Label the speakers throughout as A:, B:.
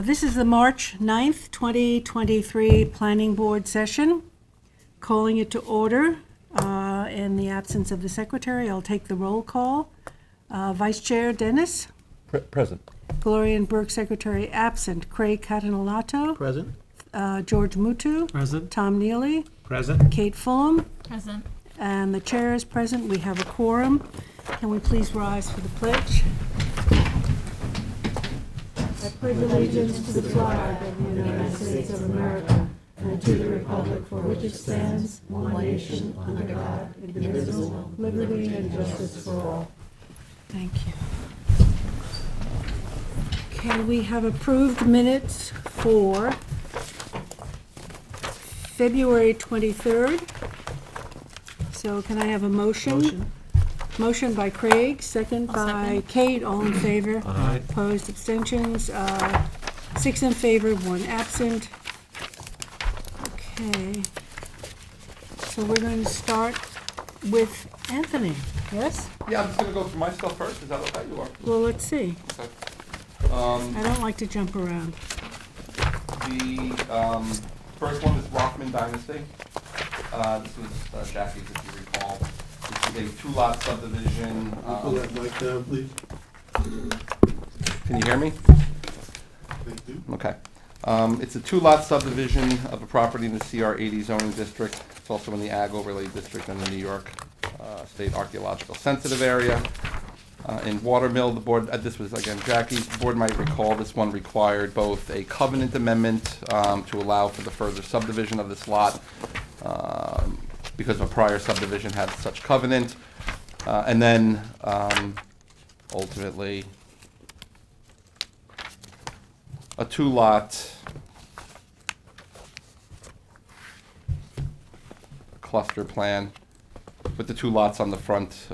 A: This is the March 9th, 2023 Planning Board session. Calling it to order. In the absence of the secretary, I'll take the roll call. Vice Chair Dennis?
B: Present.
A: Gloria Burke, Secretary, absent. Craig Catalanato?
B: Present.
A: George Mutu?
B: Present.
A: Tom Neely?
B: Present.
A: Kate Fulham?
C: Present.
A: And the chair is present. We have a quorum. Can we please rise for the pledge? I pledge allegiance to the flag of the United States of America and to the republic for which it stands, one nation, under God, indivisible, liberty and justice for all. Thank you. Okay, we have approved minutes for February 23rd. So can I have a motion? Motion by Craig, second
C: I'll
A: by
C: second.
A: Kate, all in favor.
B: Aye.
A: Opposed, abstentions, 6 in favor, 1 absent. Okay. So we're going to start with Anthony, yes?
D: Yeah, I'm just gonna go through my stuff first, is that okay? You are?
A: Well, let's see.
D: Okay.
A: I don't like to jump around.
D: The first one is Rothman Dynasty. This was Jackie's, if you recall. This is a two-lot subdivision.
E: Pull that mic down, please.
D: Can you hear me?
E: Thank you.
D: Okay. It's a two-lot subdivision of a property in the CR 80 zoning district. It's also in the Ag Overlay District in the New York State Archaeological Sensitive Area. In Watermill, the board, this was again Jackie's, the board might recall this one required both a covenant amendment to allow for the further subdivision of this lot because a prior subdivision had such covenant, and then ultimately a two-lot cluster plan with the two lots on the front,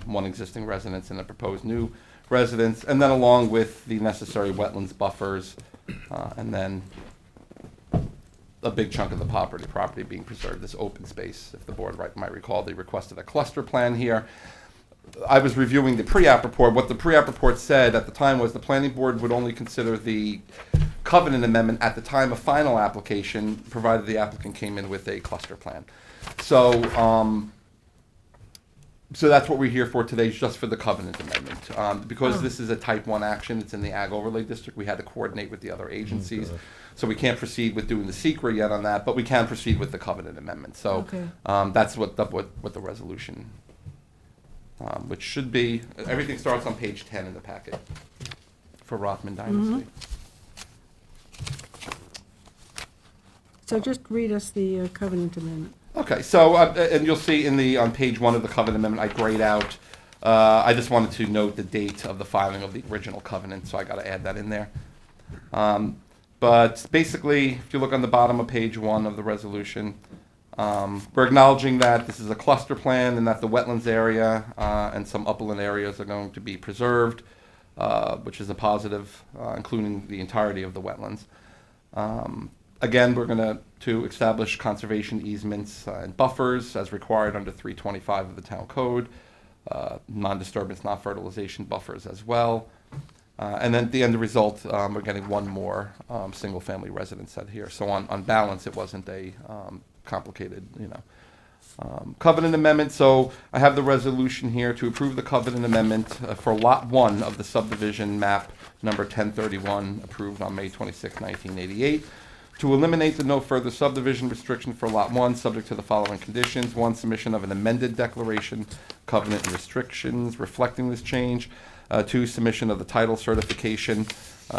D: one existing residence and a proposed new residence, and then along with the necessary wetlands buffers, and then a big chunk of the property being preserved, this open space. If the board might recall, they requested a cluster plan here. I was reviewing the pre-app report. What the pre-app report said at the time was the planning board would only consider the covenant amendment at the time of final application, provided the applicant came in with a cluster plan. So, so that's what we're here for today, just for the covenant amendment. Because this is a type 1 action, it's in the Ag Overlay District, we had to coordinate with the other agencies. So we can't proceed with doing the secret yet on that, but we can proceed with the covenant amendment. So
A: Okay.
D: that's what the resolution, which should be, everything starts on page 10 in the packet for Rothman Dynasty.
A: So just read us the covenant amendment.
D: Okay, so, and you'll see on page 1 of the covenant amendment, I grayed out, I just wanted to note the date of the filing of the original covenant, so I gotta add that in there. But basically, if you look on the bottom of page 1 of the resolution, we're acknowledging that this is a cluster plan and that the wetlands area and some upland areas are going to be preserved, which is a positive, including the entirety of the wetlands. Again, we're going to establish conservation easements and buffers as required under 325 of the town code, non-disturbance, non-fertilization buffers as well. And then at the end of the result, we're getting one more single-family residence set here. So on balance, it wasn't a complicated, covenant amendment. So I have the resolution here to approve the covenant amendment for Lot 1 of the subdivision map number 1031, approved on May 26, 1988. To eliminate the no further subdivision restriction for Lot 1, subject to the following conditions. 1, submission of an amended declaration, covenant and restrictions reflecting this change. 2, submission of the title certification,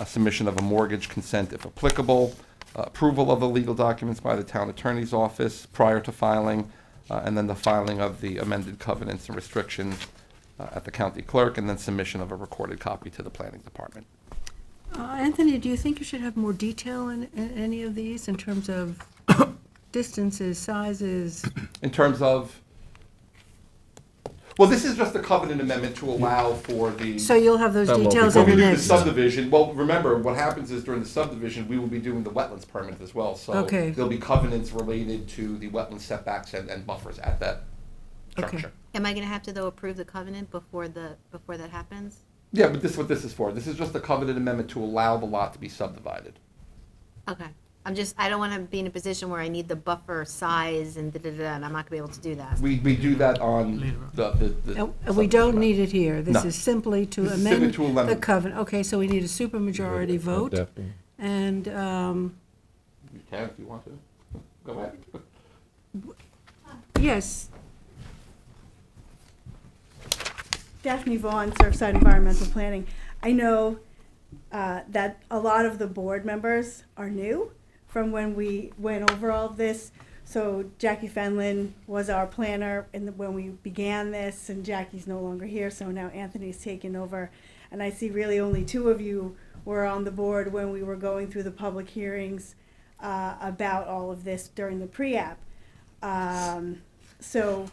D: submission of a mortgage consent if applicable, approval of the legal documents by the town attorney's office prior to filing, and then the filing of the amended covenants and restrictions at the county clerk, and then submission of a recorded copy to the planning department.
A: Anthony, do you think you should have more detail in any of these in terms of distances, sizes?
D: In terms of, well, this is just a covenant amendment to allow for the.
A: So you'll have those
B: That won't be
A: details
D: When
A: in
D: we
A: the
D: do the
A: next.
D: subdivision, well, remember, what happens is during the subdivision, we will be doing the wetlands permit as well. So
A: Okay.
D: there'll be covenants related to the wetland setbacks and buffers at that
A: Okay.
D: juncture.
C: Am I gonna have to, though, approve the covenant before that happens?
D: Yeah, but this is what this is for. This is just a covenant amendment to allow the lot to be subdivided.
B: Okay. I don't want to be in a position where I need the buffer size and da-da-da, and I'm not going to be able to do that.
D: We do that on the.
A: And we don't need it here. This
D: No.
A: is simply to
D: This is
A: amend
D: simply to amend
A: the
D: it.
A: covenant. Okay, so we need a supermajority vote.
C: Definitely.
A: And,
D: You can if you want to. Go ahead.
A: yes,
F: Daphne Vaughn, Surfside Environmental Planning. I know that a lot of the board members are new from when we went over all of this. So Jackie Fenlon was our planner when we began this, and Jackie's no longer here, so now Anthony's taken over. And I see really only two of you were on the board when we were going through the public hearings about all of this during the pre-app. So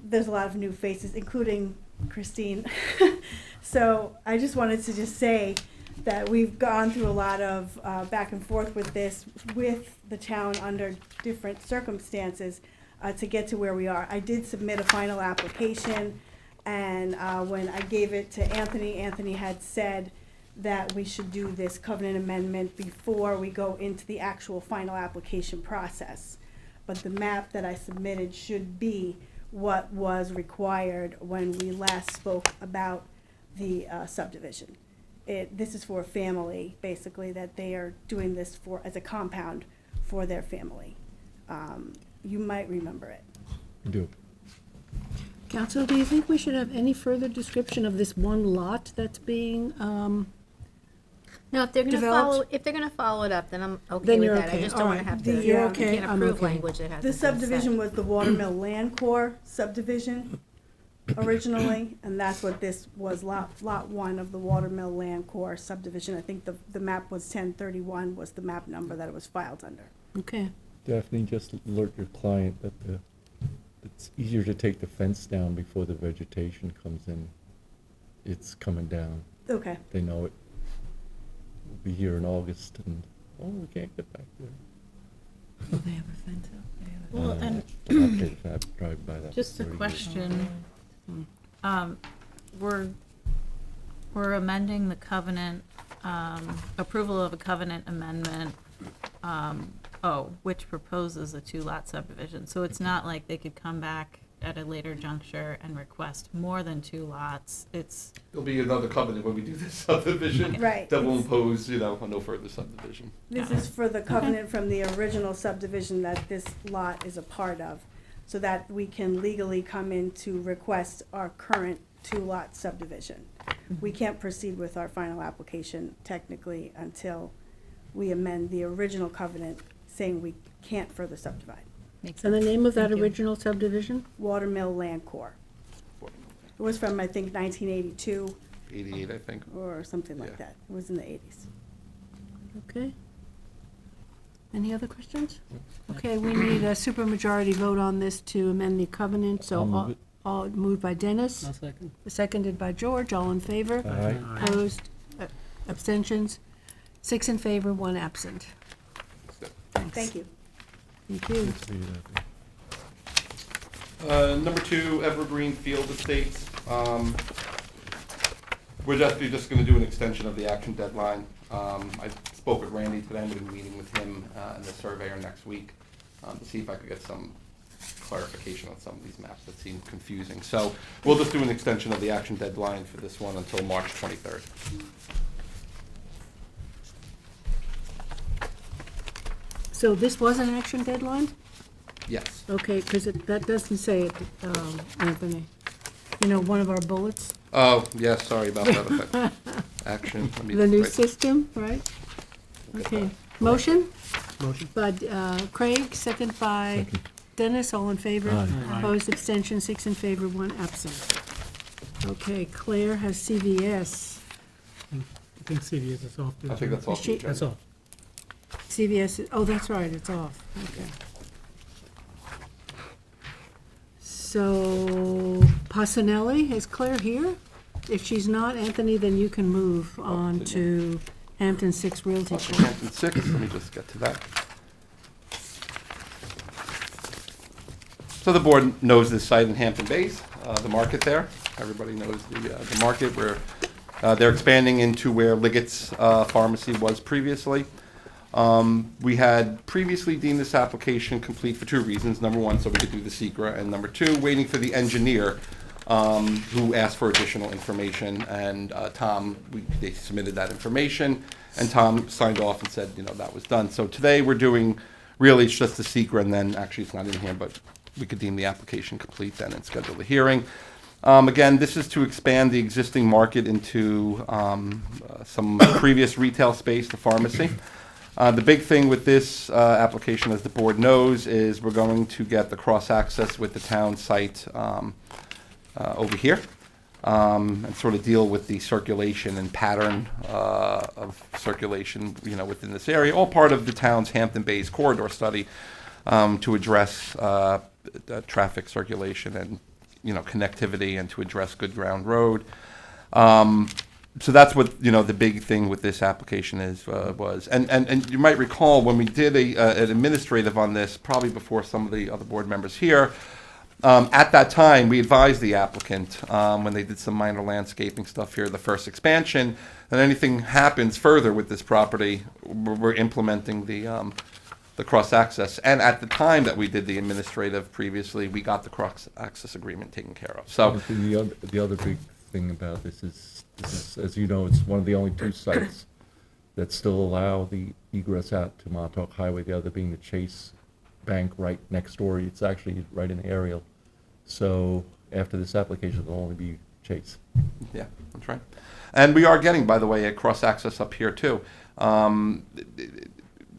F: there's a lot of new faces, including Christine. So I just wanted to just say that we've gone through a lot of back and forth with this, with the town under different circumstances to get to where we are. I did submit a final application, and when I gave it to Anthony, Anthony had said that we should do this covenant amendment before we go into the actual final application process. But the map that I submitted should be what was required when we last spoke about the subdivision. This is for a family, basically, that they are doing this for, as a compound for their family. You might remember it.
C: I do.
A: Council, do you think we should have any further description of this one lot that's being,
B: No, if they're going to
A: Developed?
B: follow it up, then I'm okay
A: Then
B: with
A: you're
B: that. I
A: okay.
B: just
A: All
B: don't want
A: right.
B: to have to.
F: You're
B: You
A: okay.
B: can't
A: I'm
B: approve
A: okay.
B: language that hasn't
F: The
B: been set.
F: subdivision was the Watermill Land Corps subdivision originally, and that's what this was, lot one of the Watermill Land Corps subdivision. I think the map was 1031 was the map number that it was filed under.
A: okay,
C: Daphne, just alert your client that it's easier to take the fence down before the vegetation comes in. It's coming down.
F: Okay.
C: They know it. We'll be here in August and, we can't get back there.
A: they have a fence up there.
G: Well, and
C: After the fact, drive by that.
G: just a
C: before you-
G: question, we're amending the covenant, approval of a covenant amendment, which proposes a two-lot subdivision. So it's not like they could come back at a later juncture and request more than two lots. It's,
D: There'll be another covenant when we do this subdivision.
F: Right.
D: That will impose, a no further subdivision.
F: This is for the covenant from the original subdivision that this lot is a part of, so that we can legally come in to request our current two-lot subdivision. We can't proceed with our final application technically until we amend the original covenant saying we can't further subdivide.
G: makes
A: And the
G: sense.
A: name of that
G: Thank you.
A: original subdivision?
F: Watermill Land Corps. It was from, I think, 1982
D: 88, I think.
F: or something like
D: Yeah.
F: that. It was in the 80s.
A: Okay. Any other questions? Okay, we need a supermajority vote on this to amend the covenant, so
C: I'll move it.
A: all moved by Dennis,
H: I'll second.
A: seconded by George, all in favor?
C: Aye.
A: Opposed, abstentions, 6 in favor, 1 absent. Thanks.
F: Thank you.
A: Thank you.
C: See you, Daphne.
D: Number 2, Evergreen Field Estates. We're just going to do an extension of the action deadline. I spoke with Randy today. I'm going to be meeting with him and the surveyor next week to see if I could get some clarification on some of these maps that seem confusing. So we'll just do an extension of the action deadline for this one until March 23rd.
A: So this was an action deadline?
D: Yes.
A: Okay, because that doesn't say it, Anthony. You know, one of our bullets,
D: Oh, yeah, sorry about that. Action. Let me
A: the new
D: write-
A: system, right?
D: get
A: Okay,
D: that.
A: motion
H: Motion?
A: by Craig, second by
C: Second.
A: Dennis, all in favor?
C: Aye.
H: Aye.
A: Opposed, abstention, 6 in favor, 1 absent. Okay, Claire has CVS.
H: I think CVS is off.
D: I think that's off the
A: She-
D: agenda.
H: That's all.
A: CVS, oh, that's right, it's off, okay. So, Pasanelli, is Claire here? If she's not, Anthony, then you can move on to Hampton 6 Realty
D: Okay,
A: Corp.
D: Hampton 6, let me just get to that. So the board knows this site in Hampton Bays, the market there. Everybody knows the market. We're They're expanding into where Liggett's Pharmacy was previously. We had previously deemed this application complete for two reasons. Number one, so we could do the secret, and number two, waiting for the engineer who asked for additional information. And they submitted that information, and Tom signed off and said, that was done. So today we're doing, really, it's just the secret, and then actually it's not in here, but we could deem the application complete then and schedule the hearing. Again, this is to expand the existing market into some previous retail space, the pharmacy. The big thing with this application, as the board knows, is we're going to get the cross-access with the town site over here, and sort of deal with the circulation and pattern of circulation, within this area, all part of the town's Hampton Bays corridor study to address traffic circulation and connectivity, and to address Good Ground Road. So that's what the big thing with this application was. And you might recall when we did an administrative on this, probably before some of the other board members here. At that time, we advised the applicant when they did some minor landscaping stuff here, the first expansion, that anything happens further with this property, we're implementing the cross-access. And at the time that we did the administrative previously, we got the cross-access agreement taken care of. So
C: The other big thing about this is, as you know, it's one of the only two sites that still allow the egress out to Montauk Highway, the other being the Chase Bank right next door. It's actually right in the aerial. So after this application, it'll only be Chase.
D: yeah, that's right. And we are getting, by the way, a cross-access up here too.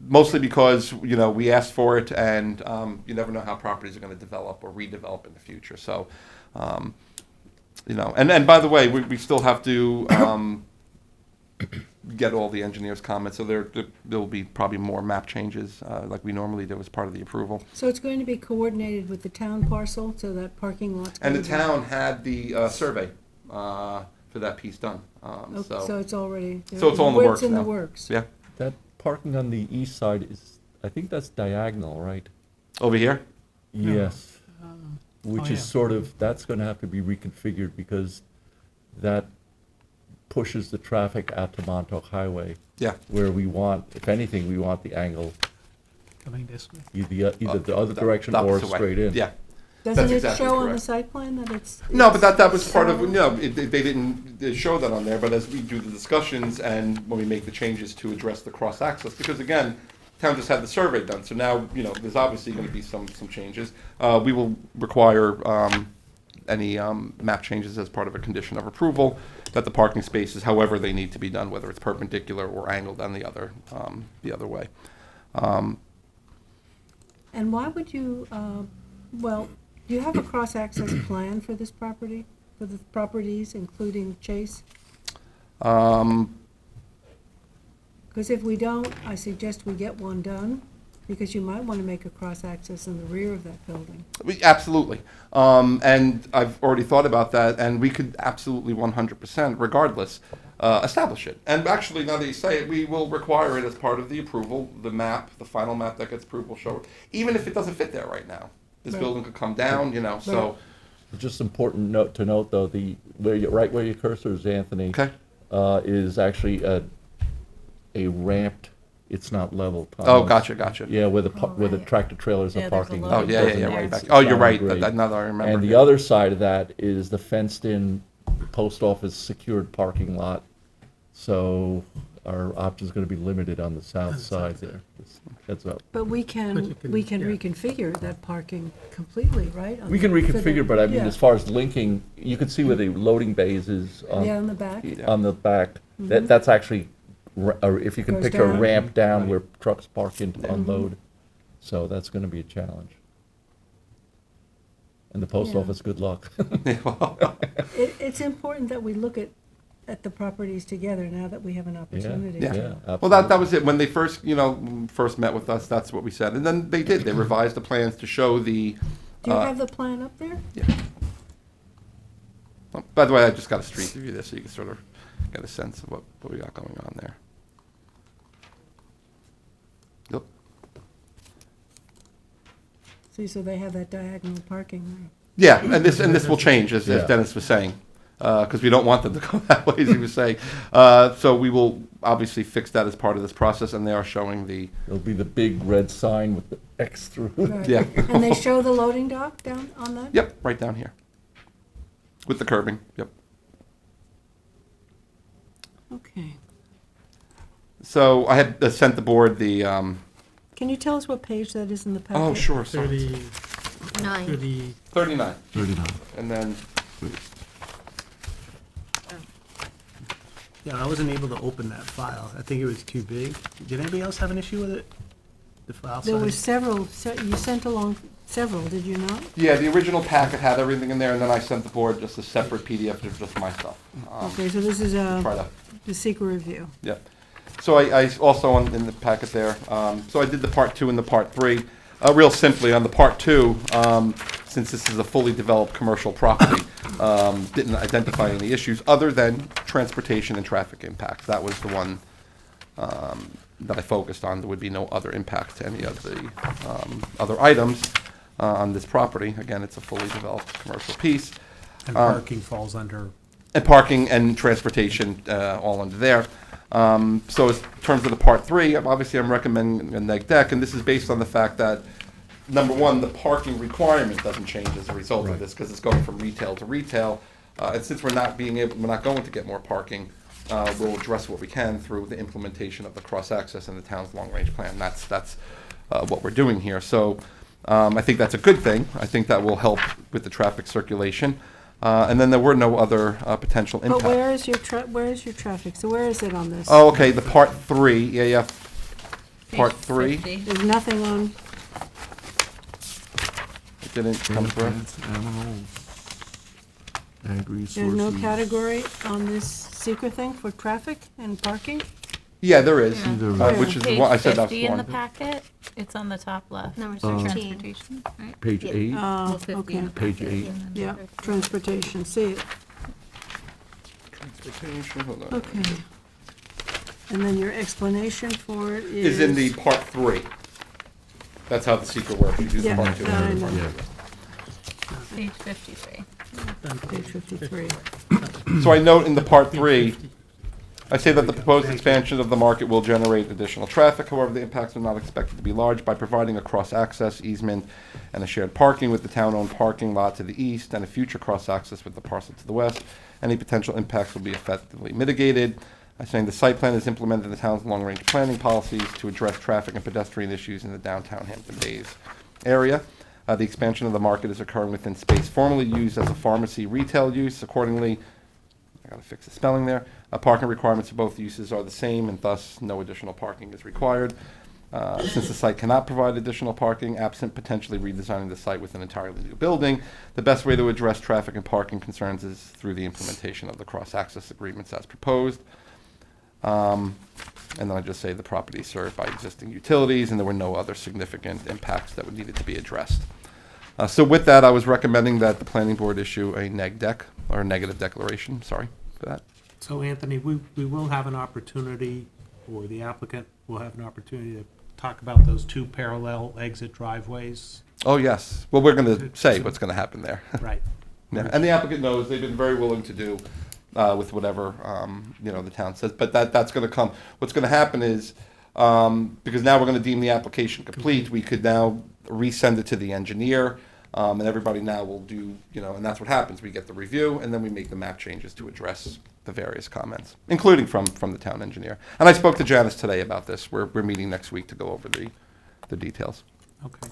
D: Mostly because, we asked for it, and you never know how properties are going to develop or redevelop in the future. So, and by the way, we still have to get all the engineers' comments. So there'll be probably more map changes like we normally do as part of the approval.
A: So it's going to be coordinated with the town parcel, so that parking lot's.
D: And the
A: gonna be-
D: town had the survey for that piece done.
A: Okay, so it's already.
D: So it's all in the works
A: It's in the
D: now.
A: works.
D: Yeah,
C: That parking on the east side is, I think that's diagonal, right?
D: over here.
C: Yes. Which
H: Oh,
C: is
H: yeah.
C: sort of, that's going to have to be reconfigured because that pushes the traffic out to Montauk Highway,
D: Yeah.
C: where we want, if anything, we want the angle
H: Coming this way.
C: either the other
D: The
C: direction or
D: opposite way.
C: straight in.
D: Yeah.
A: Doesn't
D: That's
A: it
D: exactly
A: show on the
D: correct.
A: site plan that it's?
D: No, but that was part of,
A: south?
D: they didn't show that on there, but as we do the discussions and when we make the changes to address the cross-access, because again, town just had the survey done, so now, there's obviously gonna be some changes. We will require, any, map changes as part of a condition of approval, that the parking spaces, however they need to be done, whether it's perpendicular or angled on the other way.
A: And why would you, do you have a cross-access plan for this property, for the properties, including Chase? Because if we don't, I suggest we get one done, because you might want to make a cross-access in the rear of that building.
D: Absolutely. And I've already thought about that, and we could absolutely 100%, regardless, establish it. And actually, now that you say it, we will require it as part of the approval, the map, the final map that gets approved will show it, even if it doesn't fit there right now. This
A: Right.
D: building could come down, so,
C: It's just important to note, though, right where your cursor is, Anthony,
D: okay?
C: is actually a ramped, it's not level.
D: Oh, gotcha.
C: Yeah, where the
G: Oh,
C: where the
G: right.
C: tractor trailers
G: Yeah,
C: are
G: there's a
C: parking.
G: lot
D: Oh,
G: of
D: yeah,
G: building
D: right
G: there.
D: back. Oh, you're
C: Down
D: right,
C: grade.
D: now that I remember.
C: And the
D: yeah.
C: other side of that is the fenced-in post office secured parking lot. So our option's gonna be limited on the south side there. Just heads up.
A: But we
H: But
A: can,
H: you can-
A: we can
H: yeah.
A: reconfigure that parking completely, right?
C: We can
A: for the-
C: reconfigure, but I mean,
A: yeah.
C: as far as linking, you can see where the loading bays is
A: Yeah,
C: on,
A: on the back.
C: on the back. That's actually, if you can
A: Goes
C: picture a
A: down.
C: ramp down
H: Right.
C: where trucks park in to unload. So that's gonna be a challenge. And the post
A: Yeah.
C: office, good luck.
A: It's important that we look at the properties together now that we have an opportunity.
D: Yeah.
A: to.
D: Well, that was it. When they first, first met with us, that's what we said. And then they did. They revised the plans to show the.
A: Do you have the plan up there?
D: Oh, by the way, I just got a street view there, so you can sort of get a sense of what we got going on there. Yep.
A: See, so they have that diagonal parking there.
D: Yeah, and this will change, as
C: Yeah.
D: Dennis was saying. because we don't want them to go that way, as he was saying. So we will obviously fix that as part of this process, and they are showing the,
C: It'll be the big red sign with the X through.
A: Right.
D: yeah.
A: And they show the loading dock down on that?
D: Yep, right down here. With the curbing, yep.
A: Okay.
D: So I had sent the board the,
A: Can you tell us what page that is in the packet?
D: oh, sure, sorry.
B: 9.
D: 39.
H: 39.
D: And then,
H: Yeah, I wasn't able to open that file. I think it was too big. Did anybody else have an issue with it? The file
A: There were
H: size?
A: several, you sent along several, did you not?
D: yeah, the original packet had everything in there, and then I sent the board just a separate PDF of just my stuff.
A: Okay, so this is
D: Try to,
A: the secret review.
D: yeah. So I also, in the packet there, so I did the part 2 and the part 3. Real simply, on the part 2, since this is a fully developed commercial property, didn't identify any issues other than transportation and traffic impacts. That was the one that I focused on. There would be no other impacts to any of the other items on this property. Again, it's a fully developed commercial piece.
H: And parking falls under,
D: And parking and transportation all under there. So as terms of the part 3, obviously I'm recommending a neg deck, and this is based on the fact that, number one, the parking requirement doesn't change as a result of
C: Right.
D: this, because it's going from retail to retail. And since we're not going to get more parking, we'll address what we can through the implementation of the cross-access and the town's long-range plan. That's what we're doing here. So I think that's a good thing. I think that will help with the traffic circulation. And then there were no other potential impacts.
A: But where is your traffic? So where is it on this?
D: Oh, okay, the part 3, yeah, part 3.
A: There's nothing on,
D: It didn't come through.
C: Animals, ag resources.
A: there's no category on this secret thing for traffic and parking?
D: Yeah, there is,
G: Yeah.
D: which is
G: Page
D: what I said that's
G: 50 in the
D: one.
G: packet, it's on the top left.
B: Number
G: For
B: 13.
G: Transportation, right?
C: Page
B: Yeah.
C: 8,
A: Oh,
G: 50 in
A: okay,
G: the
C: Page
G: packet,
C: 8.
G: and then
A: yeah,
G: 13.
A: transportation, see it,
D: Transportation, hold on.
A: okay. And then your explanation for it
D: Is in the part 3. That's how the secret works, you do the
A: Yeah,
D: part 2.
A: no, I know.
C: Yeah.
G: Page 53.
A: Page 53.
D: So I note in the part 3, I say that the proposed expansion of the market will generate additional traffic. However, the impacts are not expected to be large. By providing a cross-access easement and a shared parking with the town-owned parking lot to the east and a future cross-access with the parcel to the west, any potential impacts will be effectively mitigated. I'm saying the site plan is implemented in the town's long-range planning policies to address traffic and pedestrian issues in the downtown Hampton Bays area. The expansion of the market is occurring within space formerly used as a pharmacy retail use. Accordingly, I gotta fix the spelling there. Parking requirements for both uses are the same, and thus no additional parking is required. Since the site cannot provide additional parking, absent potentially redesigning the site with an entirely new building, the best way to address traffic and parking concerns is through the implementation of the cross-access agreements as proposed. And then I just say the property is served by existing utilities, and there were no other significant impacts that would needed to be addressed. So with that, I was recommending that the planning board issue a neg deck, or a negative declaration, sorry for that.
H: so Anthony, we will have an opportunity, or the applicant will have an opportunity to talk about those 2 parallel exit driveways.
D: Oh, yes. Well, we're going to say what's going to happen there.
H: Right.
D: Yeah, and the applicant knows, they've been very willing to do with whatever, the town says, but that's going to come. What's going to happen is, because now we're going to deem the application complete, we could now resend it to the engineer, and everybody now will do, and that's what happens. We get the review, and then we make the map changes to address the various comments, including from the town engineer. And I spoke to Janice today about this. We're meeting next week to go over the details.
H: Okay.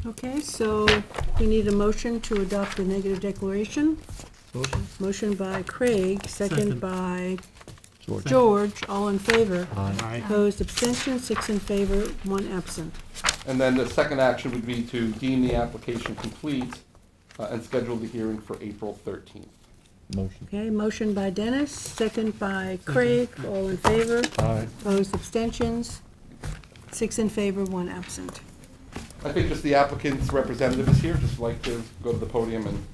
A: Okay, so we need a motion to adopt the negative declaration. Motion by Craig, second
H: Second.
A: by
C: George.
A: George, all in favor.
H: Aye.
A: Opposed, abstention, 6 in favor, 1 absent.
D: And then the second action would be to deem the application complete and schedule the hearing for April 13th.
C: Motion.
A: Okay, motion by Dennis, second by Craig, all in favor.
C: Aye.
A: Opposed, abstentions, 6 in favor, 1 absent.
D: I think just the applicant's representative is here, just like to go to the podium and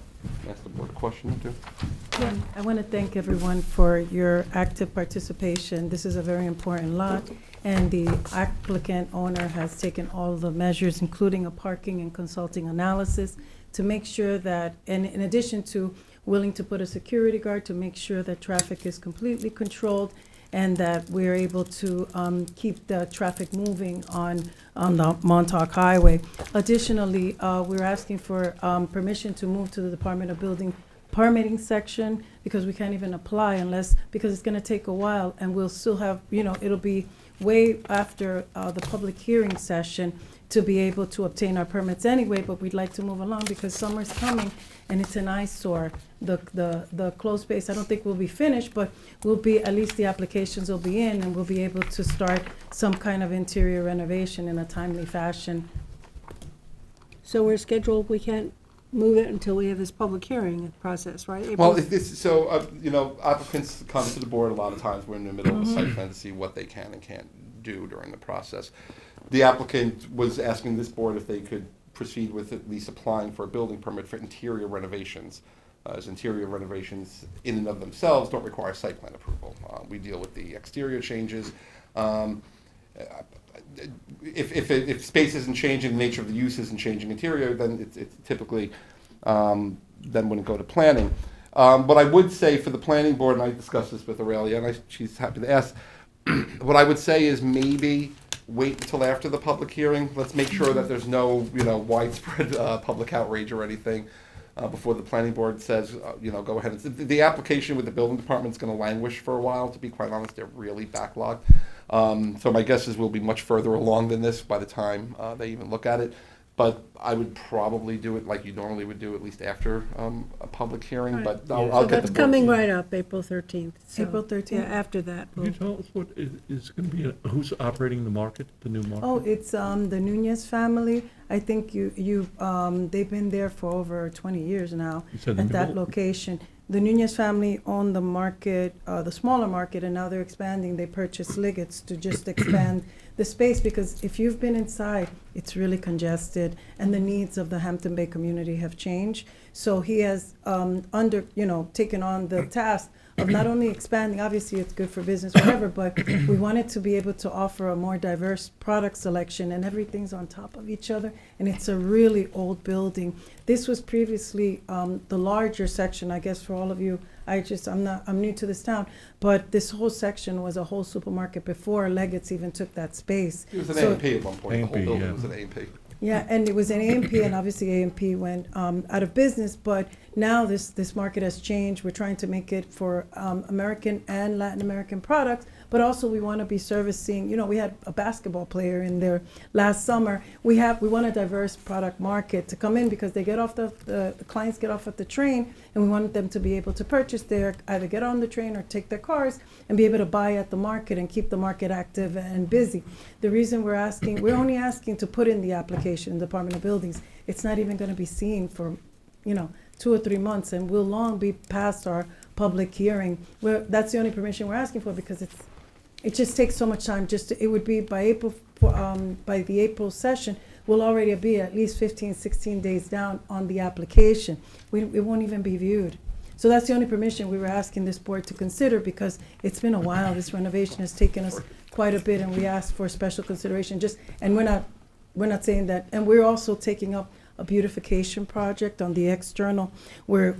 D: ask the board a question or two.
I: I want to thank everyone for your active participation. This is a very important lot,
A: And the applicant owner has taken all the measures, including a parking and consulting analysis, to make sure that, and in addition to willing to put a security guard to make sure that traffic is completely controlled and that we're able to keep the traffic moving on the Montauk Highway. Additionally, we're asking for permission to move to the Department of Building permitting section because we can't even apply because it's gonna take a while and we'll still have, it'll be way after the public hearing session to be able to obtain our permits anyway, but we'd like to move along because summer's coming and it's an eyesore. The closed space, I don't think will be finished, but at least the applications will be in and we'll be able to start some kind of interior renovation in a timely fashion.
I: So we're scheduled, we can't move it until we have this public hearing process, right?
D: Well,
I: April-
D: applicants come to the board a lot of times, we're in the middle of the site plan to see what they can and can't do during the process. The applicant was asking this board if they could proceed with at least applying for a building permit for interior renovations, as interior renovations in and of themselves don't require site plan approval. We deal with the exterior changes. If space isn't changing, the nature of the use isn't changing interior, then it's typically then wouldn't go to planning. But I would say for the planning board, and I discussed this with Aurelia, and she's happy to ask, what I would say is maybe wait until after the public hearing. Let's make sure that there's no, widespread public outrage or anything before the planning board says, go ahead. The application with the building department is going to languish for a while, to be quite honest. They're really backlogged. So my guess is we'll be much further along than this by the time they even look at it. But I would probably do it like you normally would do, at least after a public hearing.
I: Right.
D: But
H: Yeah.
D: I'll
I: So
D: get the
I: that's
D: board.
I: coming right up, April 13th. So,
A: April 13th?
I: Yeah, after that.
C: Can you tell us what is going to be, who's operating the market, the new market?
A: Oh, it's the Nunez family. I think they've been there for over 20 years now
C: You said the
A: at that
C: middle?
A: location. The Nunez family owned the market, the smaller market, and now they're expanding. They purchased Liggett's to just expand the space because if you've been inside, it's really congested and the needs of the Hampton Bay community have changed. So he has taken on the task of not only expanding, obviously it's good for business, whatever, but we wanted to be able to offer a more diverse product selection and everything's on top of each other. And it's a really old building. This was previously the larger section, I guess for all of you, I'm new to this town, but this whole section was a whole supermarket before Leggett's even took that space.
D: It was an
A: So-
D: A&P at one point. The whole
C: A&P,
D: building
C: yeah.
D: was an A&P.
A: Yeah, and it was an A&P, and obviously A&P went out of business, but now this market has changed. We're trying to make it for American and Latin American products, but also we want to be servicing, we had a basketball player in there last summer. We want a diverse product market to come in because they get off the clients get off at the train, and we want them to be able to purchase there, either get on the train or take their cars and be able to buy at the market and keep the market active and busy. The reason we're only asking to put in the application in the Department of Buildings. It's not even going to be seen for, 2 or 3 months, and we'll long be past our public hearing. That's the only permission we're asking for because it just takes so much time. It would be by the April session, we'll already be at least 15, 16 days down on the application. It won't even be viewed. So that's the only permission we were asking this board to consider because it's been a while. This renovation has taken us quite a bit, and we asked for special consideration. And we're not saying that. And we're also taking up a beautification project on the external. We're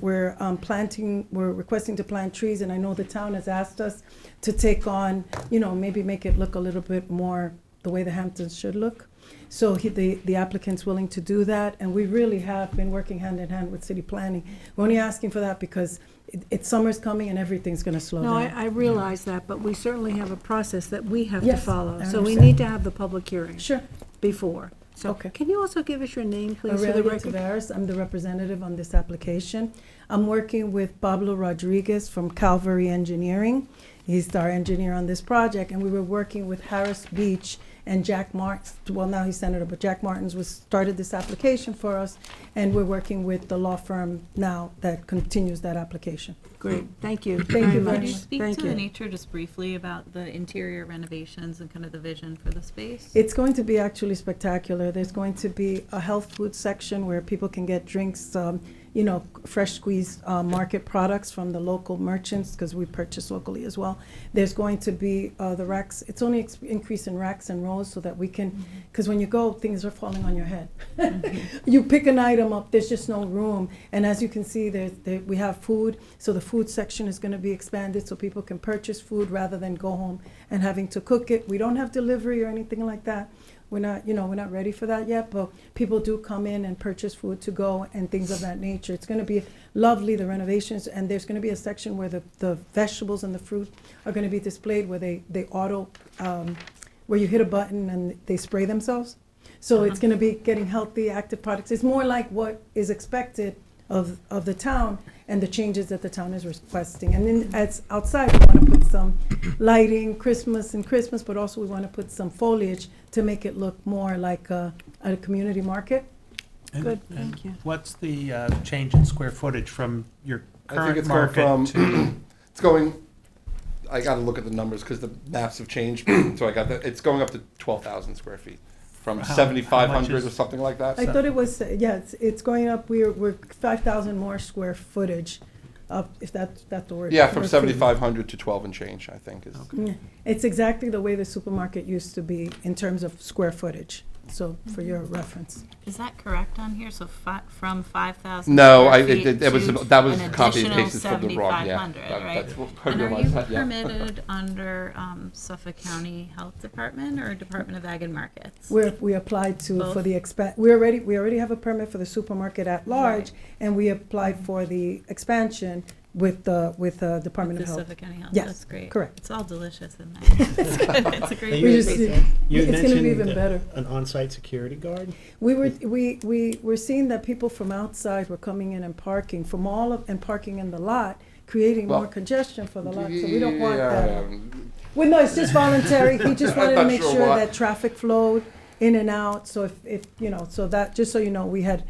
A: requesting to plant trees, and I know the town has asked us to take on, maybe make it look a little bit more the way the Hamptons should look. So the applicant's willing to do that, and we really have been working hand in hand with city planning. We're only asking for that because it's summer's coming and everything's gonna slow
I: No,
A: down.
I: I realize that, but we certainly have a process that we have to
A: Yes,
I: follow.
A: I
I: So we
A: understand.
I: need to have the public hearing
A: Sure.
I: before. So
A: Okay.
I: can you also give us your name, please, for the
A: Aurelia
I: record?
A: Tavares, I'm the representative on this application. I'm working with Pablo Rodriguez from Calvary Engineering. He's our engineer on this project, and we were working with Harris Beach and Jack Martins. Well, now he's senator, but Jack Martins started this application for us, and we're working with the law firm now that continues that application.
I: Great, thank you
A: Thank
I: very
A: you very
I: much.
G: Could you speak
I: Thank
G: to the
I: you.
G: nature just briefly about the interior renovations and kind of the vision for the space?
A: It's going to be actually spectacular. There's going to be a health food section where people can get drinks,
I: fresh squeezed market products from the local merchants, because we purchase locally as well. There's going to be the racks, it's only increase in racks and rows so that we can, because when you go, things are falling on your head. You pick an item up, there's just no room. And as you can see, we have food, so the food section is going to be expanded so people can purchase food rather than go home and having to cook it. We don't have delivery or anything like that. We're not ready for that yet, but people do come in and purchase food to go and things of that nature. It's going to be lovely, the renovations, and there's going to be a section where the vegetables and the fruit are going to be displayed where they auto, where you hit a button and they spray themselves. So it's going to be getting healthy, active products. It's more like what is expected of the town and the changes that the town is requesting. And then as outside, we want to put some lighting, Christmas, but also we want to put some foliage to make it look more like a community market.
H: Good,
I: thank you.
H: What's the change in square footage from your
D: I think
H: current
D: it's going
H: market
D: from,
H: to?
D: it's going, I gotta look at the numbers because the maps have changed, so I got that, it's going up to 12,000 square feet, from
H: How-
D: 7,500
H: how much
D: or
H: is-
D: something like that.
I: I thought it was, it's going up, we're 5,000 more square footage, up, if that's the word.
D: Yeah, from
I: Square feet.
D: 7,500 to 12 and change, I think is.
I: Yeah. It's exactly the way the supermarket used to be in terms of square footage, so for your reference.
G: Is that correct on here? So from 5,000
D: No,
G: square
D: it
G: feet
D: that was,
G: to
D: that was
G: an
D: copy and
G: additional
D: pasted from the wrong, yeah.
G: 7,500, right?
D: That's what, I
G: And are
D: realized
G: you
D: that, yeah.
G: permitted under Suffolk County Health Department or Department of Ag and Markets?
I: We applied for
G: Both?
I: the we already have a permit for the supermarket at large,
G: Right.
I: and we applied for the expansion with the Department
G: The
I: of Health.
G: Suffolk County Health?
I: Yes,
G: That's great.
I: correct.
G: It's all delicious in there. It's good. It's a great
I: We
G: place.
I: just-
J: You
I: it's gonna be
J: mentioned
I: even better.
J: an on-site security guard.
I: We were seeing that people from outside were coming in and parking and parking in the lot, creating more
D: Well,
I: congestion for the lot, so we don't want that.
D: Yeah,
I: Well, no, it's just voluntary. He just
D: I'm
I: wanted to
D: not
I: make
D: sure
I: sure
D: why.
I: that traffic flowed in and out. So if so that, just so you know, we had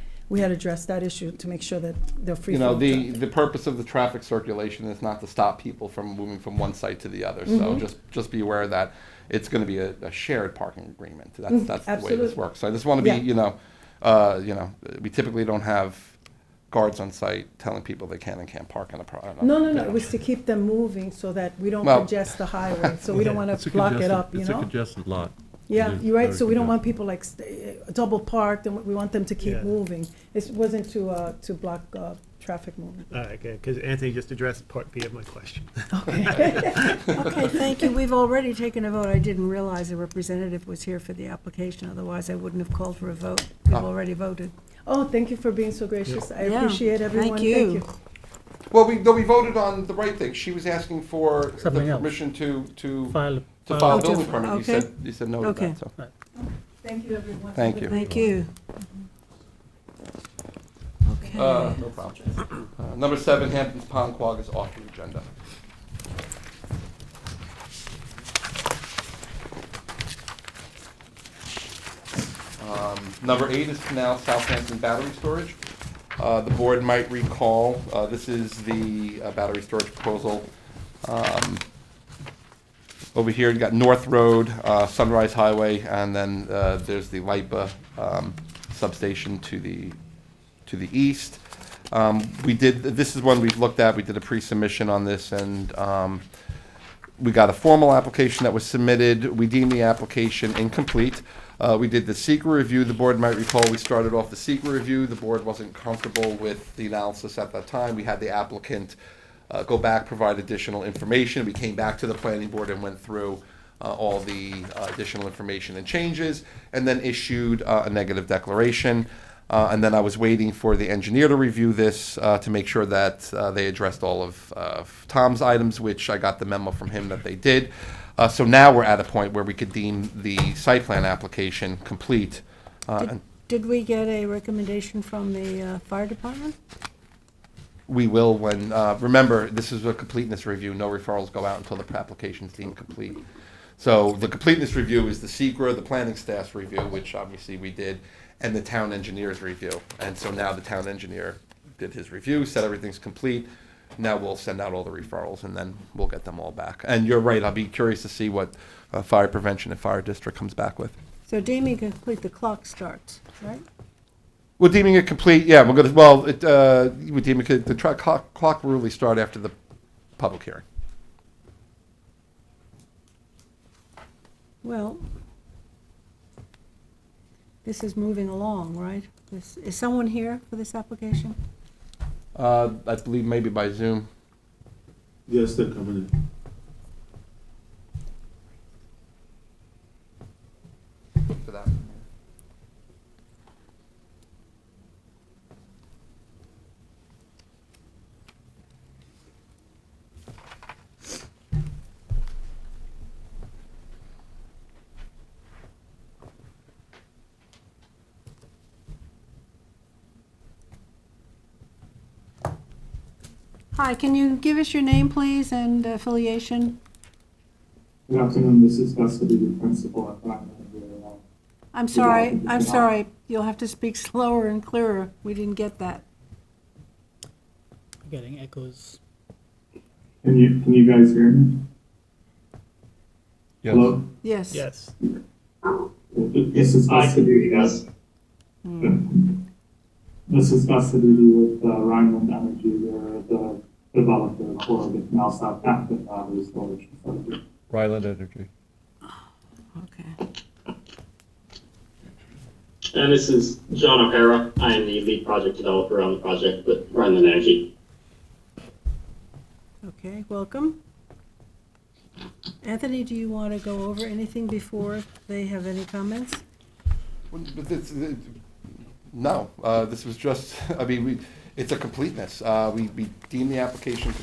I: addressed that issue to make sure that they're free.
D: You know,
I: flow traffic.
D: the purpose of the traffic circulation is not to stop people from moving from one site to the other. So
I: Mhm.
D: just be aware that it's going to be a shared parking agreement. That's
I: Mhm,
D: the way this
I: absolutely.
D: works. So I just want to be,
I: Yeah.
D: we typically don't have guards on site telling people they can and can't park in a.
I: No, it was to keep them moving so that we don't
D: Well-
I: congest the highway. So we don't want
C: It's
I: to
C: a
I: block it
C: congested-
I: up, you
C: It's a
I: know?
C: congested lot.
I: Yeah,
C: It is
I: you're right.
C: very
I: So we don't want
C: congested.
I: people like double parked, and we want them to keep
J: Yeah.
I: moving. It wasn't to block traffic movement.
J: All right, good, because Anthony just addressed part B of my question.
I: Okay,
A: thank you. We've already taken a vote. I didn't realize a representative was here for the application, otherwise I wouldn't have called for a vote. We've
D: Oh.
A: already voted.
I: Oh, thank you for being so gracious. I
A: Yeah,
I: appreciate everyone.
A: thank you.
D: Well, we voted on the right thing. She was asking for the
H: Something else.
D: permission to
H: File
D: file a
A: Oh, to-
D: building permit.
A: okay.
D: You said no to
A: Okay.
D: that, so.
I: Thank you, everyone.
D: Thank you.
A: Thank you. Okay.
D: No problem. Number 7, Hampton's Pond Quag is off the agenda. Number 8 is Canal Southampton Battery Storage. The board might recall, this is the battery storage proposal. Over here, you got North Road, Sunrise Highway, and then there's the LIPA substation to the east. This is one we've looked at, we did a pre-submission on this, and we got a formal application that was submitted. We deemed the application incomplete. We did the secret review. The board might recall we started off the secret review. The board wasn't comfortable with the analysis at that time. We had the applicant go back, provide additional information. We came back to the planning board and went through all the additional information and changes, and then issued a negative declaration. And then I was waiting for the engineer to review this to make sure that they addressed all of Tom's items, which I got the memo from him that they did. So now we're at a point where we could deem the site plan application complete. And
A: Did we get a recommendation from the fire department?
D: we will when, remember, this is a completeness review. No referrals go out until the application's deemed complete. So the completeness review is the SECRA, the planning staff's review, which obviously we did, and the town engineer's review. And so now the town engineer did his review, said everything's complete. Now we'll send out all the referrals, and then we'll get them all back. And you're right, I'll be curious to see what fire prevention and fire district comes back with.
A: So deeming complete, the clock starts, right?
D: We're deeming it complete, yeah, we're gonna, well, we're deeming it, the clock will really start after the public hearing.
A: Well, this is moving along, right? Is someone here for this application?
D: I believe maybe by Zoom.
E: Yes, they're coming in.
D: For that.
A: Hi, can you give us your name, please, and affiliation?
K: Good afternoon, this is Gus, the principal at Blackman.
A: I'm sorry, you'll have to speak slower and clearer. We didn't get that.
J: Getting echoes.
K: Can you guys hear me?
C: Yes.
K: Hello?
A: Yes.
J: Yes.
K: This is Gus. This is Gus with Rhineland Energy. They're the developer for the Canal Southampton battery storage facility.
C: Ryland Energy.
A: Okay.
L: And this is John O'Hara. I am the lead project developer on the project with Rhineland Energy.
A: Okay, welcome. Anthony, do you want to go over anything before they have any comments?
D: No, this was just, I mean, it's a completeness. We deemed the application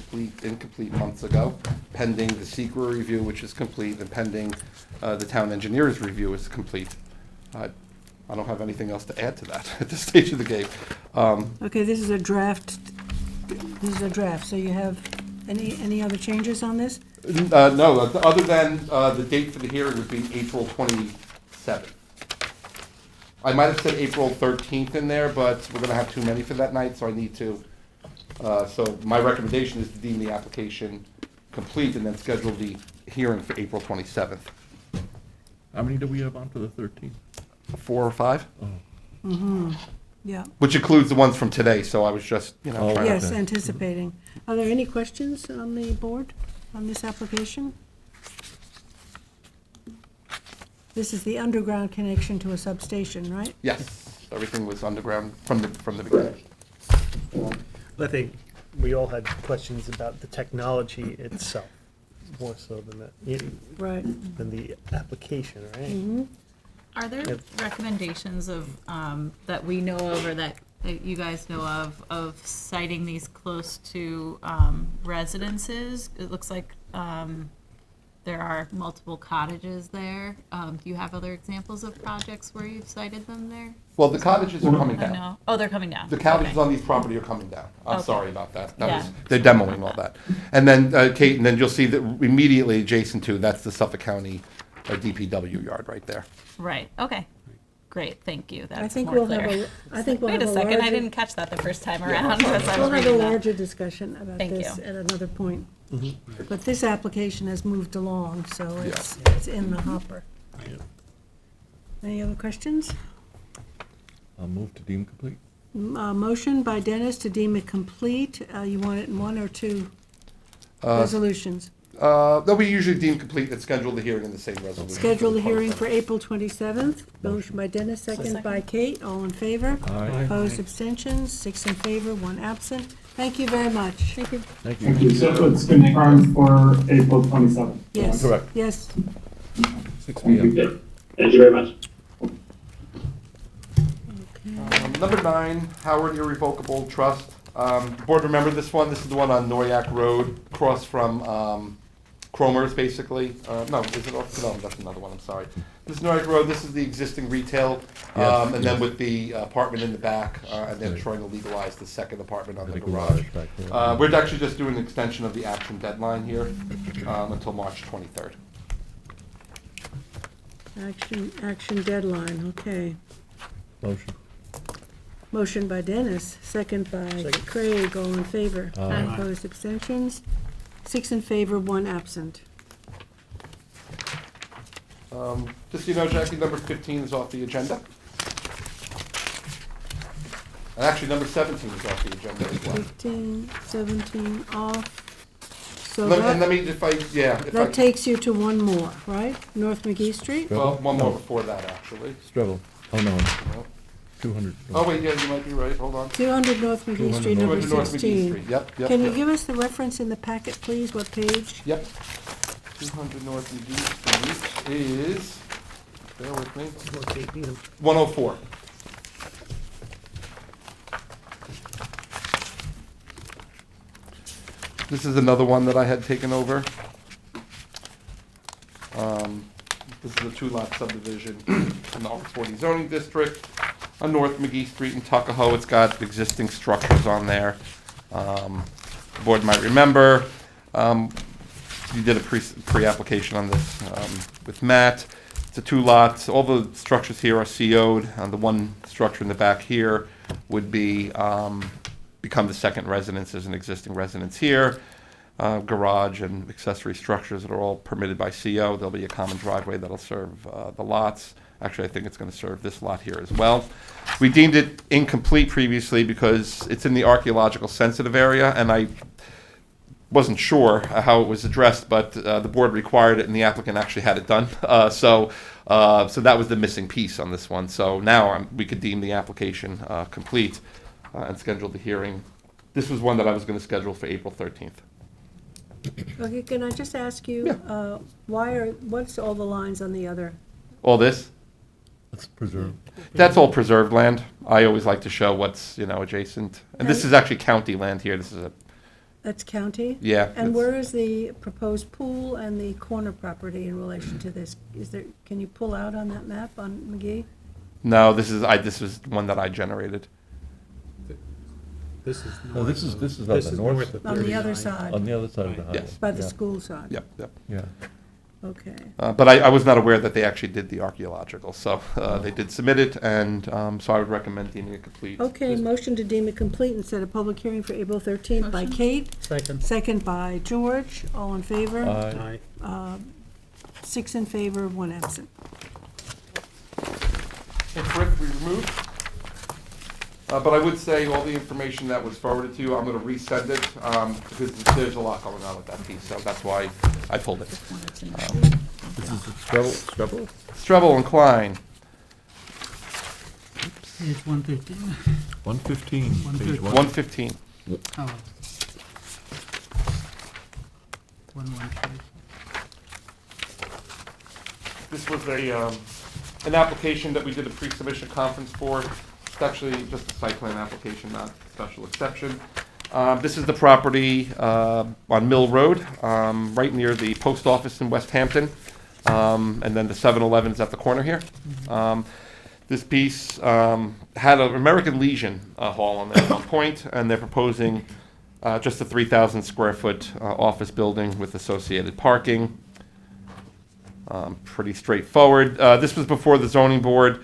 D: incomplete months ago, pending the SEQA review, which is complete, and pending the town engineer's review is complete. I don't have anything else to add to that at this stage of the game.
A: Okay, this is a draft. This is a draft, so you have any other changes on this?
D: No, other than the date for the hearing would be April 27th. I might have said April 13th in there, but we're going to have too many for that night, so I need to. So my recommendation is to deem the application complete and then schedule the hearing for April 27th.
C: How many do we have on for the 13th?
D: 4 or 5,
A: Yeah.
D: which includes the ones from today. So I was just,
C: Oh,
D: trying to.
A: Yes, anticipating. Are there any questions on the board on this application? This is the underground connection to a substation, right?
D: Yes, everything was underground from the beginning.
J: I think we all had questions about the technology itself, more so than
A: Right.
J: than the application, right?
A: Mm-hmm.
G: Are there
J: Yep.
G: recommendations of, that we know of or that you guys know of citing these close to residences? It looks like there are multiple cottages there. Do you have other examples of projects where you've cited them there?
D: Well, the cottages are coming
G: Oh,
D: down.
G: no. Oh, they're coming down.
D: The cottages
G: Okay.
D: on these property are coming down. I'm
G: Okay.
D: sorry about that.
G: Yeah.
D: They're demoing all that. And then, Kate, and then you'll see that immediately adjacent to, that's the Suffolk County DPW yard right there.
G: Right, okay. Great, thank you.
A: I
G: That's
A: think
G: more
A: we'll
G: clear.
A: have I think we'll
G: Wait
A: have
G: a
A: a
G: second, I
A: larger,
G: didn't catch that the first time around as I
A: we'll
G: was
A: have a
G: reading that.
A: larger discussion about
G: Thank
A: this
G: you.
A: at another point. But this application has moved along, so it's in the hopper. Any other questions?
C: I'll move to deem complete.
A: Motion by Dennis to deem it complete. You want it in one or two resolutions?
D: No, we usually deem complete and schedule the hearing in the same resolution.
A: Schedule the hearing for April 27th. Motion by Dennis, second by Kate. All in favor?
C: Aye.
A: Opposed, abstentions, 6 in favor, 1 absent. Thank you very much. Thank you.
C: Thank
K: Thank
C: you.
K: you. So it's confirmed for April 27th.
A: Yes.
C: Correct.
A: Yes.
C: 6
K: Thank
C: p.m.
K: you.
L: Thank you very much.
D: Number 9, Howard Irrevocable Trust. The board remember this one? This is the one on Noyak Road, across from Cromer's, basically. No, is it off? No, that's another one, I'm sorry. This is Noyak Road, this is the existing retail,
C: Yes,
D: and then
C: yes.
D: with the apartment in the back, and then
C: Right.
D: trying to legalize the second apartment on
C: The
D: the
C: garage
D: garage.
C: back there.
D: We're actually just doing an extension of the action deadline here until March 23rd.
A: Action deadline, okay.
C: Motion.
A: Motion by Dennis, second by Craig, all in favor.
C: Aye.
A: Opposed, abstentions, 6 in favor, 1 absent.
D: Just so you know, Jackie, number 15 is off the agenda. And actually, number 17 is off the agenda as well.
A: 18, 17 off. So
D: And let
A: that,
D: me, if I,
A: that takes you to one more, right? North McGee Street?
D: well, one more
C: No.
D: before that, actually.
C: Strevel. Oh, no,
D: No.
C: 200.
D: Oh, wait, yeah, you might be right, hold on.
A: 200 North McGee
C: 200
A: Street, number
D: 200 North McGee
A: 16.
D: Street. Yep, yep.
A: Can you
D: yep.
A: give us the reference in the packet, please? What page?
D: Yep. 200 North McGee Street is, bear with me, 104. This is another one that I had taken over. This is a two-lot subdivision in the R40 zoning district on North McGee Street in Tuckahoe. It's got existing structures on there. The board might remember, you did a pre-application on this with Matt. It's a two-lot. All the structures here are CO'd. The one structure in the back here would be become the second residence. There's an existing residence here. Garage and accessory structures that are all permitted by CO. There'll be a common driveway that'll serve the lots. Actually, I think it's going to serve this lot here as well. We deemed it incomplete previously because it's in the archaeological sensitive area, and I wasn't sure how it was addressed, but the board required it, and the applicant actually had it done. So that was the missing piece on this one. So now we could deem the application complete and schedule the hearing. This was one that I was going to schedule for April 13th.
A: Okay, can I just ask you, what's all the lines on the other?
D: All this?
C: That's preserved.
D: That's all preserved land. I always like to show what's, adjacent. And this is actually county land here. This is
A: That's county?
D: yeah.
A: And
D: it's-
A: where is the proposed pool and the corner property in relation to this? Can you pull out on that map on McGee?
D: No, this was one that I generated.
H: This is
C: No, this is on
H: this
C: the
H: is
C: north,
H: of
A: On the other
H: 39.
A: side,
C: on the other side of the
H: Right.
C: highway.
D: Yes.
A: by the
C: Yeah,
A: school side?
D: Yep, yep.
C: Yeah.
A: Okay.
D: But I was not aware that they actually did the archaeological. So they did submit it, and so I would recommend deeming it complete.
A: Okay, motion to deem it complete and set a public hearing for April 13th by Kate,
J: Second.
A: second by George. All in favor?
C: Aye.
H: Aye.
A: 6 in favor, 1 absent.
D: And Frith, we removed. But I would say all the information that was forwarded to you, I'm going to resend it because there's a lot going on with that piece. So that's why I pulled it.
C: This is Strevel?
D: Strebel and Klein.
M: Page 113.
C: 115, page
D: 115.
M: Oh. 113.
D: This was an application that we did a pre-submission conference for. It's actually just a site plan application, not special exception. This is the property on Mill Road, right near the post office in West Hampton. And then the 7-Eleven is at the corner here. This piece had an American Legion hall on there at one point, and they're proposing just a 3,000 square foot office building with associated parking. Pretty straightforward. This was before the zoning board,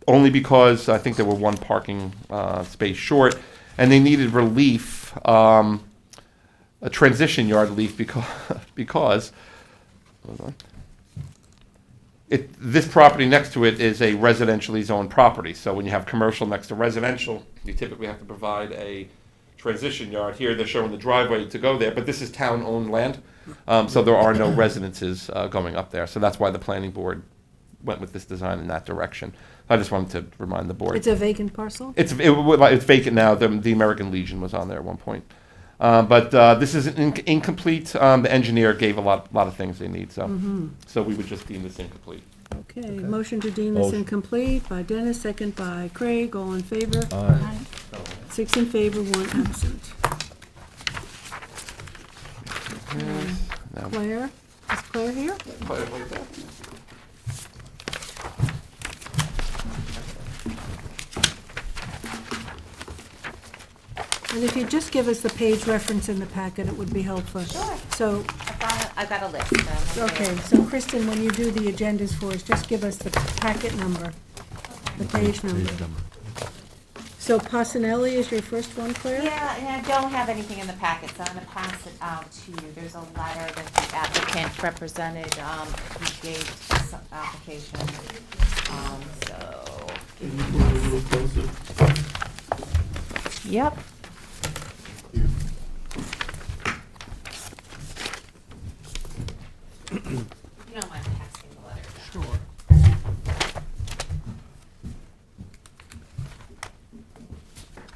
D: only because I think there were one parking space short, and they needed relief, a transition yard relief because hold on. This property next to it is a residentially zoned property. So when you have commercial next to residential, you typically have to provide a transition yard. Here they're showing the driveway to go there, but this is town-owned land, so there are no residences going up there. So that's why the planning board went with this design in that direction. I just wanted to remind the board.
A: It's a vacant parcel?
D: It's vacant now. The American Legion was on there at one point. But this is incomplete. The engineer gave a lot of things they need, so we would just deem this incomplete.
A: Okay, motion to deem this
C: Motion.
A: incomplete by Dennis, second by Craig. All in favor?
C: Aye.
A: 6 in favor, 1 absent.
D: Now,
A: Claire? Is Claire here?
D: play it like that.
A: And if you just give us the page reference in the packet, it would be helpful.
N: Sure.
A: So,
N: I've got a list.
A: okay, so Kristen, when you do the agendas for us, just give us the packet number, the page number. So Pasanelli is your first one, Claire?
N: Yeah, and I don't have anything in the packet, so I'm gonna pass it out to you. There's a letter that the applicant represented, he gave some application, so. Give me 1
E: little closer.
N: Yep. You don't mind passing the letter down?
M: Sure.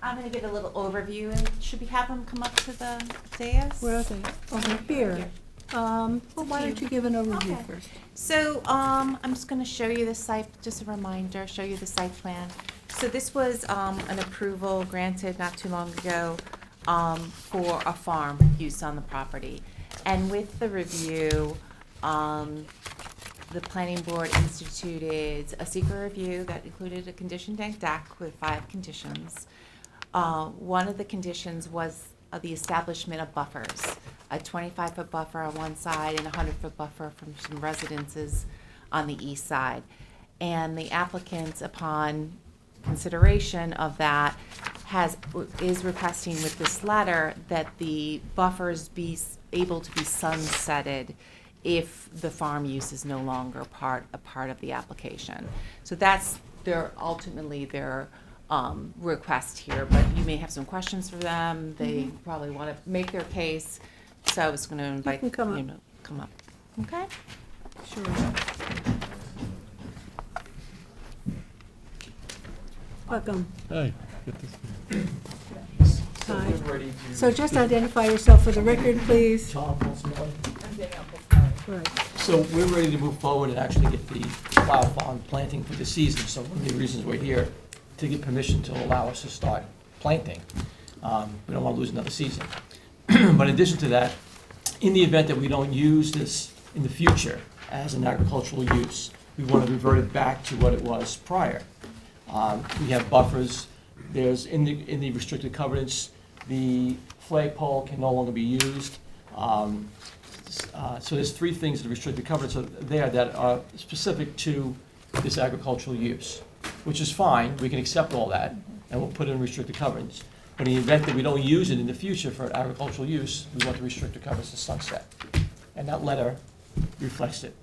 N: I'm gonna give a little overview, and should we have them come up to the dais?
A: Where are they? Over here. Well, why don't you give an overview
N: Okay.
A: first?
N: So, I'm just gonna show you the site, just a reminder, show you the site plan. So this was, an approval granted not too long ago, for a farm use on the property. And with the review, the planning board instituted a secret review that included a condition deck with 5 conditions. One of the conditions was the establishment of buffers, a 25-foot buffer on one side and a 100-foot buffer from some residences on the east side. And the applicant, upon consideration of that, is requesting with this letter that the buffers be able to be sunsetted if the farm use is no longer a part of the application. So that's ultimately their request here, but you may have some questions for them. They probably want to make their case, so I was going to invite
A: can come
N: you
A: up.
N: to come up. Okay?
A: Sure. Welcome.
C: Hi.
A: Hi. So just identify yourself for the record, please. Right.
O: So we're ready to move forward and actually get the flower farm planting for the season. So one of the reasons we're here, to get permission to allow us to start planting. We don't want to lose another season. But in addition to that, in the event that we don't use this in the future as an agricultural use, we want to revert it back to what it was prior. We have buffers. There's, in the restricted covenants, the flagpole can no longer be used. So there's 3 things that are restricted covenants there that are specific to this agricultural use, which is fine. We can accept all that, and we'll put it in restricted covenants. But in the event that we don't use it in the future for agricultural use, we want the restricted covenants to sunset. And that letter reflects it.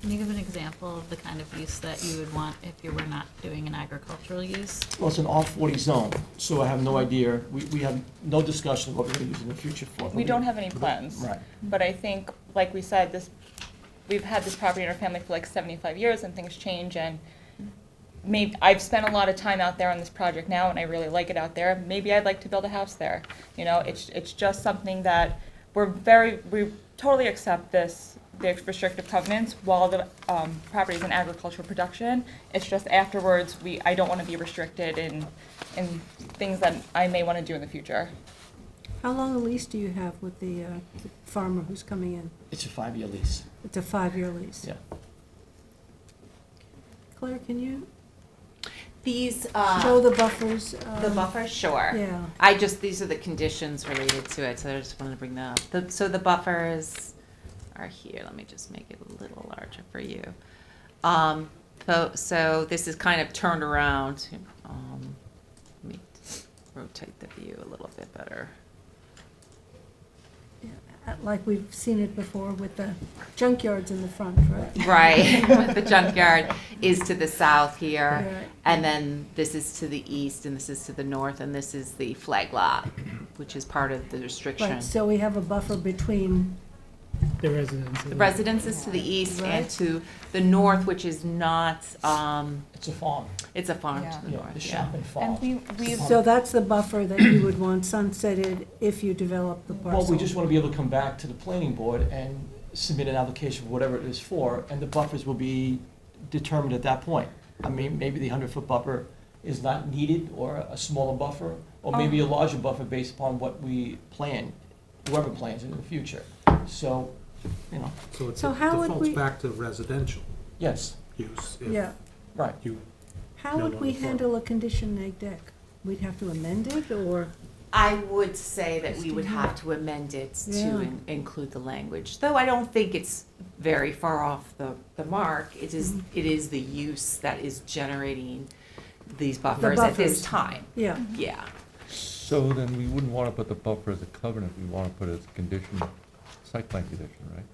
G: Can you give an example of the kind of use that you would want if you were not doing an agricultural use?
O: Well, it's an R40 zone, so I have no idea. We have no discussion of what we're going to use in the future for.
P: We don't have any plans.
O: Right.
P: But I think, like we said, we've had this property in our family for like 75 years, and things change, and I've spent a lot of time out there on this project now, and I really like it out there. Maybe I'd like to build a house there. You know, it's just something that we totally accept the restrictive covenants while the property is in agricultural production. It's just afterwards, I don't want to be restricted in things that I may want to do in the future.
A: How long a lease do you have with the farmer who's coming in?
O: It's a 5-year lease.
A: It's a 5-year lease.
O: Yeah.
A: Claire, can you
N: These,
A: show the buffers?
N: the buffer, sure.
A: Yeah.
N: These are the conditions related to it, so I just wanted to bring that up. So the buffers are here. Let me just make it a little larger for you. So this is kind of turned around. Let me rotate the view a little bit better.
A: Like we've seen it before with the junkyards in the front, right?
N: Right, with the junkyard is to the south here,
A: Right.
N: and then this is to the east, and this is to the north, and this is the flag lot, which is part of the restriction.
A: Right, so we have a buffer between,
M: The residents.
N: The residences to the east and
A: Right.
N: to the north, which is not,
O: It's a farm.
N: it's a farm
P: Yeah.
N: to the
O: Yeah,
N: north,
O: the
N: yeah.
O: shop and farm.
P: And we've
A: so that's the buffer that you would want sunsetted if you develop the parcel?
O: Well, we just want to be able to come back to the planning board and submit an application for whatever it is for, and the buffers will be determined at that point. I mean, maybe the 100-foot buffer is not needed, or a smaller buffer, or maybe a larger buffer based upon what we plan, whoever plans it in the future. So, you know,
H: So it
A: So how would
H: defaults
A: we-
H: back to residential
O: yes,
H: use. if
A: Yeah.
O: right.
H: You,
A: How would we handle a condition neg deck? We'd have to amend it, or?
N: I would say that we would have to amend it to
A: Yeah.
N: include the language, though I don't think it's very far off the mark. It is the use that is generating these buffers at this
A: buffers.
N: time.
A: Yeah.
N: Yeah.
C: So then we wouldn't want to put the buffer as a covenant, we want to put it as a condition, site plan condition, right?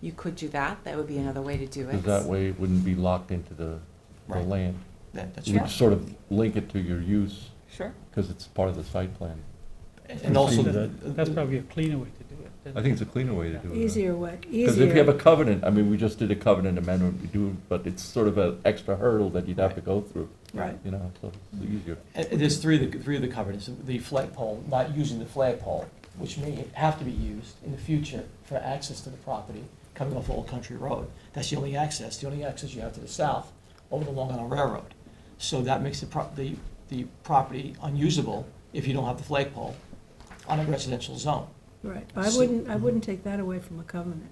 N: You could do that. That would be another way to do it.
C: Because that way it wouldn't be locked into the
O: Right.
C: land.
O: That's
C: You
O: fine.
C: would sort of link it to your use,
P: Sure.
C: because it's part of the site plan.
O: And also,
M: That's probably a cleaner way to do it.
C: I think it's a cleaner way to do it.
A: Easier way,
C: Because if you have a
A: easier.
C: covenant, I mean, we just did a covenant amendment, we do, but it's sort of an extra hurdle that you'd have to go through.
A: Right.
C: You know, so it's easier.
O: and there's three of the covenants, the flagpole, not using the flagpole, which may have to be used in the future for access to the property coming off Old Country Road. That's the only access you have to the south over the Long Island Railroad. So that makes the property unusable if you don't have the flagpole on a residential zone.
A: Right. I wouldn't take that away from a covenant.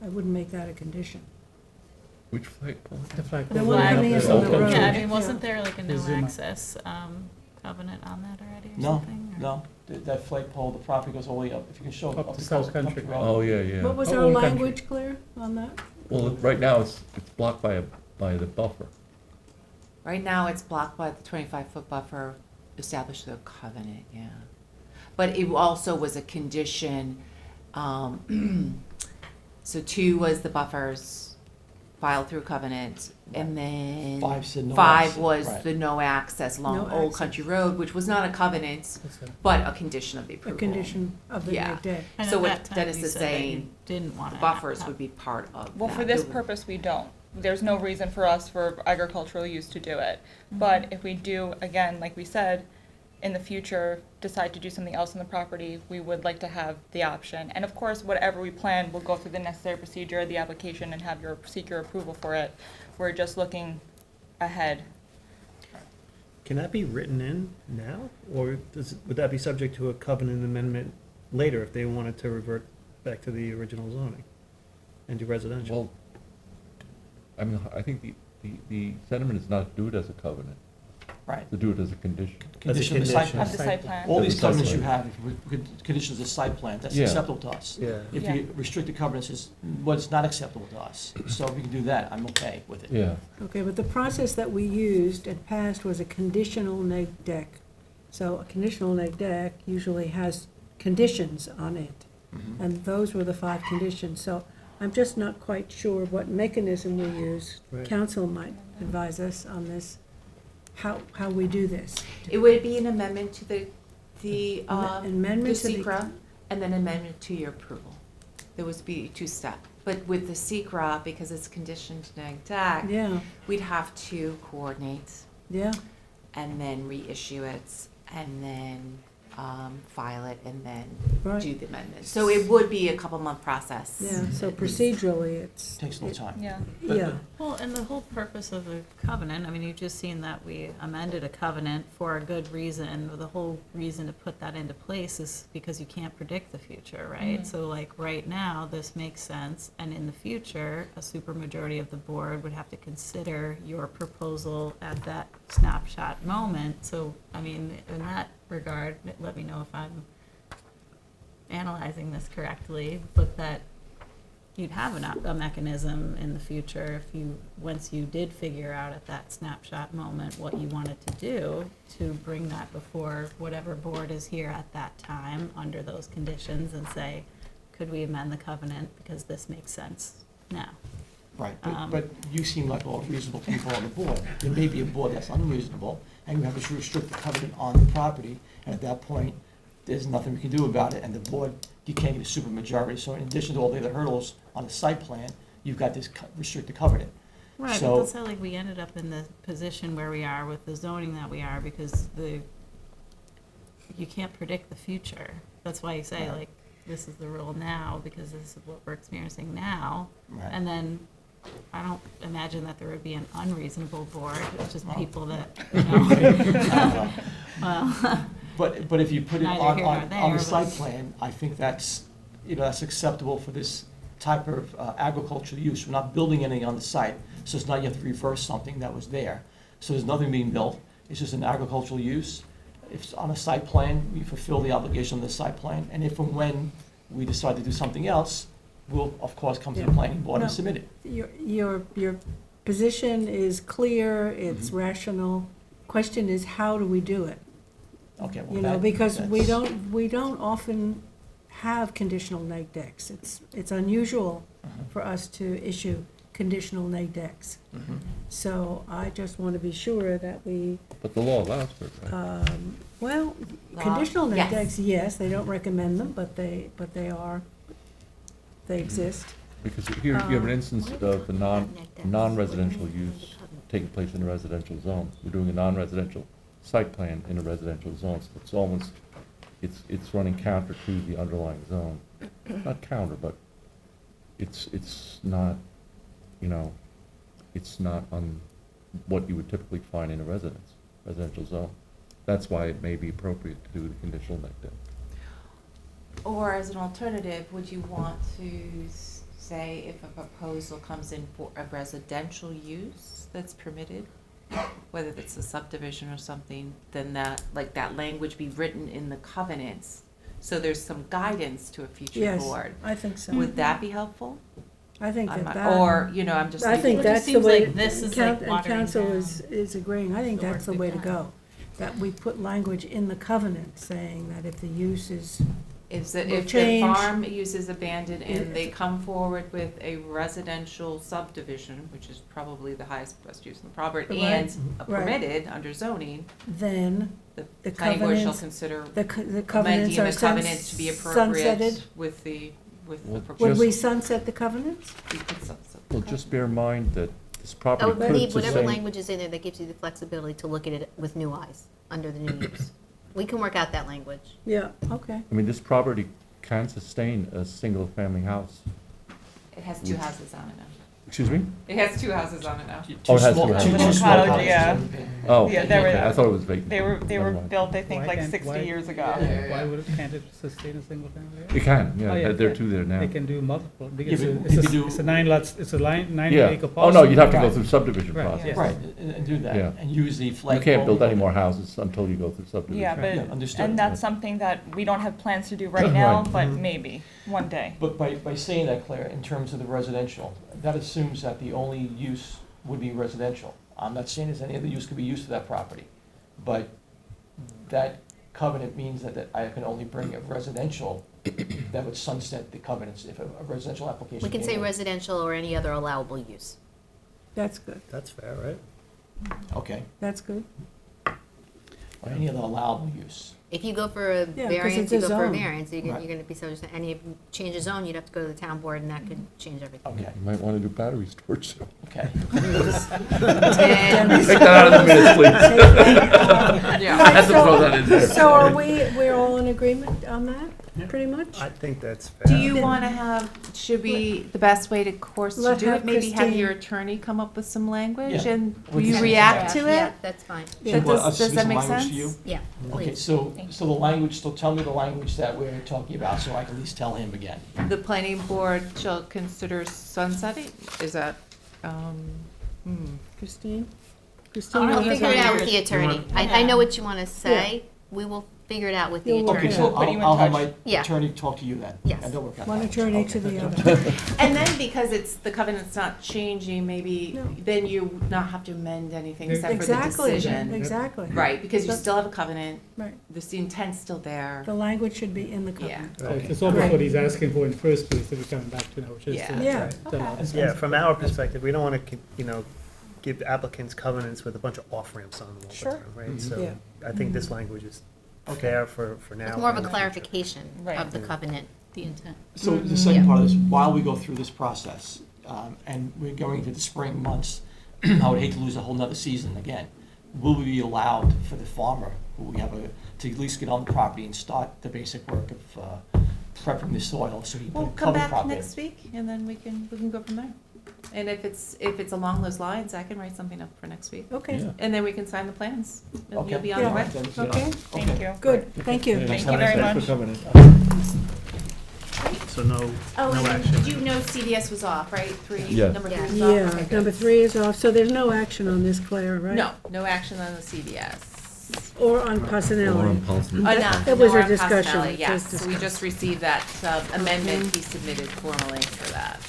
A: I wouldn't make that a condition.
C: Which flagpole?
M: The flag.
A: The one coming in from the road.
G: Yeah, I mean, wasn't there like a no
M: There's Zuma.
G: access covenant on that already or
O: No,
G: something? or-
O: no, that flagpole, the property goes all the way up, if you can show
M: Up
O: up
M: to
O: to
M: South
O: Country
M: Country.
O: Road.
C: Oh, yeah, yeah.
A: What was
M: Oh,
A: our
M: Old Country.
A: language, Claire, on that?
C: Well, right now, it's blocked by the buffer.
N: Right now, it's blocked by the 25-foot buffer established through a covenant, yeah. But it also was a condition, so 2 was the buffers filed through covenant, and then
O: 5 said no
N: 5
O: access,
N: was
O: right.
N: the no access along
A: No
N: Old
A: access.
N: Country Road, which was not a covenant, but a condition of the
A: A
N: approval.
A: condition of the
N: Yeah.
A: neg deck.
G: And
N: So
G: at
N: what
G: that time,
N: Dennis
G: you
N: is
G: said that you
N: saying,
G: didn't want
N: The
G: to
N: buffers would be part of
P: Well, for
N: that.
P: this purpose, we don't. There's no reason for us for agricultural use to do it. But if we do, again, like we said, in the future, decide to do something else on the property, we would like to have the option. And of course, whatever we plan, we'll go through the necessary procedure, the application, and seek your approval for it. We're just looking ahead.
J: Can that be written in now, or would that be subject to a covenant amendment later if they wanted to revert back to the original zoning and do residential?
C: Well, I mean, I think the sentiment is not to do it as a covenant,
O: Right.
C: to do it as a condition.
O: Condition of the site
J: condition.
O: plan.
P: Of the site plan.
O: All
C: Of
O: these
C: the site
O: covenants you
C: plan.
O: have, if we conditions of the site plan, that's
C: Yeah.
O: acceptable to us.
J: Yeah.
O: If
P: Yeah.
O: you restrict the covenants, is what's not acceptable to us. So if we can do that, I'm okay with it.
C: Yeah.
A: Okay, but the process that we used and passed was a conditional neg deck. So a conditional neg deck usually has conditions on it,
O: Mhm.
A: and those were the 5 conditions. So I'm just not quite sure what mechanism we use.
J: Right.
A: Council might advise us on this, how we do this.
N: It would be an amendment to the
A: Amendment to the-
N: secra, and then amendment to your approval. There would be 2-step. But with the secra, because it's conditioned neg deck,
A: Yeah,
N: we'd have to coordinate
A: yeah,
N: and then reissue it, and then file it, and then
A: right.
N: do the amendment. So it would be a couple-month process.
A: Yeah, so procedurally, it's,
O: Takes a little time.
P: Yeah.
A: yeah.
G: Well, and the whole purpose of the covenant, I mean, you've just seen that we amended a covenant for a good reason. The whole reason to put that into place is because you can't predict the future, right?
P: Mhm.
G: So like right now, this makes sense, and in the future, a supermajority of the board would have to consider your proposal at that snapshot moment. So, I mean, in that regard, let me know if I'm analyzing this correctly, but that you'd have a mechanism in the future if you, once you did figure out at that snapshot moment what you wanted to do, to bring that before whatever board is here at that time under those conditions and say, could we amend the covenant because this makes sense now?
O: Right, but you seem like all reasonable people on the board. There may be a board that's unreasonable, and you have to restrict the covenant on the property, and at that point, there's nothing we can do about it, and the board, you can't get a supermajority. So in addition to all the other hurdles on the site plan, you've got this restricted covenant.
G: Right,
O: So-
G: but that's how like we ended up in the position where we are with the zoning that we are, because you can't predict the future. That's why you say
O: Right.
G: like, this is the rule now, because this is what we're experiencing now.
O: Right.
G: And then, I don't imagine that there would be an unreasonable board, it's just
O: Well.
G: people that, you know. Well,
O: But if you put it
G: Neither
O: on,
G: here nor
O: on
G: there,
O: the
G: but-
O: site plan, I think that's, that's acceptable for this type of agricultural use. We're not building anything on the site, so it's not you have to reverse something that was there. So there's nothing being built, it's just an agricultural use. If it's on a site plan, we fulfill the obligation of the site plan, and if and when we decide to do something else, we'll, of course, come to the
A: Yeah.
O: planning board and
A: No.
O: submit it.
A: Your position is clear, it's
O: Mhm.
A: rational. Question is, how do we do it?
O: Okay, well,
A: You know,
O: that-
A: because we
O: that's-
A: don't often have conditional neg decks. It's unusual
O: Uh-huh.
A: for us to issue conditional neg decks.
O: Mhm.
A: So I just want to be sure that we,
C: But the law allows for it, right?
A: well,
N: Law,
A: conditional neg
N: yes.
A: decks, yes, they don't recommend them, but they exist.
C: Because here you have an instance of a
B: Net depth.
C: non-residential use taking place in a residential zone. We're doing a non-residential site plan in a residential zone, so it's almost, it's running counter to the underlying zone. Not counter, but it's not, you know, it's not on what you would typically find in a residential zone. That's why it may be appropriate to do the conditional neg deck.
N: Or as an alternative, would you want to say if a proposal comes in for a residential use that's permitted, whether it's a subdivision or something, then that, like that language be written in the covenants, so there's some guidance to a future
A: Yes,
N: board?
A: I think so.
N: Would that be helpful?
A: I think
N: I'm
A: that
N: not-
A: that.
N: Or, you know, I'm just
A: I think
N: thinking,
G: Well, it
A: that's
G: just
A: the
G: seems
A: way,
G: like this is
A: and
G: like watering
A: council
G: down
A: is agreeing, I think
G: the
A: that's the
G: work
A: way
G: we've
A: to
G: done.
A: go. That we put language in the covenant saying that if the use is,
N: if
A: will
N: the
A: change.
N: farm use is abandoned
A: Yeah.
N: and they come forward with a residential subdivision, which is probably the highest, best use in the property,
A: Right,
N: and
A: right.
N: permitted under zoning,
A: then
N: the
A: the
N: planning board shall
A: covenants,
N: consider
A: the
N: amending
A: covenants are
N: the covenant to be
A: sunsetted.
N: appropriate with the
C: Well,
A: Would
N: proposal.
A: we sunset the covenants?
N: We could sunset the
C: Well, just
N: covenant.
C: bear in mind that this
B: I
C: property
B: would
C: could
B: leave whatever
C: sustain.
B: language is in there that gives you the flexibility to look at it with new eyes, under the new use. We can work out that language.
A: Yeah, okay.
C: I mean, this property can sustain a single-family house.
N: It has two houses on it now.
C: Excuse me?
N: It has two houses on it now.
C: Oh, it has
O: small-
C: two houses.
O: two small
P: Cottage,
O: cottages.
P: yeah.
C: Oh,
P: Yeah, they were-
C: okay, I thought it was vacant.
P: They were
C: Never mind.
P: built, I think,
M: Why
P: like
M: can't-
P: 60
M: why-
P: years ago.
M: Why would, can't it sustain a single family?
C: It can,
M: Oh,
C: yeah, there are two there now.
M: They can do multiple,
O: Yeah,
M: because
O: but
M: it's
O: you could do-
M: it's a 9 lots, it's a 9
C: Yeah.
M: acre
C: Oh,
M: parcel.
C: no, you'd have to go
O: Right.
C: through subdivision
M: Right,
C: process.
M: yes.
O: Right, and do
C: Yeah.
O: that, and use the
C: You
O: flagpole.
C: can't build any more houses until you go through subdivision.
P: Yeah,
O: Yeah,
P: but,
O: understood.
P: and that's something that we don't have plans to do right now,
C: Right.
P: but
O: Mhm.
P: maybe, one day.
O: But by saying that, Claire, in terms of the residential, that assumes that the only use would be residential. I'm not saying there's any other use could be used for that property, but that covenant means that I can only bring a residential, that would sunset the covenants if a residential application
B: We can
O: came
B: say
O: in.
B: residential or any other allowable use.
A: That's good,
J: That's fair, right?
O: Okay,
A: that's good.
O: or any other allowable use.
B: If you go for a
A: 'cause
B: variance,
A: it's
B: you
A: a
B: go for a
A: zone.
B: variance, you're
O: Right.
B: gonna be subject to, and if you change a zone, you'd have to go to the town board, and that could change everything.
O: Okay,
C: You might want to do battery storage.
O: okay.
B: And-
C: Take that out of the minutes, please.
N: Yeah.
C: I had to throw that in there.
A: So are we're all in agreement on that, pretty much?
J: I think that's fair.
N: Do you want to have, should we, the best way to course to
A: Let's
N: do
A: have
N: it, maybe have
A: Christine-
N: your attorney come up with some language
O: Yeah.
N: and
O: We
N: you
O: can-
N: react to
B: Yeah,
N: it?
B: that's fine.
A: Yeah.
N: That
O: Want us to
N: does
O: do
N: that
O: some
N: make
O: language
N: sense?
O: to you?
B: Yeah,
O: Okay,
B: please.
O: so the language, so tell me the language that we're talking about, so I can at least tell him again.
N: The planning board shall consider sunsetting, is that,
A: Christine?
B: I'll
A: Christine,
B: figure it out with the
J: You
B: attorney.
J: want-
B: I know what you want to say. We will figure it out with the
A: You'll work
O: Okay,
B: attorney.
A: it
O: so
P: Put you in
O: I'll have
P: touch.
O: my
B: Yeah.
O: attorney talk to you then?
B: Yes.
O: And they'll work out
A: one
O: language.
A: attorney
O: Okay.
A: to the other.
N: And then because it's, the covenant's not changing, maybe,
A: No.
N: then you not have to amend anything except for the
A: Exactly,
N: decision.
A: exactly.
N: Right, because you
A: But-
N: still have a covenant,
A: Right,
N: the intent's still there.
A: the language should be in the
N: Yeah.
A: covenant.
M: So it's almost what he's asking for in the first place that we're coming back to now, which is.
N: Yeah.
A: Yeah.
N: Okay.
J: Yeah, from our perspective, we don't want to, give applicants covenants with a bunch of off-ramps on them all the
P: Sure.
J: time, right?
O: Mhm.
J: So
A: Yeah.
J: I think this language is fair for now.
B: It's more of a
J: and in the future.
B: clarification
P: Right.
B: of the covenant.
G: The intent.
O: So the second part of this, while we go through this process, and we're going into the spring months, I would hate to lose a whole nother season again. Will we be allowed for the farmer, who we have to at least get on the property and start the basic work of prepping the soil so he
N: We'll
O: can
N: come
O: cover
N: back
O: crop in?
N: next week and then we can go from there. And if it's along those lines, I can write something up for next week.
A: Okay,
C: Yeah.
N: And then we can sign the plans and
O: Okay.
N: you'll be on the
A: Yeah.
N: way.
O: Then,
A: okay,
P: Thank you.
A: good, thank you.
P: Thank you very much.
J: So no
N: Oh, and then
J: action.
N: did you know CDS was off, right?
C: Yeah.
N: Number 3 was off?
A: Yeah,
N: Okay, good.
A: number 3 is off, so there's no action on this, Claire, right?
N: No action on the CDS.
A: Or on Pasanelli. It was
N: Nor
A: a
N: on
A: discussion,
N: Costelli, yes.
A: just
N: So we just received that amendment he submitted formally for that.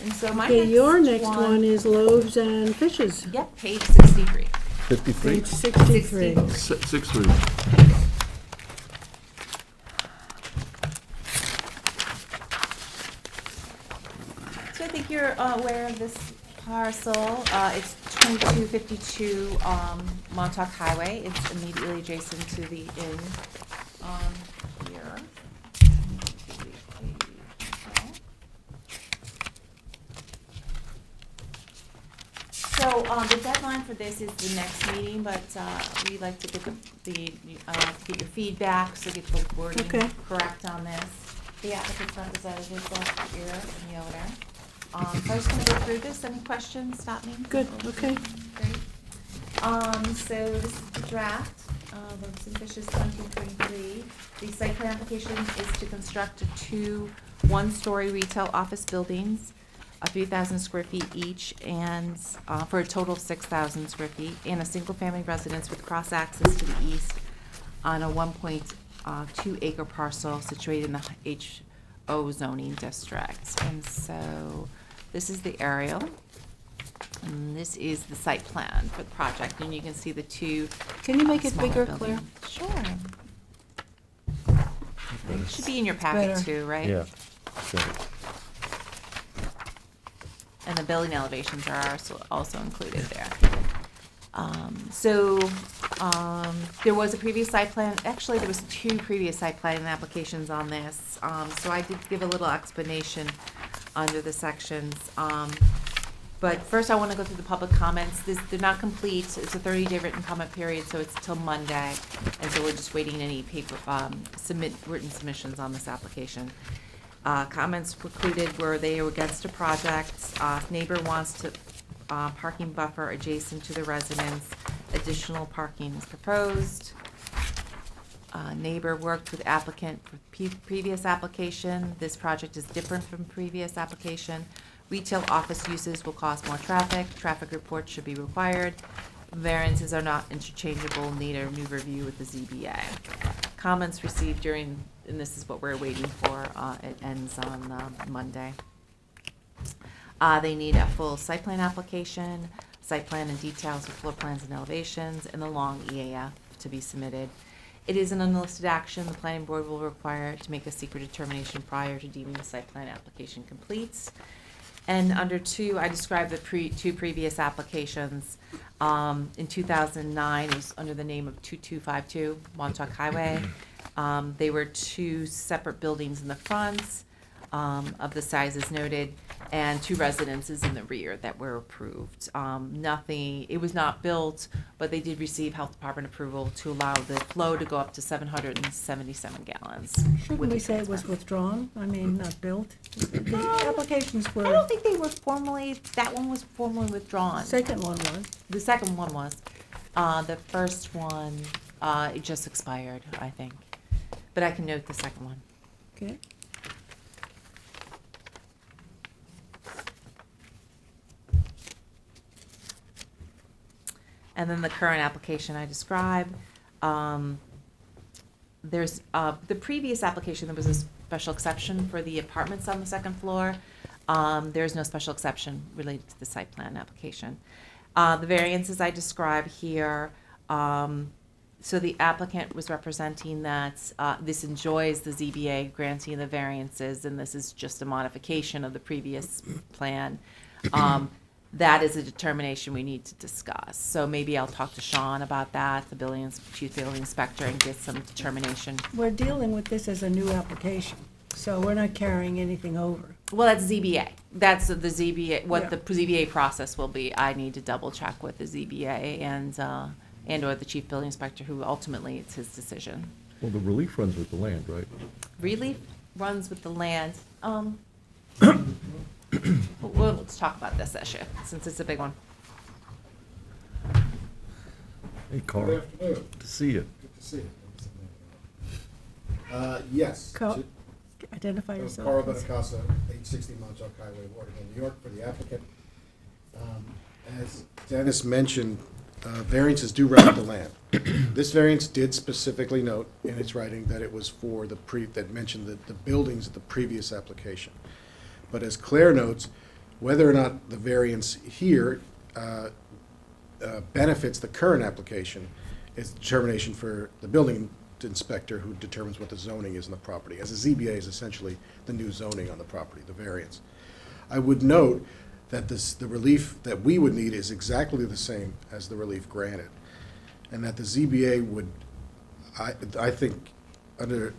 N: And so my
A: Okay, your
N: next
A: next one is loaves and fishes,
N: Yep, page 63.
C: 53?
A: page 63.
C: 6-3.
N: So I think if you're aware of this parcel, it's 2252 Montauk Highway. It's immediately adjacent to the inn here. So the deadline for this is the next meeting, but we'd like to get get your feedback, so get the wording correct on this. The applicant's representative is here and the owner. So I'm just going to go through this. Any questions? Stop me.
I: Good, okay.
N: Great. So this is the draft of Ambitious 2023. The site plan application is to construct two one-story retail office buildings, 3,000 square feet each, and for a total of 6,000 square feet, and a single-family residence with cross-access to the east on a 1.2 acre parcel situated in the HO zoning district. And so this is the aerial, and this is the site plan for the project, and you can see the two.
I: Can you make it
N: smaller
I: bigger,
N: buildings.
I: Claire?
N: Sure. It should be in your packet
I: Better.
N: too, right?
C: Yeah.
N: And the building elevations are also included there. There was a previous site plan, actually there was two previous site plan applications on this. So I did give a little explanation under the sections. But first I want to go through the public comments. They're not complete. It's a 30-day written comment period, so it's till Monday. And so we're just waiting any paper, written submissions on this application. Comments included were they were against a project. Neighbor wants to parking buffer adjacent to the residence. Additional parking is proposed. Neighbor worked with applicant for previous application. This project is different from previous application. Retail office uses will cause more traffic. Traffic reports should be required. Variances are not interchangeable. Need a new review with the ZBA. Comments received during, and this is what we're waiting for, it ends on Monday. They need a full site plan application, site plan and details of floor plans and elevations, and the long EAF to be submitted. It is an unlisted action. The planning board will require to make a secret determination prior to deeming the site plan application complete. And under 2, I described the two previous applications. In 2009, it was under the name of 2252 Montauk Highway. They were two separate buildings in the front of the sizes noted, and two residences in the rear that were approved. It was not built, but they did receive health department approval to allow the flow to go up to 777 gallons.
I: Shouldn't we say it was withdrawn? I mean, not built? The applications were.
N: I don't think they were formally, that one was formally withdrawn.
I: Second one was.
N: The second one was. The first one, it just expired, I think. But I can note the second one.
I: Okay.
N: And then the current application I described. There's the previous application, there was a special exception for the apartments on the second floor. There's no special exception related to the site plan application. The variances I describe here, so the applicant was representing that this enjoys the ZBA granting the variances, and this is just a modification of the previous plan. That is a determination we need to discuss. So maybe I'll talk to Sean about that, the chief building inspector, and get some determination.
I: We're dealing with this as a new application, so we're not carrying anything over.
N: Well, that's ZBA. That's the ZBA, what the ZBA process will be. I need to double check with the ZBA and or the chief building inspector, who ultimately it's his decision.
C: Well, the relief runs with the land, right?
N: Relief runs with the land. Well, let's talk about this issue, since it's a big one.
C: Hey, Carl.
Q: Good afternoon.
C: Good to see you.
Q: Good to see you. Yes.
I: Carl, identify yourself.
Q: Carl
I: please.
Q: Benacasa, 860 Montauk Highway, Waterville, New York, for the applicant. As Dennis mentioned, variances do run with the land. This variance did specifically note in its writing that it was for that mentioned the buildings of the previous application. But as Claire notes, whether or not the variance here benefits the current application is determination for the building inspector, who determines what the zoning is in the property, as the ZBA is essentially the new zoning on the property, the variance. I would note that the relief that we would need is exactly the same as the relief granted. And that the ZBA would, I think, under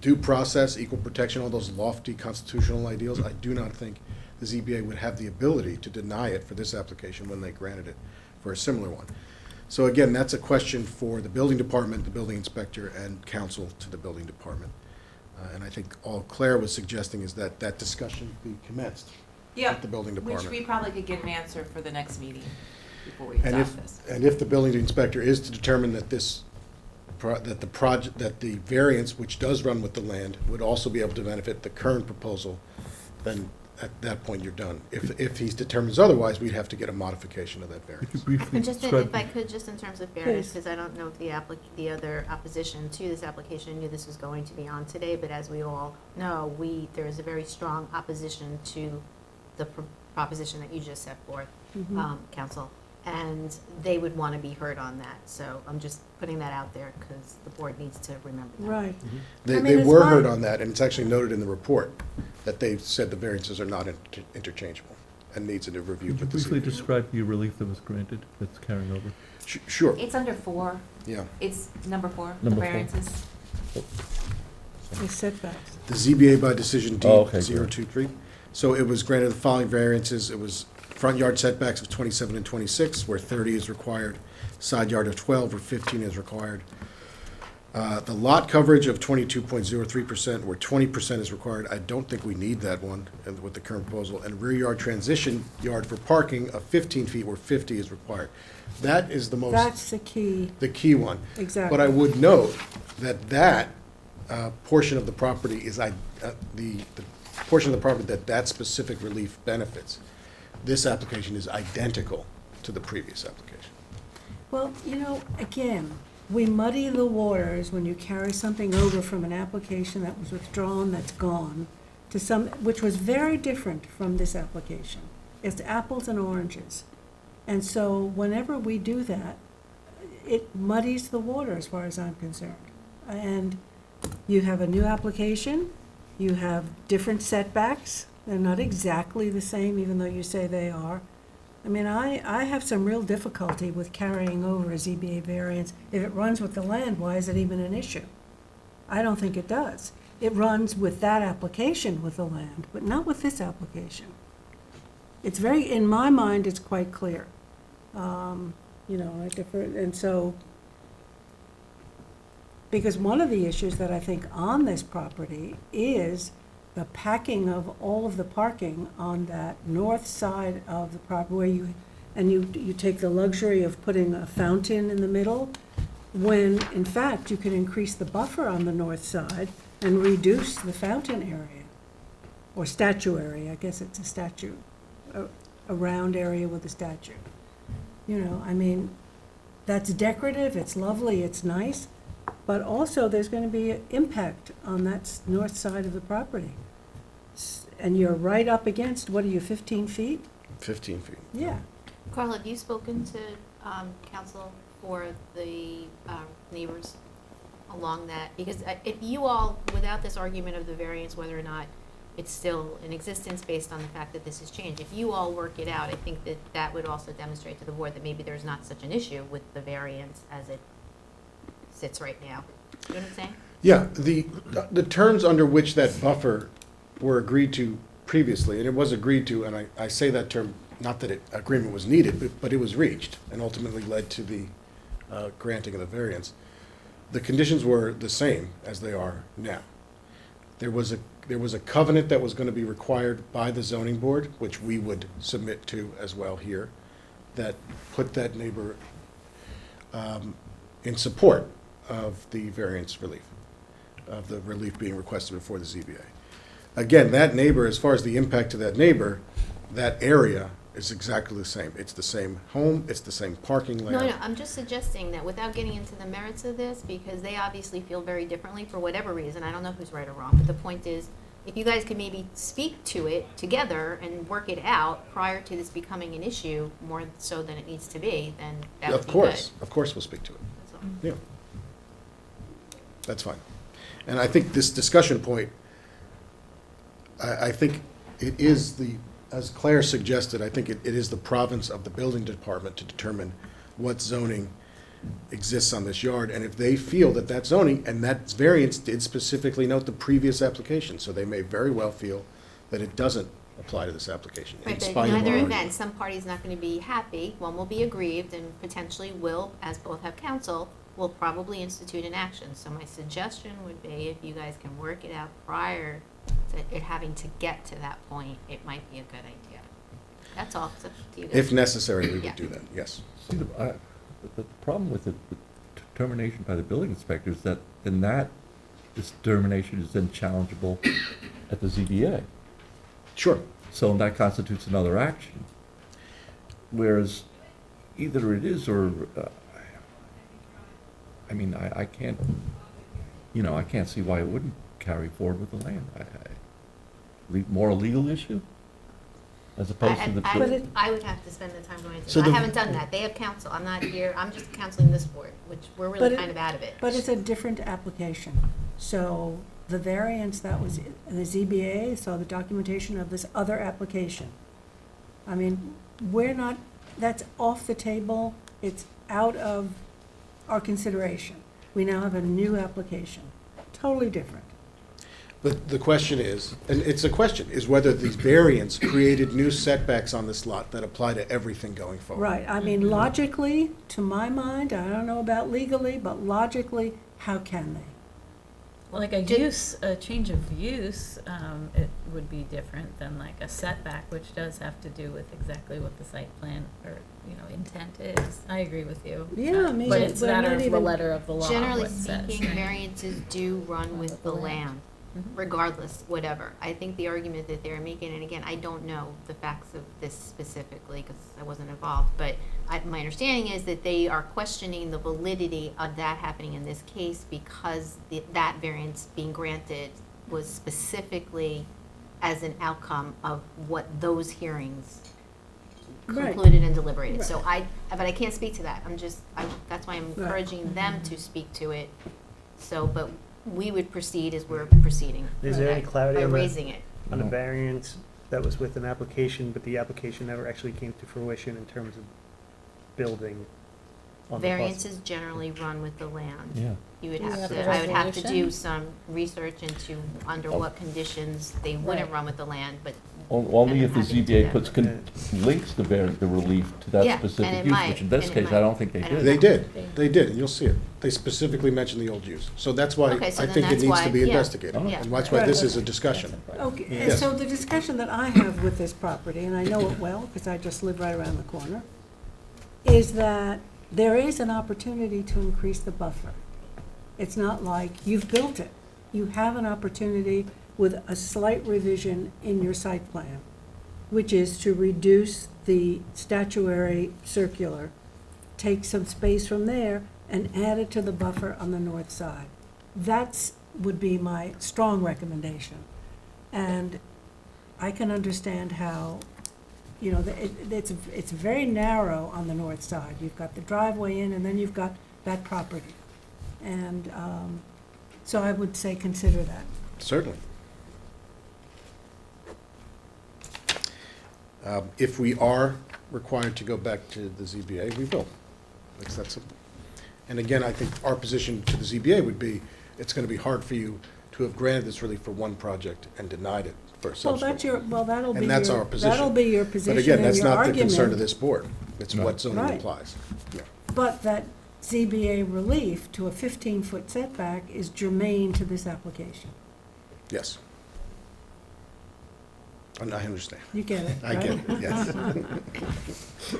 Q: due process, equal protection, all those lofty constitutional ideals, I do not think the ZBA would have the ability to deny it for this application when they granted it for a similar one. So again, that's a question for the building department, the building inspector, and counsel to the building department. And I think all Claire was suggesting is that that discussion be commenced at the building department.
N: Which we probably could get an answer for the next meeting before we
Q: And
N: adopt this.
Q: if the building inspector is to determine that that the variance, which does run with the land, would also be able to benefit the current proposal, then at that point you're done. If he determines otherwise, we'd have to get a modification of that variance.
C: Could you briefly
B: And just,
C: describe?
B: if I could, just in terms of fairness,
I: Please.
B: because I don't know if the other opposition to this application knew this was going to be on today, but as we all know, there is a very strong opposition to the proposition that you just set forth, council, and they would want to be heard on that. So I'm just putting that out there because the board needs to remember that.
I: Right.
Q: They,
I: I mean,
Q: they
I: it's
Q: were
I: my-
Q: heard on that, and it's actually noted in the report that they said the variances are not interchangeable and needs a new review.
C: Could you
Q: with the
C: briefly
Q: ZBA.
C: describe the relief that was granted that's carrying over?
Q: Sure,
N: It's under 4.
Q: yeah.
N: It's number 4, the
C: Number 4.
N: variances.
I: The setbacks.
Q: The ZBA by decision D
C: Oh, okay, good.
Q: 023. So it was granted the following variances. It was front yard setbacks of 27 and 26, where 30 is required. Side yard of 12, where 15 is required. The lot coverage of 22.03%, where 20% is required. I don't think we need that one with the current proposal. And rear yard transition yard for parking of 15 feet, where 50 is required. That is the most,
I: That's the key,
Q: the key one.
I: exactly.
Q: But I would note that portion of the property is, the portion of the property that specific relief benefits. This application is identical to the previous application.
I: Well, again, we muddy the waters when you carry something over from an application that was withdrawn, that's gone, to some, which was very different from this application. It's apples and oranges. And so whenever we do that, it muddies the water as far as I'm concerned. And you have a new application, you have different setbacks, they're not exactly the same, even though you say they are. I mean, I have some real difficulty with carrying over a ZBA variance. If it runs with the land, why is it even an issue? I don't think it does. It runs with that application with the land, but not with this application. It's in my mind, it's quite clear. And so, because one of the issues that I think on this property is the packing of all of the parking on that north side of the property where you take the luxury of putting a fountain in the middle, when in fact you can increase the buffer on the north side and reduce the fountain area, or statue area, I guess it's a statue, a round area with a statue. I mean, that's decorative, it's lovely, it's nice, but also there's going to be an impact on that north side of the property. And you're right up against, what are you, 15 feet?
Q: 15 feet.
I: Yeah.
B: Carl, have you spoken to council for the neighbors along that? Because if you all, without this argument of the variance, whether or not it's still in existence based on the fact that this has changed, if you all work it out, I think that would also demonstrate to the board that maybe there's not such an issue with the variance as it sits right now. You know what I'm saying?
Q: Yeah, the terms under which that buffer were agreed to previously, and it was agreed to, and I say that term, not that agreement was needed, but it was reached and ultimately led to the granting of the variance. The conditions were the same as they are now. There was a covenant that was going to be required by the zoning board, which we would submit to as well here, that put that neighbor in support of the variance relief, of the relief being requested before the ZBA. Again, that neighbor, as far as the impact to that neighbor, that area is exactly the same. It's the same home, it's the same parking layout.
B: No, I'm just suggesting that without getting into the merits of this, because they obviously feel very differently for whatever reason, I don't know who's right or wrong, but the point is, if you guys could maybe speak to it together and work it out prior to this becoming an issue, more so than it needs to be, then that would be good.
Q: Of course we'll speak to it.
B: That's all.
Q: Yeah. That's fine. And I think this discussion point, I think it is as Claire suggested, I think it is the province of the building department to determine what zoning exists on this yard, and if they feel that that zoning, and that variance did specifically note the previous application, so they may very well feel that it doesn't apply to this application.
B: Right,
Q: in
B: but
Q: spite
B: in
Q: of
B: either
Q: our
B: event,
Q: argument.
B: some party's not gonna be happy, one will be aggrieved, and potentially will, as both have counsel, will probably institute an action. So my suggestion would be, if you guys can work it out prior to it having to get to that point, it might be a good idea. That's all, it's up to you guys.
Q: If necessary, we
B: Yeah.
Q: would do that, yes.
C: See, the problem with the determination by the building inspector is that, then that this determination is then challengeable at the ZBA.
Q: Sure.
C: So that constitutes another action. Whereas either it is or, I mean, I can't, I can't see why it wouldn't carry forward with the land. More a legal issue? As opposed to the.
B: I would have to spend the time going
I: So
B: into, I
I: the-
B: haven't done that, they have counsel, I'm not here, I'm just counseling this board, which we're really kind of out of it.
A: But it's a different application. So the variance that was in the ZBA, so the documentation of this other application. I mean, we're not, that's off the table, it's out of our consideration. We now have a new application, totally different.
Q: But the question is, and it's a question, is whether these variants created new setbacks on this lot that apply to everything going forward.
A: Right, I mean, logically, to my mind, I don't know about legally, but logically, how can they?
G: Like a use, a change of use, it would be different than like a setback, which does have to do with exactly what the site plan or, intent is. I agree with you.
A: Yeah, I mean,
G: But it's a
A: we're
G: matter
A: not
G: of the
A: even-
G: letter of the law.
B: Generally
G: what it says.
B: speaking, variances do run with the land, regardless, whatever. I think the argument that they're making, and again, I don't know the facts of this specifically because I wasn't involved, but my understanding is that they are questioning the validity of that happening in this case because that variance being granted was specifically as an outcome of what those hearings
A: Right.
B: concluded and deliberated.
A: Right.
B: So but I can't speak to that. That's why I'm
A: Right.
B: encouraging them to speak to it. So, but we would proceed as we're proceeding.
J: Is there any clarity
B: by
J: on
B: raising it?
J: On a variance that was with an application, but the application never actually came to fruition in terms of building on the parcel?
B: Variances generally run with the land.
C: Yeah.
B: You would
G: Do you
B: have
G: have
B: to,
G: a
B: I would have to do
G: resolution?
B: some research into under
C: Oh.
B: what conditions they wouldn't
G: Right.
B: run with the land, but.
C: Only
B: I'm
C: if the
B: happy to do
C: ZBA
B: that.
C: puts, links the relief to that
B: Yeah, and
C: specific
B: it
C: use,
B: might,
C: which in this
B: and it
C: case, I
B: might.
C: don't think they
B: I don't
C: did.
Q: They did, and you'll see it. They specifically mentioned the old use. So that's why
B: Okay, so
Q: I
B: then
Q: think it
B: that's
Q: needs to
B: why-
Q: be
B: yeah.
Q: investigated.
C: Oh.
B: Yeah.
Q: And that's why this is a discussion.
A: Okay, and
Q: Yes.
A: so the discussion that I have with this property, and I know it well, because I just live right around the corner, is that there is an opportunity to increase the buffer. It's not like you've built it. You have an opportunity with a slight revision in your site plan, which is to reduce the statuary circular, take some space from there, and add it to the buffer on the north side. That's, would be my strong recommendation. And I can understand how, it's very narrow on the north side. You've got the driveway in, and then you've got that property. And so I would say consider that.
Q: Certainly. If we are required to go back to the ZBA, we will. It's that simple. And again, I think our position to the ZBA would be, it's going to be hard for you to have granted this relief for one project and denied it for a
A: Well,
Q: subsequent.
A: that'll be
Q: And that's our position.
A: That'll be your position
Q: But again,
A: and
Q: that's
A: your
Q: not the concern of
A: argument.
Q: this board. It's what zoning
A: Right.
Q: implies. Yeah.
A: But that ZBA relief to a 15-foot setback is germane to this application.
Q: Yes. And I understand.
A: You get it,
Q: I get
A: right?
Q: it, yes.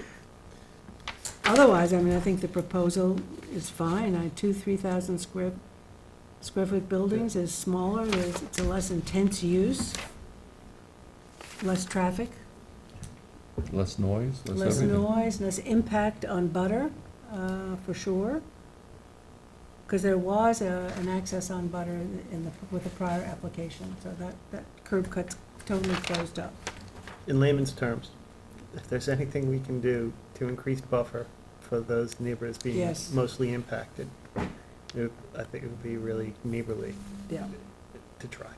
A: Otherwise, I mean, I think the proposal is fine. 3,000 square foot buildings is smaller, it's a less intense use, less traffic,
C: Less noise, less
A: less
C: everything.
A: noise, less impact on butter, for sure. Because there was an access on butter with the prior application, so that curb cut's totally closed up.
J: In layman's terms, if there's anything we can do to increase buffer for those neighbors being
A: Yes.
J: mostly impacted, I think it would be really neighborly
A: Yeah.
J: to try.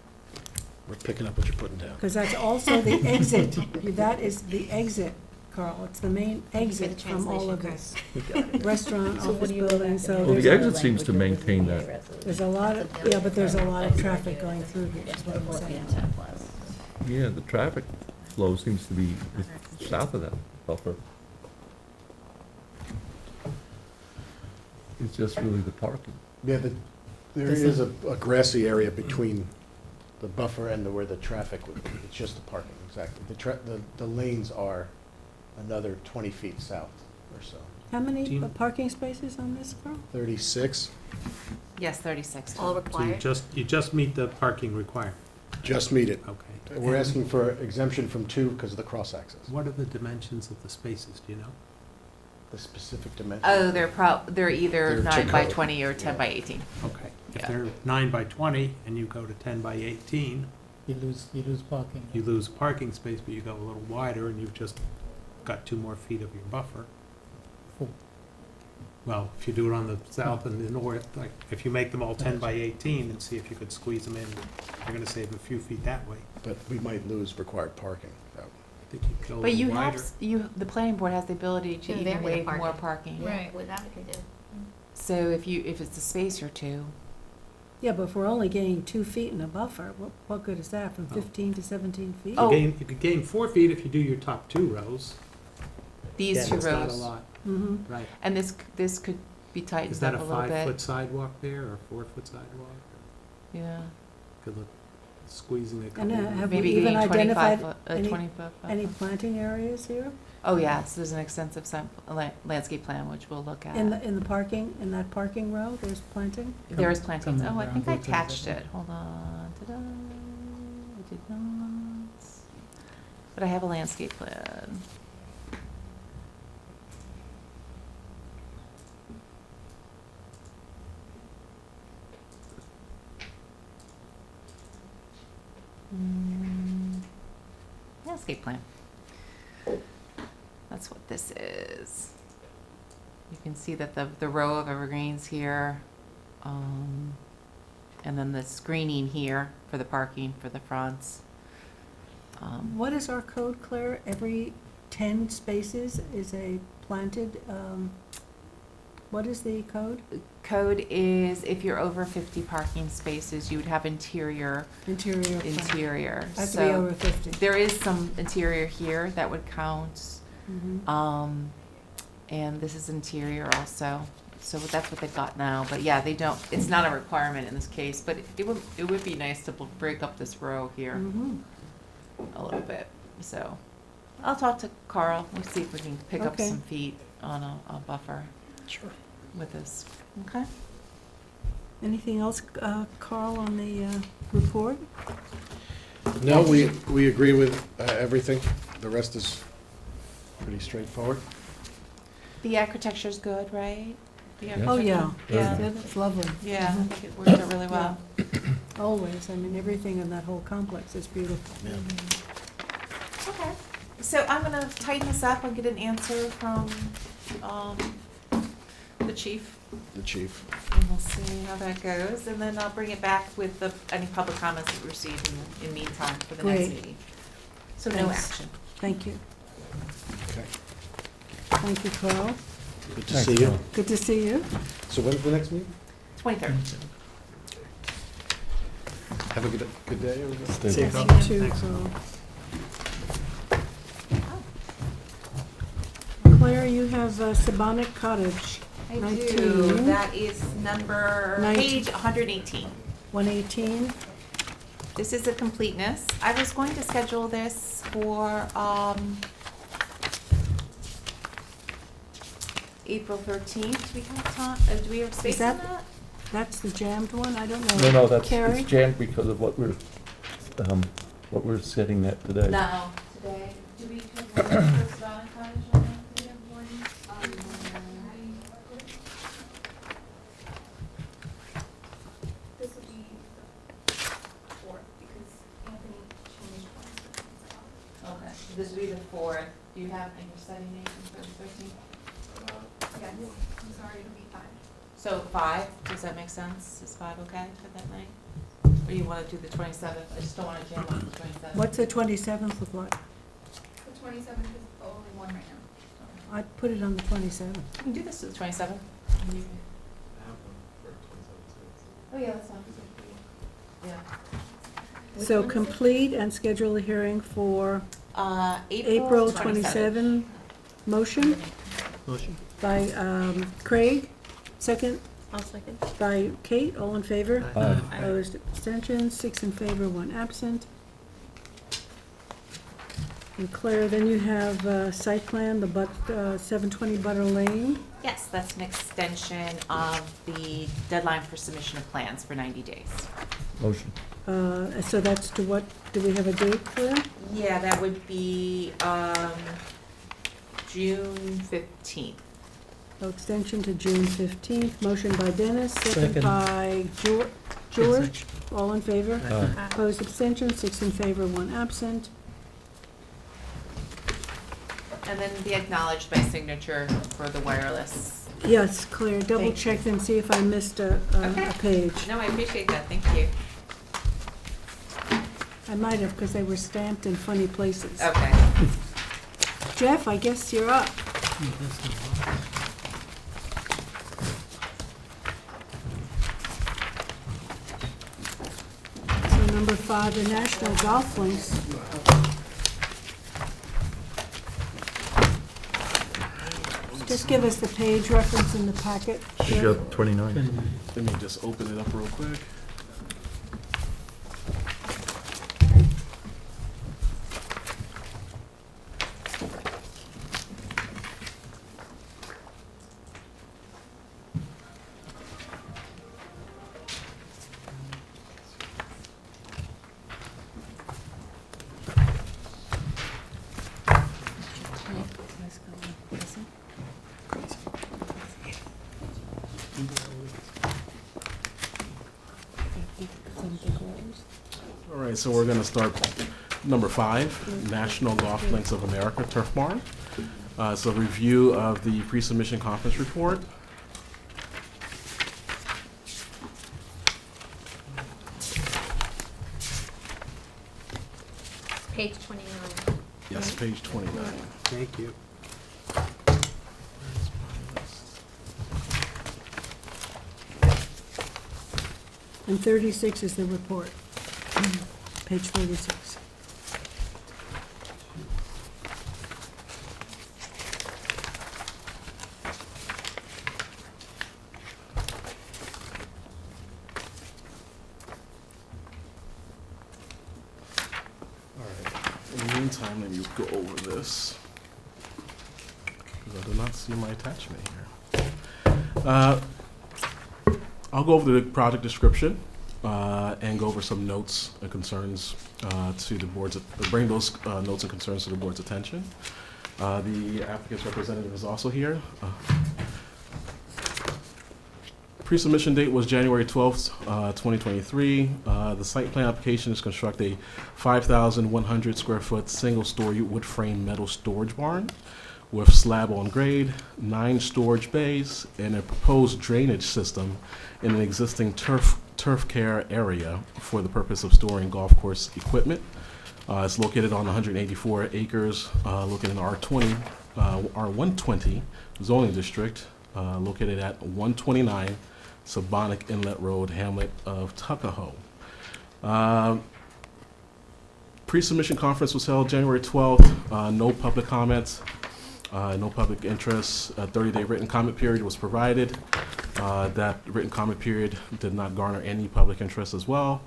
Q: We're picking up what you're putting down.
A: Because that's also the exit. That is the exit, Carl. It's the main exit from all of this. Restaurant, office building, so
C: Well, the
A: there's
C: exit seems to maintain that.
A: a lot of, yeah, but there's a lot of traffic going through here, is what I'm saying.
C: Yeah, the traffic flow seems to be south of that buffer. It's just really the parking.
Q: Yeah, there is a grassy area between the buffer and where the traffic would be. It's just the parking, exactly. The lanes are another 20 feet south or so.
A: How many parking spaces on this, Carl?
Q: 36,
N: Yes, 36.
B: All
H: So
B: required?
H: you just meet the parking requirement.
Q: just meet it.
H: Okay.
Q: We're asking for exemption from 2 because of the cross-access.
H: What are the dimensions of the spaces, do you know?
Q: The specific dimension.
N: Oh, they're either
Q: They're
N: 9 by
Q: code.
N: 20 or 10 by 18.
H: Okay. If
N: Yeah.
H: they're 9 by 20 and you go to 10 by 18,
M: You lose parking.
H: you lose parking space, but you go a little wider and you've just got 2 more feet of your buffer.
M: Full.
H: Well, if you do it on the south and the north, like, if you make them all 10 by 18 and see if you could squeeze them in, you're gonna save a few feet that way.
Q: But we might lose required parking.
H: I think you could go a
N: But you
H: little
N: have,
H: wider.
N: the planning board has the ability to
B: To
N: even
B: vary the
N: waive
B: parking.
N: more parking.
B: Yeah, what that we can do.
N: So if it's a space or two,
A: Yeah, but if we're only gaining 2 feet in a buffer, what good is that, from 15 to 17 feet?
N: Oh.
H: You could gain 4 feet if you do your top 2 rows.
N: these
H: Yeah,
N: 2
H: it's not a
N: rows.
H: lot,
A: Mm-hmm.
H: right.
N: And this could be
H: Is
N: tightened
H: that
N: up
H: a
N: a little bit.
H: 5-foot sidewalk there or a 4-foot sidewalk?
N: Yeah.
H: Good look, squeezing a
A: And
H: couple.
A: have we
N: Maybe
A: even
N: getting 25
A: identified
N: foot,
A: any,
N: 25 foot.
A: any planting areas here?
N: Oh, yes, there's an extensive landscape plan, which we'll look at.
A: In the parking, in that parking row, there's planting?
N: There is plantings.
M: Come
N: Oh, I
M: around,
N: think I
M: go to the
N: attached
M: other.
N: it. Hold on. Ta-da. I did not. But I have a landscape plan. Landscape plan. That's what this is. You can see that the row of evergreens here, and then the screening here for the parking for the fronts.
A: What is our code, Claire? Every 10 spaces is a planted, what is the code?
N: Code is if you're over 50 parking spaces, you would have interior.
A: Interior. plan.
N: Interior.
A: Has to be over 50.
N: There is some interior here that would count.
A: Mhm.
N: And this is interior also, so that's what they've got now, but yeah, they don't, it's not a requirement in this case, but it would be nice to break up this row here
A: Mhm.
N: a little bit, so. I'll talk to Carl, we'll see if we can pick up
A: Okay.
N: some feet on a buffer.
Q: Sure.
N: With this, okay?
A: Anything else, Carl, on the report?
Q: No, we agree with everything. The rest is pretty straightforward.
N: The architecture's good, right? The
A: Oh, yeah.
N: architecture- Yeah,
A: It's lovely.
N: yeah, I
A: Mhm.
N: think it worked out really well.
A: Always, I mean, everything in that whole complex is beautiful.
N: Okay, so I'm gonna tighten this up and get an answer from, the chief,
Q: The chief.
N: and we'll see how that goes, and then I'll bring it back with any public comments that we receive in meantime for the next
A: Great.
N: meeting. So no
A: Thanks.
N: action.
A: Thank you.
Q: Okay.
A: Thank you, Carl.
Q: Good to see you.
A: Good to see you.
Q: So when's the next meeting?
N: 23rd.
Q: Have a good day, everybody.
C: Stay
H: Safe
C: well.
H: out.
A: Too,
H: Thanks.
A: Carl. Claire, you have Sabonic Cottage,
N: I
A: 19.
N: do, that is number,
A: 19.
N: page 118.
A: 118.
N: This is a completeness. I was going to schedule this for, April 13th. Do we have time, do we have
A: Is
N: space on
A: that,
N: that?
A: that's the jammed one? I don't know.
C: No, that's,
A: Carrie?
C: it's jammed because of what we're setting that today.
N: No, today, do we have one for Savannah Cottage on that? Do we have one?
P: This will be the fourth, because Anthony changed one.
N: Okay, so this would be the 4th. Do you have any study names for the 13th?
P: Yes, I'm sorry, it'll be 5.
N: So 5, does that make sense? Is 5 okay for that night? Or you want to do the 27th? I just don't want to jam on the 27th.
A: What's the 27th look like?
P: The 27th is the only one right now.
A: I'd put it on the 27th.
N: You can do this to the 27th. Oh, yeah, that's fine. Yeah.
A: So complete and schedule a hearing for
N: April
A: 27. Motion
J: Motion?
A: by Craig, second
G: I'll second.
A: by Kate, all in favor?
C: Aye.
A: Opposed, abstentions, 6 in favor, 1 absent. And Claire, then you have site plan, the 720 Butter Lane.
N: Yes, that's an extension of the deadline for submission of plans for 90 days.
C: Motion.
A: So that's to what, do we have a date for that?
N: Yeah, that would be June 15th.
A: So extension to June 15th. Motion by Dennis, second
J: Second.
A: by George. All in favor?
C: Aye.
A: Opposed, abstentions, 6 in favor, 1 absent.
N: And then be acknowledged by signature for the wireless.
A: Yes, Claire, double
N: Thank
A: check and see if I missed a page.
N: No, I appreciate that, thank you.
A: I might have, because they were stamped in funny places.
N: Okay.
A: Jeff, I guess you're up. So number 5, the National Golf Links. Just give us the page reference in the packet.
C: Page 29.
E: Let me just open it up real quick. All right, so we're going to start number 5, National Golf Links of America Turf Barn. It's a review of the pre-submission conference report.
B: Page 29.
E: Yes, page 29.
H: Thank you.
A: And 36 is the report. Page 36.
E: All right. In the meantime, let me go over this, because I do not see my attachment here. I'll go over the project description and go over some notes and concerns to the board's, bring those notes and concerns to the board's attention. The applicant's representative is also here. Pre-submission date was January 12th, 2023. The site plan application is to construct a 5,100 square foot single-story wood frame metal storage barn with slab on grade, 9 storage bays, and a proposed drainage system in an existing turf care area for the purpose of storing golf course equipment. It's located on 184 acres, located in R120 zoning district, located at 129 Sabonic Inlet Road, Hamlet of Tuckahoe. Pre-submission conference was held January 12th. No public comments, no public interest. A 30-day written comment period was provided. That written comment period did not garner any public interest as well.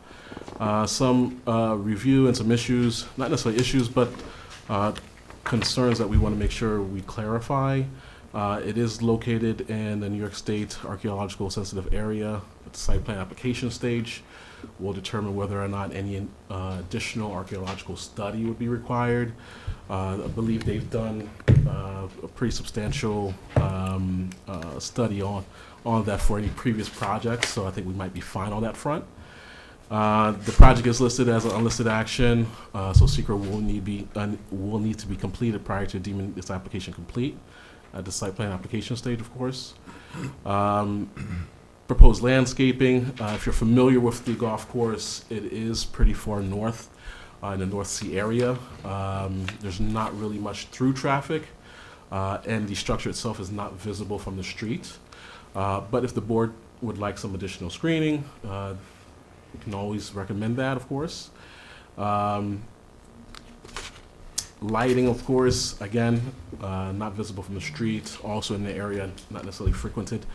E: Some review and some issues, not necessarily issues, but concerns that we want to make sure we clarify. It is located in the New York State archaeological sensitive area at the site plan application stage. We'll determine whether or not any additional archaeological study would be required. I believe they've done a pretty substantial study on that for any previous projects, so I think we might be fine on that front. The project is listed as an unlisted action, so secret will need to be completed prior to deeming this application complete at the site plan application stage, of course. Proposed landscaping, if you're familiar with the golf course, it is pretty far north in the North Sea area. There's not really much through traffic, and the structure itself is not visible from the street. But if the board would like some additional screening, you can always recommend that, of course. Lighting, of course, again, not visible from the street, also in the area not necessarily frequented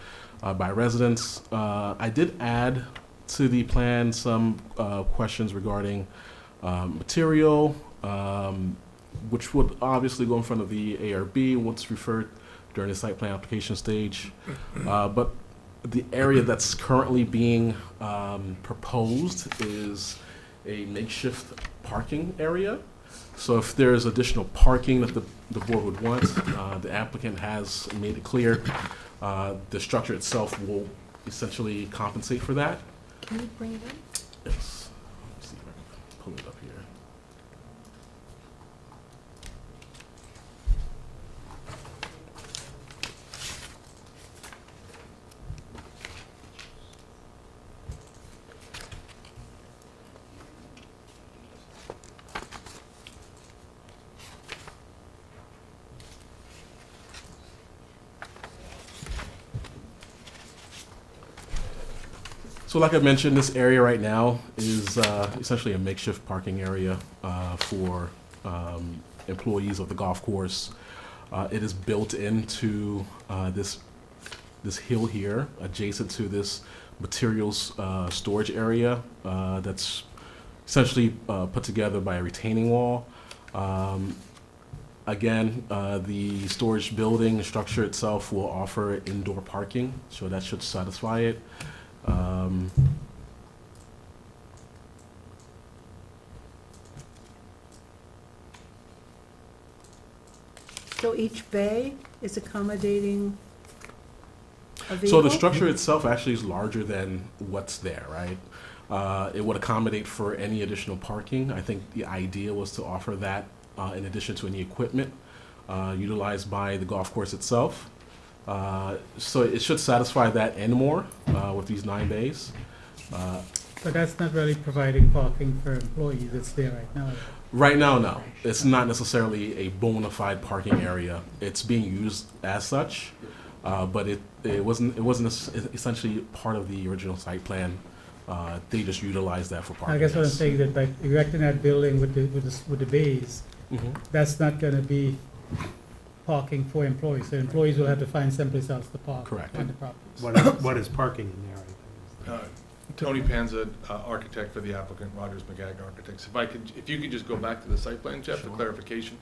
E: by residents. I did add to the plan some questions regarding material, which would obviously go in front of the ARB once referred during the site plan application stage. But the area that's currently being proposed is a makeshift parking area. So if there's additional parking that the board would want, the applicant has made it clear the structure itself will essentially compensate for that.
B: Can you bring it in?
E: Yes. Let's see if I can pull it up here. So like I mentioned, this area right now is essentially a makeshift parking area for employees of the golf course. It is built into this hill here, adjacent to this materials storage area that's essentially put together by a retaining wall. Again, the storage building structure itself will offer indoor parking, so that should satisfy it.
I: So each bay is accommodating a vehicle?
E: So the structure itself actually is larger than what's there, right? It would accommodate for any additional parking. I think the idea was to offer that in addition to any equipment utilized by the golf course itself. So it should satisfy that and more with these 9 bays.
M: But that's not really providing parking for employees, it's there right now.
E: Right now, no. It's not necessarily a bona fide parking area. It's being used as such, but it wasn't essentially part of the original site plan. They just utilized that for parking.
M: I guess what I'm saying that by erecting that building with the bays, that's not gonna be parking for employees. So employees will have to find someplace else to park.
E: Correct.
M: On the property.
H: What is parking in there?
R: Tony Panza, architect for the applicant, Rogers McGagg Architects. If you could just go back to the site plan, Jeff, for clarification.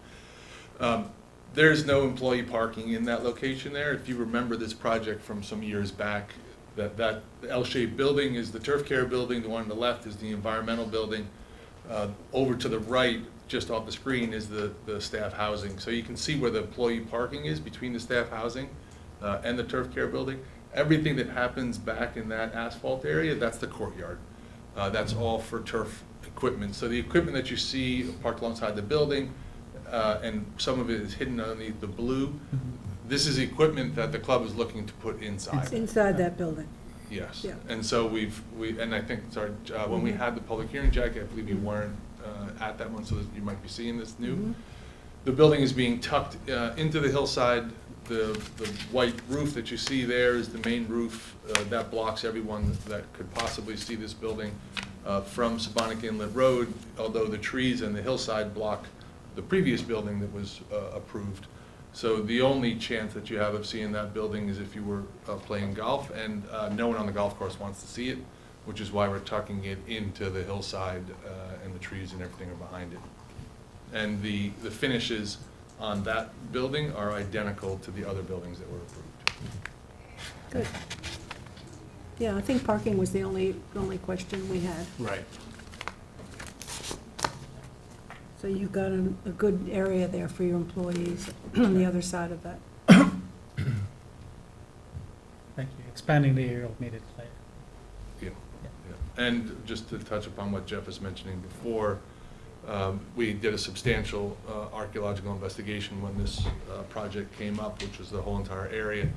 R: There's no employee parking in that location there. If you remember this project from some years back, that L-shaped building is the turf care building, the one on the left is the environmental building. Over to the right, just off the screen, is the staff housing. So you can see where the employee parking is between the staff housing and the turf care building. Everything that happens back in that asphalt area, that's the courtyard. That's all for turf equipment. So the equipment that you see parked alongside the building, and some of it is hidden underneath the blue, this is equipment that the club is looking to put inside.
I: It's inside that building.
R: Yes.
I: Yeah.
R: And so and I think, when we had the public hearing, Jack, I believe you weren't at that one, so that you might be seeing this new. The building is being tucked into the hillside. The white roof that you see there is the main roof that blocks everyone that could possibly see this building from Sabonic Inlet Road, although the trees and the hillside block the previous building that was approved. So the only chance that you have of seeing that building is if you were playing golf, and no one on the golf course wants to see it, which is why we're tucking it into the hillside, and the trees and everything are behind it. And the finishes on that building are identical to the other buildings that were approved.
I: Good. Yeah, I think parking was the only question we had.
E: Right.
I: So you've got a good area there for your employees on the other side of that.
M: Thank you. Expanding the area made it clear.
R: Yeah. And just to touch upon what Jeff was mentioning before, we did a substantial archaeological investigation when this project came up, which was the whole entire area,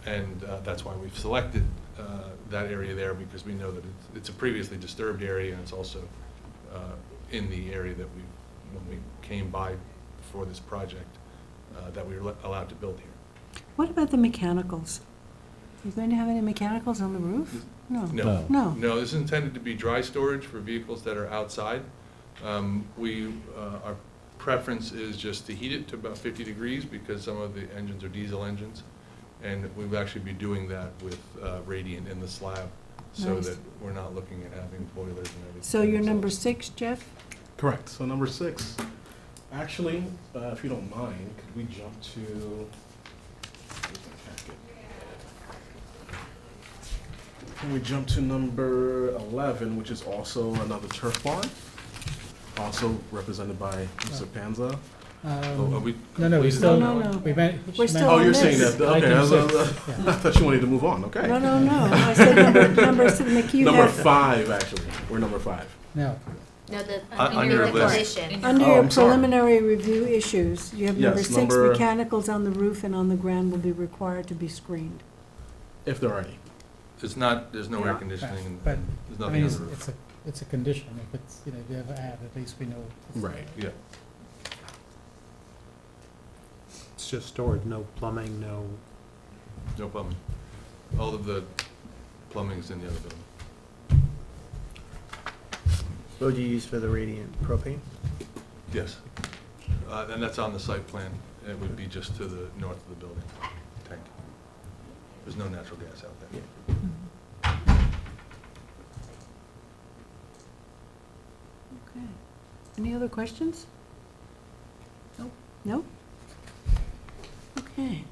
R: and that's why we've selected that area there because we know that it's a previously disturbed area and it's also in the area that when we came by for this project, that we were allowed to build here.
A: What about the mechanicals? Are you going to have any mechanicals on the roof? No. No.
R: No, this is intended to be dry storage for vehicles that are outside. Our preference is just to heat it to about 50 degrees because some of the engines are diesel engines. And we will actually be doing that with radiant in the slab so
A: Nice.
R: that we're not looking at having boilers and everything.
A: So you're number 6, Jeff?
E: Correct. So number 6, actually, if you don't mind, could we jump to, where's my packet? Can we jump to number 11, which is also another turf barn, also represented by Mr. Panza?
R: Are we
M: No, we
R: completed
M: still,
R: on that
A: no.
R: one?
A: We're still
E: Oh,
A: on
E: you're
A: this.
E: saying that, okay,
M: Item
E: I thought you wanted to move on, okay.
A: No. I said number 6. You
E: Number
A: have,
E: 5, actually, we're number 5.
M: no.
B: No,
R: On
B: under
R: your
B: the
R: list.
B: condition.
A: under
E: Oh,
A: your
E: I'm sorry.
A: preliminary review issues, you have
E: Yes,
A: number 6,
E: number-
A: mechanicals on the roof and on the ground will be required to be screened.
E: If there are any.
R: There's no air conditioning and
M: But,
R: there's
M: I
R: nothing
M: mean,
R: on
M: it's,
R: the roof.
M: it's a condition, if it's, if you ever add, at least we know. it's-
E: Right.
R: Yeah.
H: It's just storage, no plumbing, no,
R: No plumbing. All of the plumbing's in the other building.
J: What would you use for the radiant propane?
R: Yes. And that's on the site plan. It would be just to the north of the building tank. There's no natural gas out there.
A: Okay. Any other questions? No? Okay.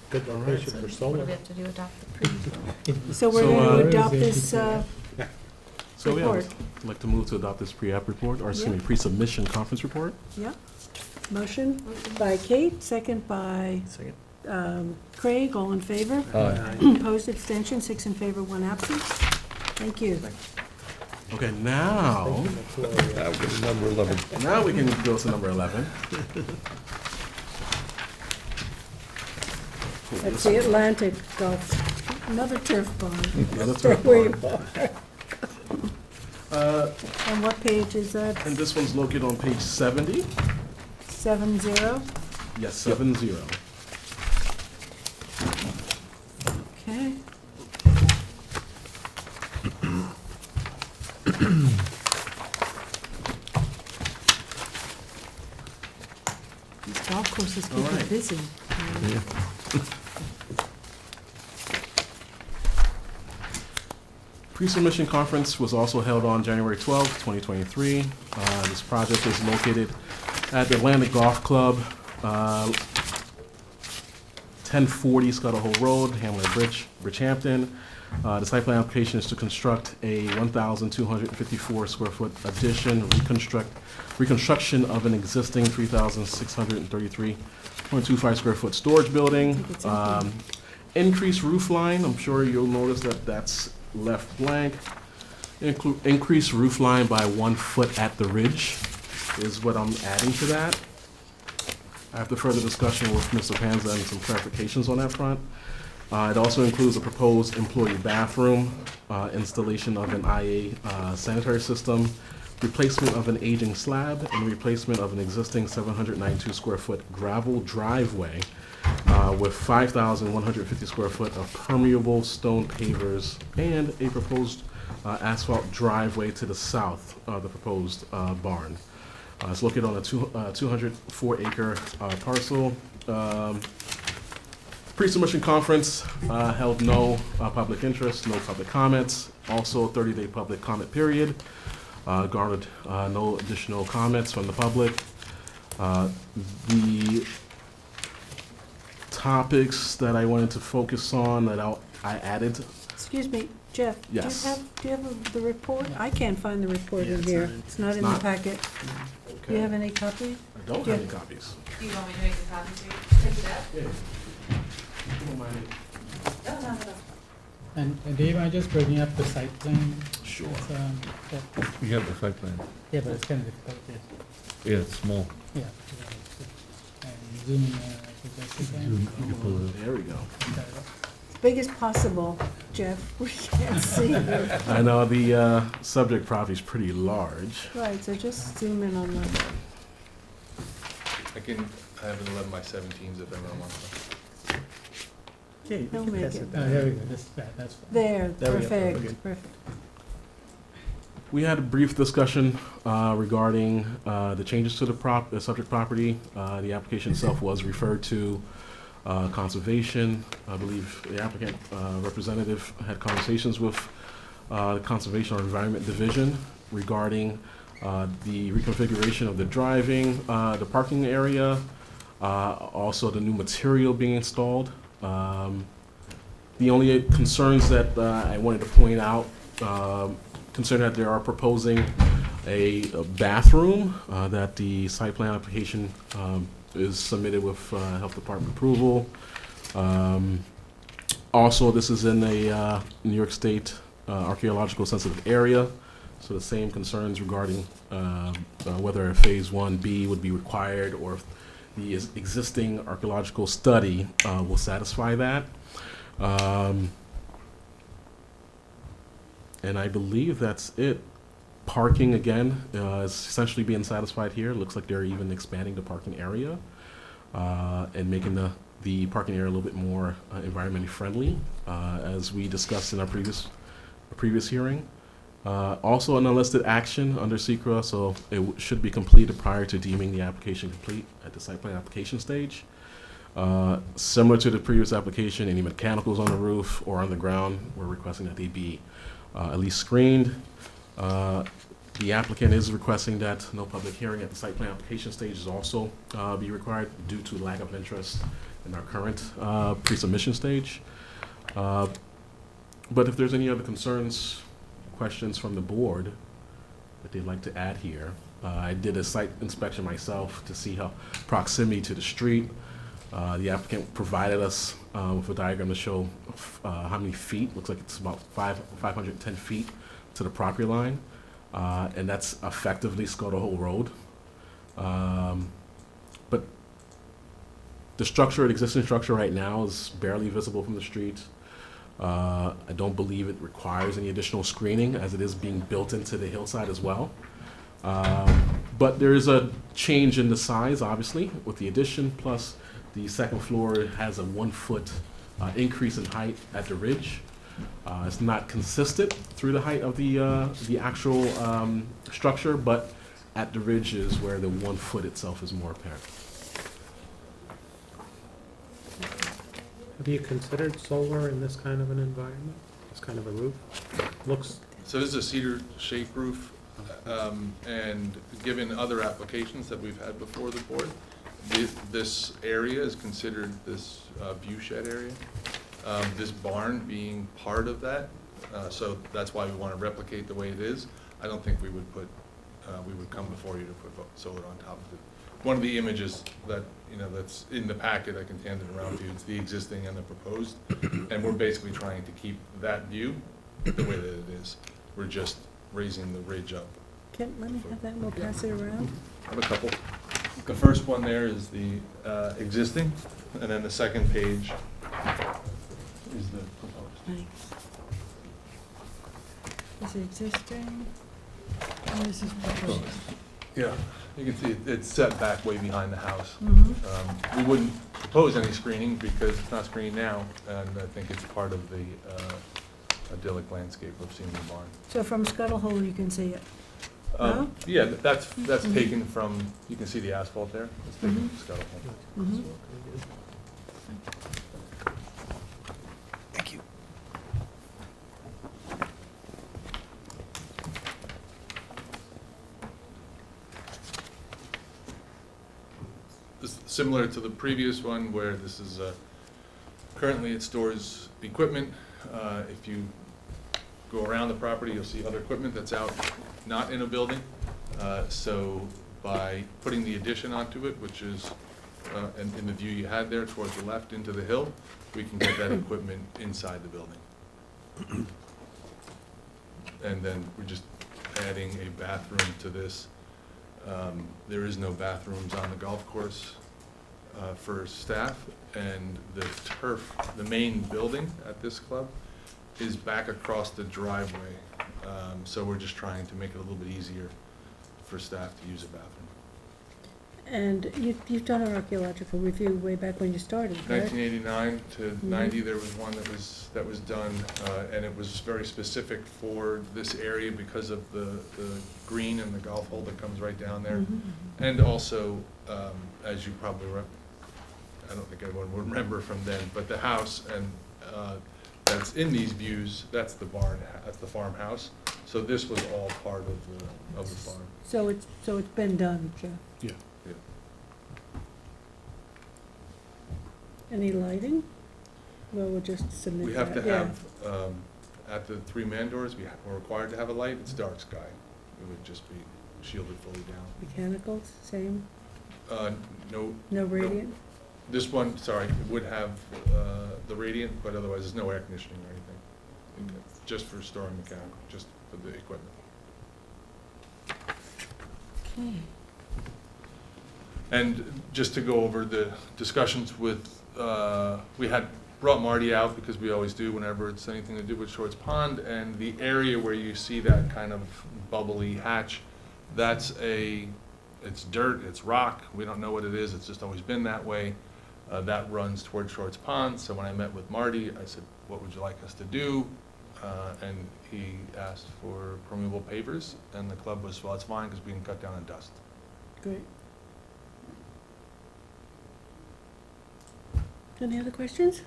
H: good location for
N: What
H: solar.
N: do we have to do, adopt the pre?
A: So we're
E: So,
A: going
E: where
A: to
E: is
A: adopt
M: it?
A: this,
E: So, yeah,
A: report.
E: I'd like to move to adopt this pre-app report, or excuse
A: Yeah.
E: me, pre-submission conference report.
A: Yeah. Motion by Kate, second by
J: Second.
A: Craig, all in favor?
C: Aye.
A: Opposed, abstention, 6 in favor, 1 absent. Thank you.
E: Okay, now,
C: That was number 11.
E: now we can go to number 11.
A: That's the Atlantic Gulf, another turf barn.
E: Another
A: Stay
E: turf
A: where you
E: barn.
A: are. And what page is that?
E: And this one's located on page 70.
A: 70?
E: Yes, 70.
A: Okay. These golf courses keep
E: All
A: you
E: right.
A: busy.
E: Pre-submission conference was also held on January 12th, 2023. This project is located at the Atlantic Golf Club, 1040 Scuttle Hole Road, Hamlet Bridge, Bridgehampton. The site plan application is to construct a 1,254 square foot addition, reconstruction of an existing 3,633.25 square foot storage building. Increase roof line, I'm sure you'll notice that that's left blank. Increase roof line by 1 foot at the ridge is what I'm adding to that. After further discussion with Mr. Panza and some clarifications on that front. It also includes a proposed employee bathroom, installation of an IA sanitary system, replacement of an aging slab, and replacement of an existing 792 square foot gravel driveway with 5,150 square foot of permeable stone pavers and a proposed asphalt driveway to the south of the proposed barn. It's located on a 204 acre parcel. Pre-submission conference held no public interest, no public comments. Also, 30-day public comment period. Garnered no additional comments from the public. The topics that I wanted to focus on that I added.
A: Excuse me, Jeff.
E: Yes.
A: Do you have the report? I can't find the report in here. It's not in the
E: Not-
A: packet. Do you have any copies?
E: I don't have any copies.
N: Do you want me to make a copy for you? Print it out?
E: Yeah. Don't mind it.
N: No, not at all.
M: And Dave, I just bringing up the site plan.
E: Sure.
M: It's, that-
C: We have the site plan.
M: Yeah, but it's kind of difficult, yes.
C: Yeah, it's small.
M: Yeah. And zooming,
E: There we go.
F: As big as possible, Jeff. We can't see you.
E: I know the subject property is pretty large.
F: Right, so just zoom in on the,
R: I have an 11 by 17s if anyone wants them.
M: Okay,
F: He'll make it.
M: there we go, that's fine.
F: There,
J: There we go. We're
F: perfect,
J: good.
F: perfect.
E: We had a brief discussion regarding the changes to the subject property. The application itself was referred to conservation. I believe the applicant representative had conversations with the Conservation or Environment Division regarding the reconfiguration of the the parking area, also the new material being installed. The only concerns that I wanted to point out, concerning that they are proposing a bathroom, that the site plan application is submitted with Health Department approval. Also, this is in a New York State archaeological sensitive area, so the same concerns regarding whether a Phase 1B would be required or if the existing archaeological study will satisfy that. And I believe that's it. Parking, again, is essentially being satisfied here. Looks like they're even expanding the parking area and making the parking area a little bit more environmentally friendly, as we discussed in our previous hearing. Also an unlisted action under SECRA, so it should be completed prior to deeming the application complete at the site plan application stage. Similar to the previous application, any mechanicals on the roof or on the ground, we're requesting that they be at least screened. The applicant is requesting that no public hearing at the site plan application stage is also be required due to lack of interest in our current pre-submission stage. But if there's any other concerns, questions from the board that they'd like to add here, I did a site inspection myself to see how proximity to the street. The applicant provided us with a diagram to show how many feet. Looks like it's about 510 feet to the property line, and that's effectively Scuttle Hole Road. But the existing structure right now is barely visible from the street. I don't believe it requires any additional screening, as it is being built into the hillside as well. But there is a change in the size, obviously, with the addition, plus the second floor has a 1 foot increase in height at the ridge. It's not consistent through the height of the actual structure, but at the ridge is where the 1 foot itself is more apparent.
H: Have you considered solar in this kind of an environment, this kind of a roof? Looks.
R: So this is a cedar shake roof, and given other applications that we've had before the board, this area is considered this view shed area. This barn being part of that, so that's why we want to replicate the way it is. I don't think we would come before you to put solar on top of it. One of the images that, that's in the packet, I can hand it around to you, it's the existing and the proposed, and we're basically trying to keep that view the way that it is. We're just raising the ridge up.
F: Let me have that, and we'll pass it around.
R: I have a couple. The first one there is the existing, and then the second page is the proposed.
F: Thanks. This is existing, and this is proposed.
R: Yeah, you can see it's set back way behind the house.
F: Mhm.
R: We wouldn't propose any screening because it's not screened now, and I think it's part of the idyllic landscape of seeing the barn.
F: So from Scuttle Hole, you can see it? No?
R: Yeah, that's
F: Mhm.
R: taken from, you can see the asphalt there, it's taken from Scuttle Hole.
F: Mhm.
E: Thank you.
R: This is similar to the previous one where this is, currently it stores equipment. If you go around the property, you'll see other equipment that's out, not in a building. So by putting the addition onto it, which is in the view you had there towards the left into the hill, we can get that equipment inside the building. And then we're just adding a bathroom to this. There is no bathrooms on the golf course. for staff, and the turf, the main building at this club, is back across the driveway. So we're just trying to make it a little bit easier for staff to use a bathroom.
A: And you've done an archaeological review way back when you started, right?
R: 1989 to 90, there was one that was done, and it was very specific for this area because of the green and the golf hole that comes right down there. And also, as you probably, I don't think everyone will remember from then, but the house and that's in these views, that's the barn, that's the farmhouse. So this was all part of the farm.
A: So it's been done, Jeff.
E: Yeah.
R: Yeah.
A: Any lighting? Well, we'll just submit that.
R: We have to
A: yeah.
R: have, at the 3 man doors, we're required to have a light. It's dark sky. It would just be shielded fully down.
A: Mechanicals, same?
R: No.
A: No radiant?
R: This one, sorry, it would have the radiant, but otherwise there's no air conditioning or anything. It's just for storing mechanical, just for the equipment.
A: Okay.
R: And just to go over the discussions with, we had brought Marty out, because we always do whenever it's anything to do with Shorts Pond, and the area where you see that kind of bubbly hatch, it's dirt, it's rock, we don't know what it is, it's just always been that way. That runs towards Shorts Pond, so when I met with Marty, I said, what would you like us to do? And he asked for permeable pavers, and the club was, well, it's fine, because we can cut down on dust.
A: Great. Any other questions?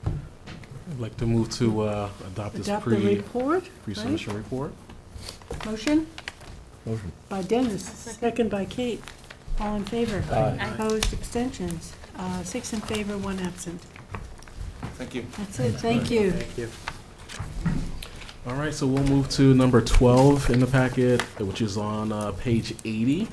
E: I'd like to move to adopt this
A: Adopt the report,
E: pre-submission report.
A: Motion?
C: Motion.
A: By Dennis, second by Kate. All in favor?
C: Aye.
A: Opposed, abstentions? 6 in favor, 1 absent.
R: Thank you.
A: That's it, thank you.
J: Thank you.
E: All right, so we'll move to number 12 in the packet, which is on page 80.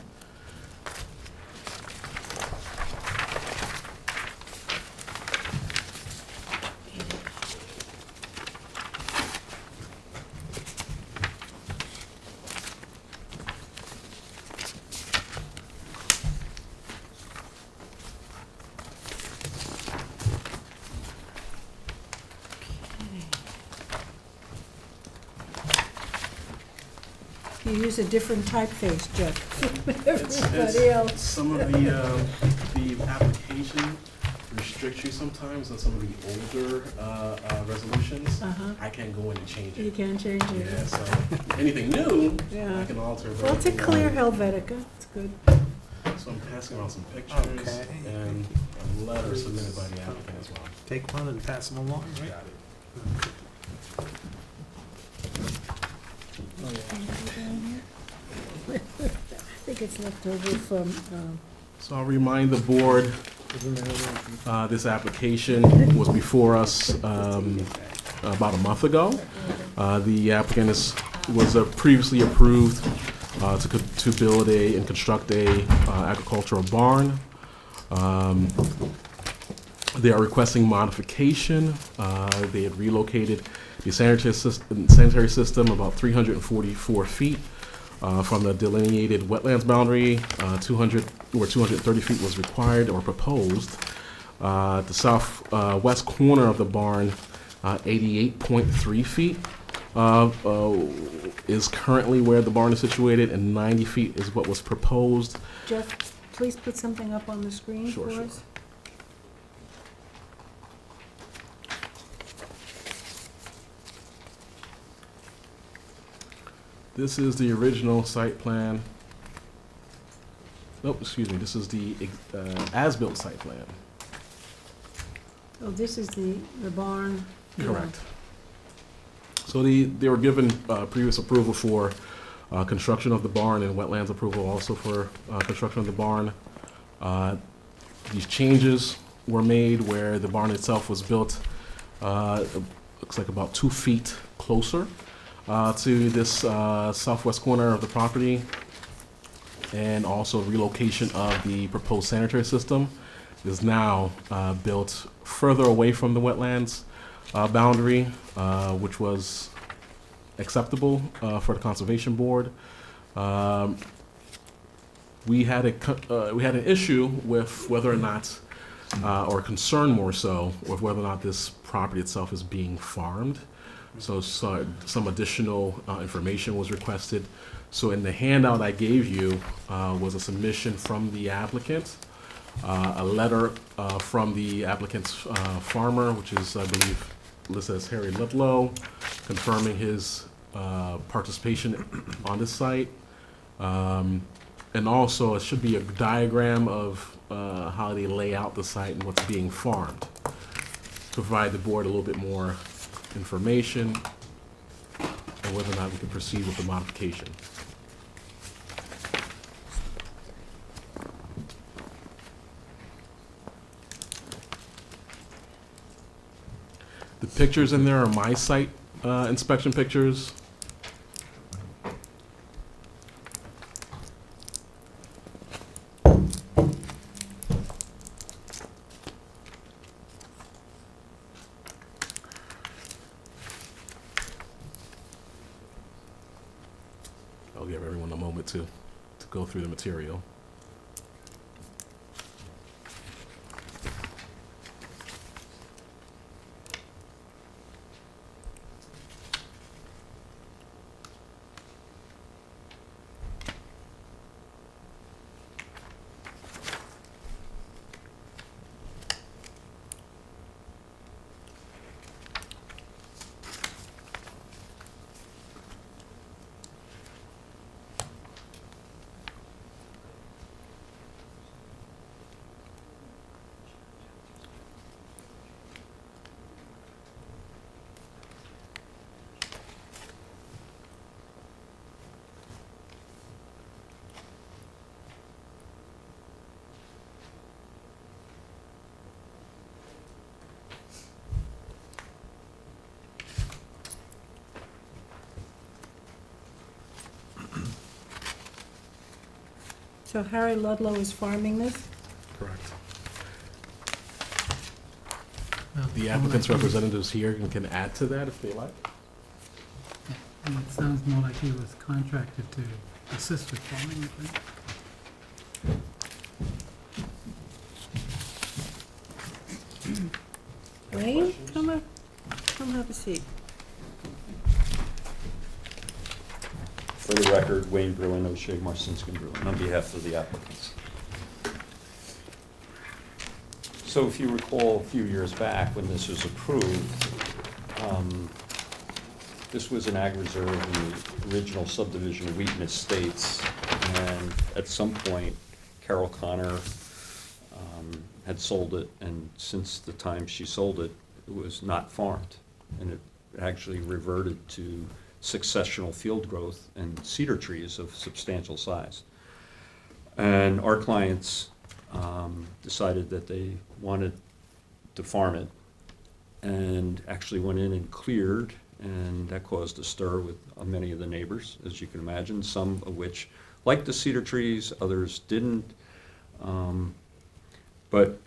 A: You use a different typeface, Jeff, from
E: It's-
A: everybody else.
E: Some of the application restricts you sometimes on some of the older resolutions.
A: Uh-huh.
E: I can't go in and change
A: You
E: it.
A: can change it.
E: Yeah, so anything new,
A: Yeah.
E: I can alter. but
A: Well, it's a
E: anything
A: clear
E: old-
A: Helvetica, it's good.
E: So I'm passing around some pictures
H: Okay.
E: and a letter submitted by the applicant as well.
H: Take one and pass them along, right?
E: Got it.
A: I think it's left over from,
E: So I'll remind the board, this application was before us about a month ago. The applicant was previously approved to build and construct a agricultural barn. They are requesting modification. They had relocated the sanitary system about 344 feet from the delineated wetlands boundary. 230 feet was required or proposed. The southwest corner of the barn, 88.3 feet is currently where the barn is situated, and 90 feet is what was proposed.
A: Jeff, please put something up on the screen
E: Sure,
A: for
E: sure.
A: us.
E: This is the original site plan. Nope, excuse me, this is the as-built site plan.
A: Oh, this is the barn.
E: Correct. So they were given previous approval for construction of the barn and wetlands approval also for construction of the barn. These changes were made where the barn itself was built, looks like about 2 feet closer to this southwest corner of the property, and also relocation of the proposed sanitary system is now built further away from the wetlands boundary, which was acceptable for the Conservation Board. we had an issue with whether or not, or a concern more so, with whether or not this property itself is being farmed. So some additional information was requested. So in the handout I gave you was a submission from the applicant, a letter from the applicant's farmer, which is, I believe, listed as Harry Ludlow, confirming his participation on the site. And also, it should be a diagram of how they lay out the site and what's being farmed, to provide the board a little bit more information and whether or not we can proceed with the modification. The pictures in there are my site inspection pictures. I'll give everyone a moment to go through the material.
I: So Harry Ludlow is farming this?
E: Correct. The applicant's representatives here can add to that if they like.
M: And it sounds more like he was contracted to assist with farming, I think.
A: Wayne, come have a seat.
S: For the record, Wayne Bruin, O'Shea Marcinski Bruin, on behalf of the applicants. So if you recall, a few years back when this was approved, this was an ag reserve in the original subdivision of Wheaton Estates, and at some point, Carol Connor had sold it, and since the time she sold it, it was not farmed, and it actually reverted to successional field growth and cedar trees of substantial size. And our clients decided that they wanted to farm it, and actually went in and cleared, and that caused a stir with many of the neighbors, as you can imagine, some of which liked the cedar trees, others didn't. But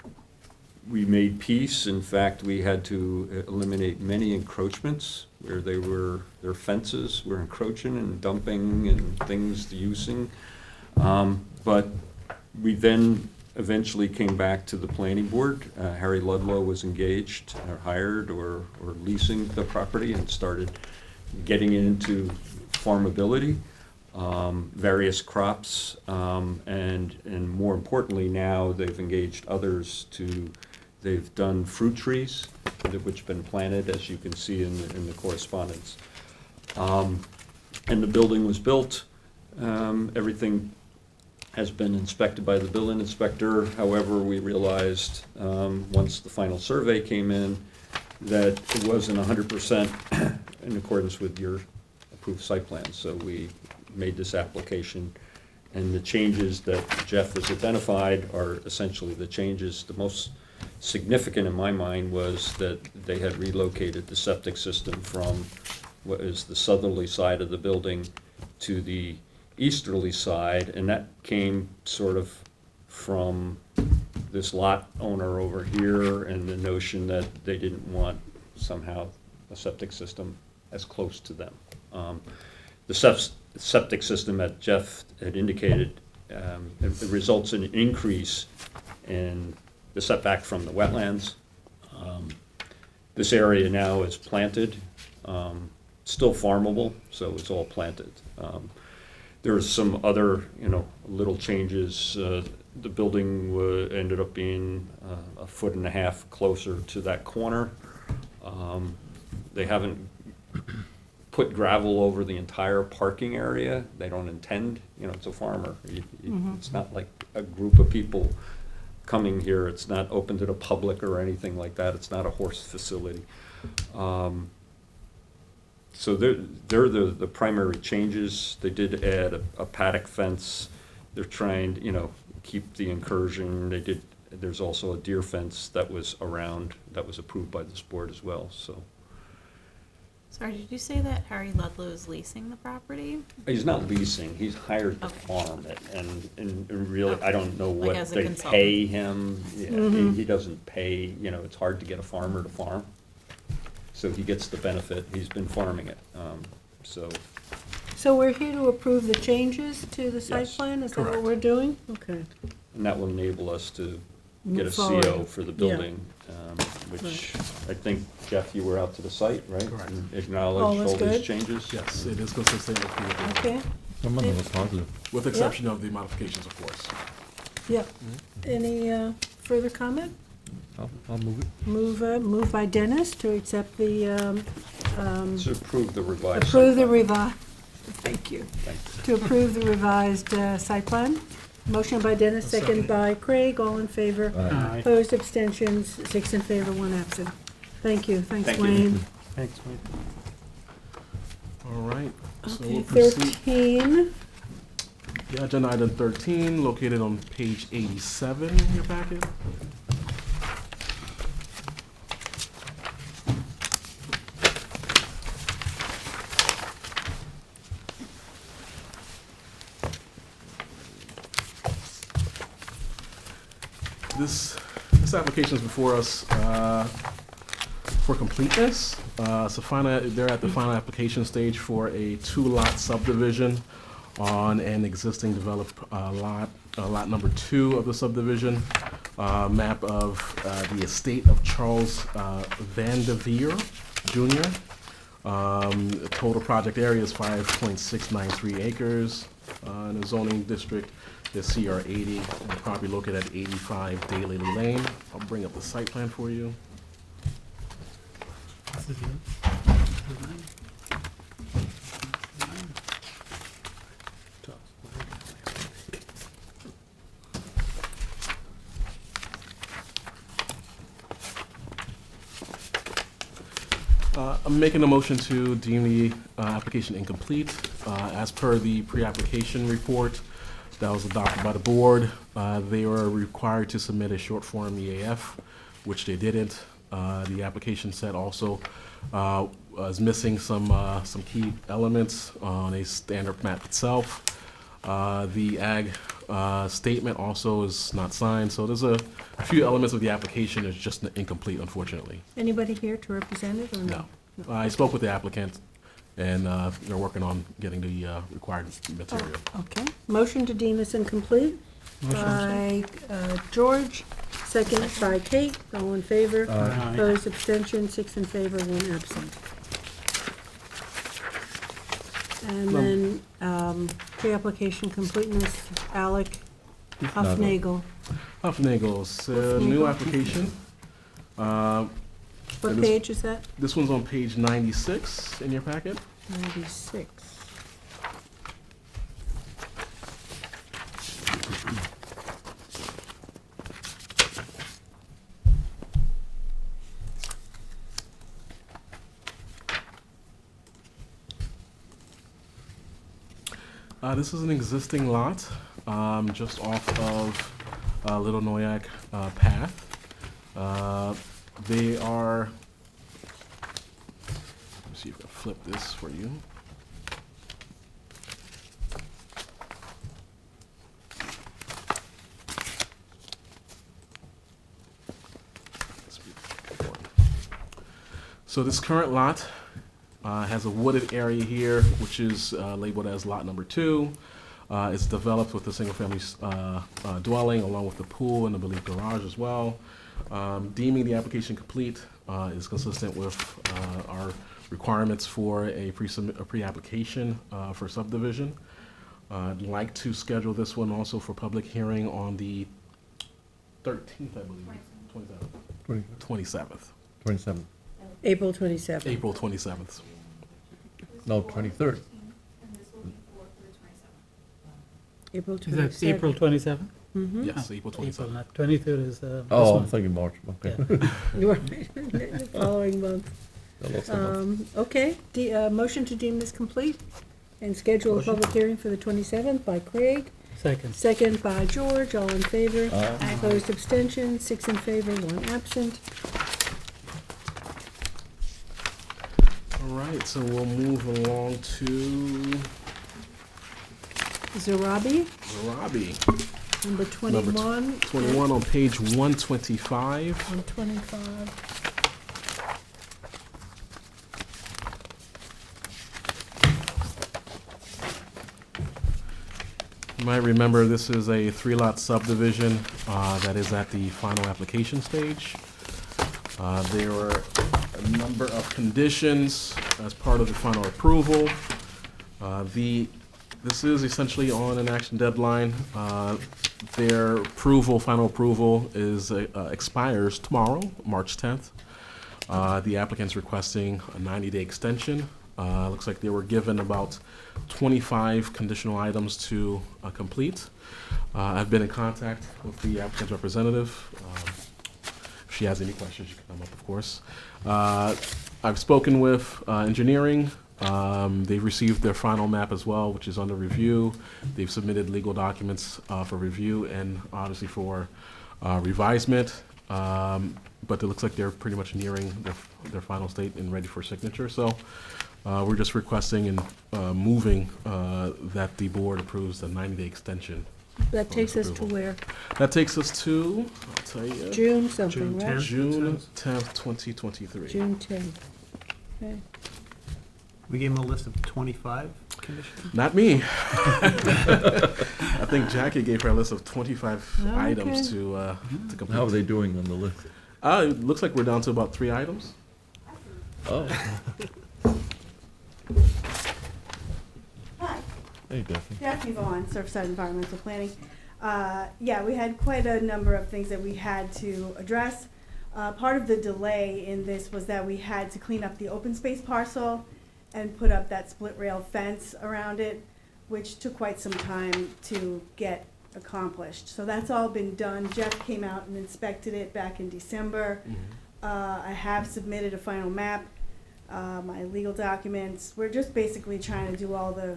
S: we made peace. In fact, we had to eliminate many encroachments where their fences were encroaching and dumping and things using. But we then eventually came back to the planning board. Harry Ludlow was engaged or hired or leasing the property and started getting into farmability, various crops, and more importantly now they've engaged others they've done fruit trees, which have been planted, as you can see in the correspondence. And the building was built. Everything has been inspected by the building inspector. However, we realized once the final survey came in that it wasn't 100% in accordance with your approved site plan. So we made this application, and the changes that Jeff has identified are essentially the changes. The most significant in my mind was that they had relocated the septic system from what is the southerly side of the building to the easterly side, and that came sort of from this lot owner over here and the notion that they didn't want somehow a septic system as close to them. The septic system that Jeff had indicated it results in an increase in the setback from the wetlands. This area now is planted, still farmable, so it's all planted. There's some other, little changes. The building ended up being 1.5 feet closer to that corner. They haven't put gravel over the entire parking area. They don't intend, it's a farmer. It's not like a group of people coming here. It's not open to the public or anything like that. It's not a horse facility. So they're the primary changes. They did add a paddock fence. They're trying, keep the incursion. There's also a deer fence that was around, that was approved by this board as well, so.
G: Sorry, did you say that Harry Ludlow is leasing the property?
S: He's not leasing, he's hired to farm it, and really, I don't know
G: Like
S: what
G: as a
S: they
G: consultant.
S: pay him. Yeah, he doesn't pay, it's hard to get a farmer to farm. So he gets the benefit, he's been farming it, so.
A: So we're here to approve the changes to the site
S: Yes,
A: plan? Is that what
S: correct.
A: we're doing? Okay.
S: And that will enable us to get a
A: Move forward.
S: CO for the
A: Yeah.
S: building, which I think, Jeff, you were out to the site, right?
E: Correct.
S: And
A: All
S: acknowledged
A: is
S: all these
A: good?
S: changes?
E: Yes, it is consistent with the,
A: Okay,
C: Some of them are positive.
E: with exception of the modifications, of course.
A: yep. Any further comment?
C: I'll move it.
A: Move by Dennis to accept the,
S: To approve the revised.
A: approve
S: site
A: the
S: plan.
A: revised, thank you. To approve the revised site plan. Motion by Dennis, second by Craig, all in favor.
H: Aye.
A: Opposed, abstentions, 6 in favor, 1 absent. Thank you, thanks
S: Thank you.
A: Wayne.
H: Thanks, Wayne.
E: All right, so
A: Okay,
E: we'll proceed.
A: 13,
E: Yeah, agenda item 13, located on page 87 in your packet. This application is before us for completeness. They're at the final application stage for a 2-lot subdivision on an existing developed lot, lot number 2 of the subdivision, map of the estate of Charles Van de Veer Jr. The total project area is 5.693 acres. In the zoning district is CR 80, and the property located at 85 Daly Lane. I'll bring up the site plan for you. I'm making a motion to deem the application incomplete. As per the pre-application report that was adopted by the board, they were required to submit a short form EAF, which they didn't. The application set also was missing some key elements on a standard map itself. The ag statement also is not signed, so there's a few elements of the application that's just incomplete, unfortunately.
A: anybody here to represent it or no?
E: No. I spoke with the applicant, and they're working on getting the required material.
A: Okay, motion to deem this incomplete by George, second by Kate, all in favor.
H: Aye.
A: Opposed, abstention, 6 in favor, 1 absent. And then, pre-application completeness, Alec Huffnagel.
E: Huffnagel's new
A: Huffnagel.
E: application.
A: What
E: And this-
A: page is that?
E: This one's on page 96 in your packet.
A: 96.
E: This is an existing lot, just off of Little Noyak Path. They are, let me see if I flip this for you. So this current lot has a wooded area here, which is labeled as lot number 2. It's developed with a single-family dwelling, along with the pool and the believed garage as well. Deeming the application complete is consistent with our requirements for a pre-application for subdivision. I'd like to schedule this one also for public hearing on the 13th, I believe. 27th.
C: 27th.
A: April 27th.
E: April 27th.
C: No, 23rd.
A: April
M: Is that
A: 27th.
M: April 27th?
A: Mhm.
E: Yes, April 27th.
M: Not 23rd is this
C: Oh, I'm
M: one.
C: thinking March, okay.
A: You're right. The following month. Okay, motion to deem this complete and schedule a public hearing for the 27th by Craig.
M: Second.
A: Second by George, all in favor.
C: Aye.
A: Opposed, abstention, 6 in favor, 1 absent.
E: All right, so we'll move along to
A: Zarabi,
E: Zarabi.
A: number 21.
E: 21 on page 125.
A: 125.
E: You might remember this is a 3-lot subdivision that is at the final application stage. There were a number of conditions as part of the final approval. This is essentially on an action deadline. Their final approval expires tomorrow, March 10th. The applicant's requesting a 90-day extension. Looks like they were given about 25 conditional items to complete. I've been in contact with the applicant's representative. If she has any questions, she can come up, of course. I've spoken with engineering. They've received their final map as well, which is under review. They've submitted legal documents for review and obviously for revisement. But it looks like they're pretty much nearing their final state and ready for signature. So we're just requesting and moving that the board approves the 90-day extension.
A: That takes us to where?
E: That takes us to, I'll tell you.
A: June something, right?
E: June 10th, 2023.
A: June 10th. Okay.
H: We gave them a list of 25 conditions?
E: Not me. I think Jackie gave her a list of 25
A: Okay.
E: items to complete.
C: How are they doing on the list?
E: It looks like we're down to about 3 items.
C: Oh.
F: Hi.
C: Hey, Daphne.
F: Daphne Vaughn, Surfside Environmental Planning. Yeah, we had quite a number of things that we had to address. Part of the delay in this was that we had to clean up the open space parcel and put up that split rail fence around it, which took quite some time to get accomplished. So that's all been done. Jeff came out and inspected it back in December. I have submitted a final map, my legal documents. We're just basically trying to do all the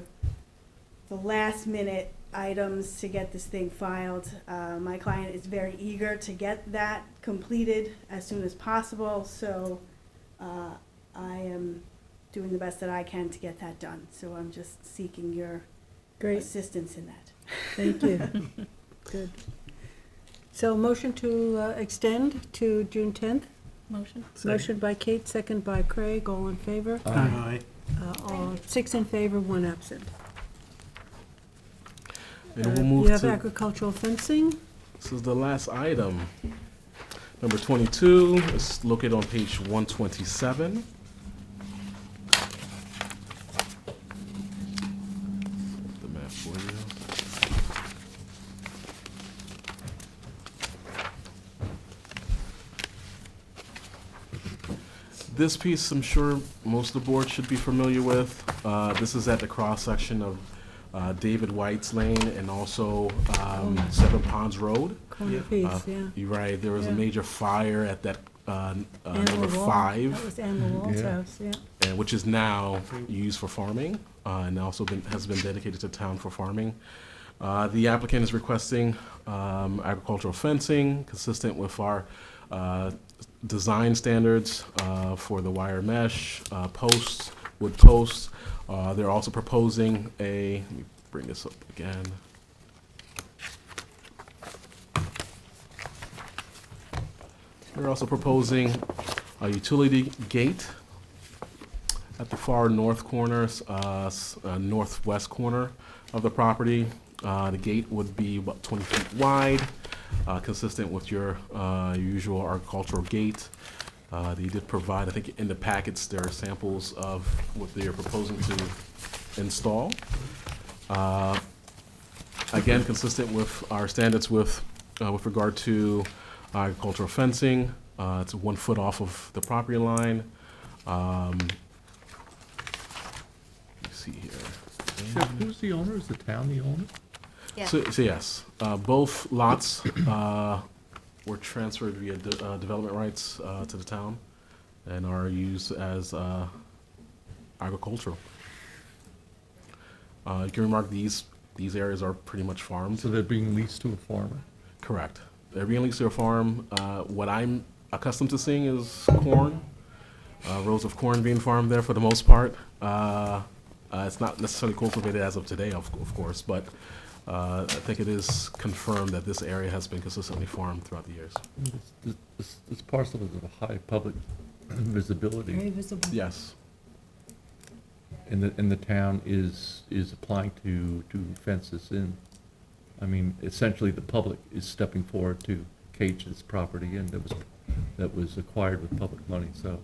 F: last minute items to get this thing filed. My client is very eager to get that completed as soon as possible, so I am doing the best that I can to get that done. So I'm just seeking your assistance in that.
A: Thank you. Good. So motion to extend to June 10th?
G: Motion.
A: Motion by Kate, second by Craig, all in favor?
H: Aye.
A: All 6 in favor, 1 absent.
E: And we'll move
A: You have
E: to,
A: agricultural fencing?
E: this is the last item. Number 22 is located on page 127. The map for you. This piece, I'm sure most of the board should be familiar with. This is at the cross-section of David White's Lane and also Seven Ponds Road.
A: Corner piece, yeah.
E: You're right, there was a
A: Yeah.
E: major fire at that number
A: Animal Wall.
E: 5.
A: That was Animal Wall's
C: Yeah.
A: house, yeah.
E: And which is now used for farming, and also has been dedicated to town for farming. The applicant is requesting agricultural fencing consistent with our design standards for the wire mesh, posts, wood posts. They're also proposing let me bring this up again. They're also proposing a utility gate at the far north corner, northwest corner of the property. The gate would be about 20 feet wide, consistent with your usual agricultural gate. They did provide, I think in the packets, there are samples of what they are proposing to install. Again, consistent with our standards with regard to agricultural fencing. It's 1 foot off of the property line. Let me see here.
C: Jeff, who's the owner? Is the town the owner?
B: Yeah.
E: So yes, both lots were transferred via development rights to the town and are used as agricultural. You can remark these areas are pretty much farmed.
C: So they're being leased to a farmer?
E: Correct. They're being leased to a farm. What I'm accustomed to seeing is corn, rows of corn being farmed there for the most part. It's not necessarily cultivated as of today, of course, but I think it is confirmed that this area has been consistently farmed throughout the years.
C: This parcel is of a high public visibility.
A: Very visible.
E: Yes.
C: And the town is applying to fence this in. I mean, essentially, the public is stepping forward to cage this property, and that was acquired with public money, so,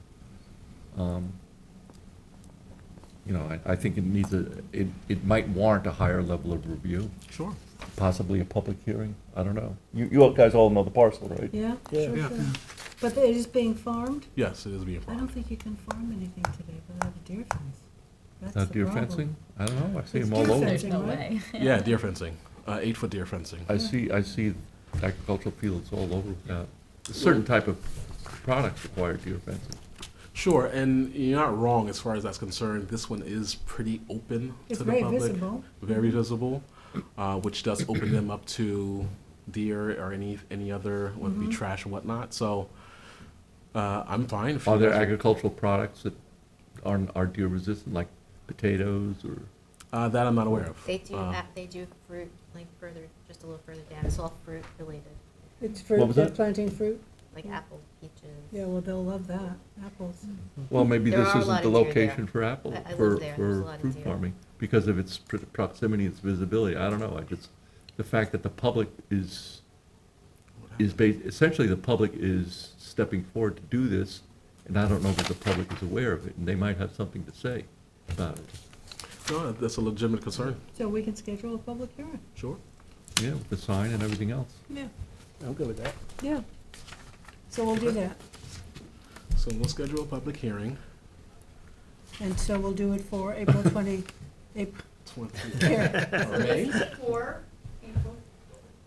C: you know, I think it needs it might warrant a higher level of review.
E: Sure.
C: Possibly a public hearing, I don't know. You guys all know the parcel, right?
A: Yeah,
J: Yeah.
A: sure. But it is being farmed?
E: Yes, it is being
A: I
E: farmed.
A: don't think you can farm anything today without a deer fence. That's
C: Not
A: the
C: deer
A: problem.
C: fencing? I don't know, I see
A: It's
C: them all
A: deer
C: over.
A: fencing,
G: There's no
A: right?
G: way.
E: Yeah, deer fencing, 8-foot deer fencing.
C: I see agricultural fields all over that. A certain type of products require deer fencing.
E: Sure, and you're not wrong as far as that's concerned. This one is pretty open
A: It's
E: to the
A: very
E: public.
A: visible.
E: Very visible, which does open them up to deer or any other, whether it be trash or whatnot. So I'm fine. if you
C: Are there
E: guys are-
C: agricultural products that are deer resistant, like potatoes or?
E: That I'm not aware of.
B: They do fruit, like further, just a little further down, it's all fruit related,
A: It's
C: What
A: fruit,
C: was
A: they're
C: that?
A: planting fruit?
B: like apple, peaches.
A: Yeah, well, they'll love that, apples.
C: Well, maybe
B: There
C: this
B: are a
C: isn't
B: lot
C: the
B: of deer
C: location
B: there.
C: for apple,
B: I
C: for
B: live there. There's a lot of
C: fruit
B: deer.
C: farming, because of its proximity, its visibility, I don't know, the fact that the public essentially the public is stepping forward to do this, and I don't know that the public is aware of it, and they might have something to say about it.
E: No, that's a legitimate concern.
A: So we can schedule a public hearing?
E: Sure.
C: Yeah, with the sign and everything else.
A: Yeah.
J: I'm good with that.
A: Yeah. So we'll do that.
E: So we'll schedule a public hearing.
A: And so we'll do it for April 20, April.
E: 20
A: Yeah.
E: May?
P: For April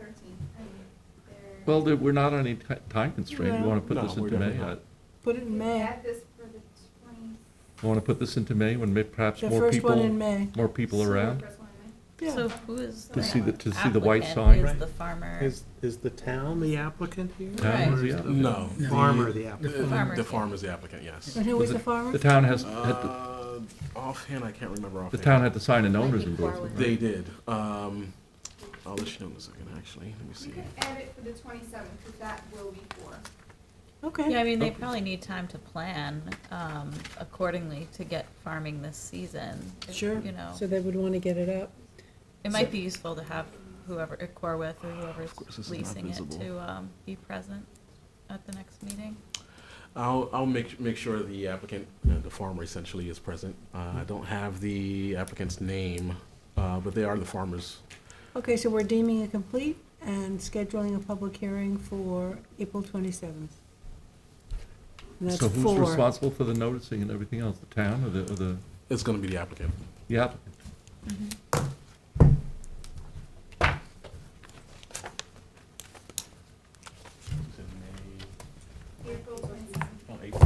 P: 13th.
C: Well, we're not on any time constraint, you wanna put
E: No,
C: this
E: we're
C: into May?
E: definitely not.
A: Put it in May.
P: this for the 20th.
C: You wanna put this into May, when perhaps
A: The
C: more
A: first one in
C: people,
A: May.
C: more people around?
A: Yeah.
G: So who is
C: To see the white
G: applicant?
C: sign?
G: Is the farmer?
H: Is the town the applicant here?
C: Town is
H: Or
C: the
H: is
C: applicant.
E: No.
H: Farmer the applicant?
G: Farmer's
E: The
G: the
E: farmer's the applicant, yes.
A: And who was the farmer?
C: The town had
E: Offhand, I can't remember
C: the
E: offhand.
C: town had to sign an owner's endorsement.
E: They did. I'll let you know in a second, actually. Let me see.
P: You can add it for the 27th, because that will be for.
A: Okay.
G: Yeah, I mean, they probably need time to plan accordingly to get farming this season.
A: Sure.
G: You know,
A: So they would want to get it up.
G: it might be useful to have whoever, Corwith or whoever's
E: course, this is not
G: leasing it
E: visible.
G: to be present at the next meeting.
E: I'll make sure the applicant, the farmer essentially is present. I don't have the applicant's name, but they are the farmers.
A: Okay, so we're deeming it complete and scheduling a public hearing for April 27th. And that's
C: So who's
A: for-
C: responsible for the noticing and everything else, the town or the
E: It's gonna be the applicant.
C: applicant?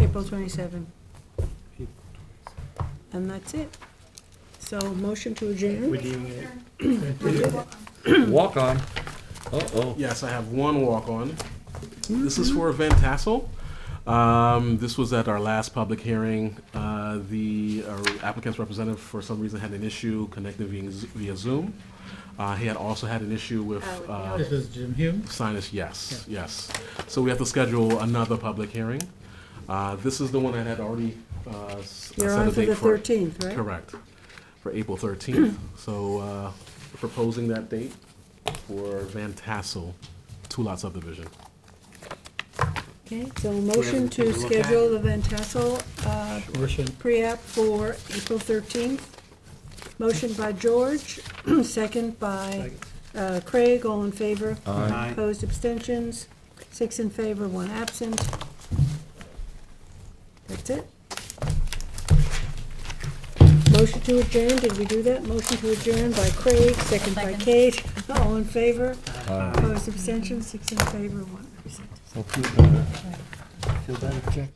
A: April 27th. And that's it. So motion to adjourn?
J: We're deeming it.
C: Walk on. Uh-oh.
E: Yes, I have one walk-on. This is for Van Tassel. This was at our last public hearing. The applicant's representative, for some reason, had an issue connecting via Zoom. He had also had an issue with
M: This is Jim Hume.
E: sinus, yes. So we have to schedule another public hearing. This is the one that had already
A: You're
E: set
A: on
E: a
A: for
E: date
A: the 13th, right?
E: Correct, for April 13th. So proposing that date for Van Tassel two-lot subdivision.
A: Okay, so motion to
H: to look at?
A: schedule the Van Tassel,
M: Motion.
A: pre-app for April 13th. Motion by George, second by Craig, all in favor.
H: Aye.
A: Opposed, abstentions, 6 in favor, 1 absent. That's it. Motion to adjourn, did we do that? Motion to adjourn by Craig, second by
G: Second.
A: Kate, all in favor.
C: Aye.
A: Opposed, abstentions, 6 in favor, 1 absent.
J: Feel better, Jack?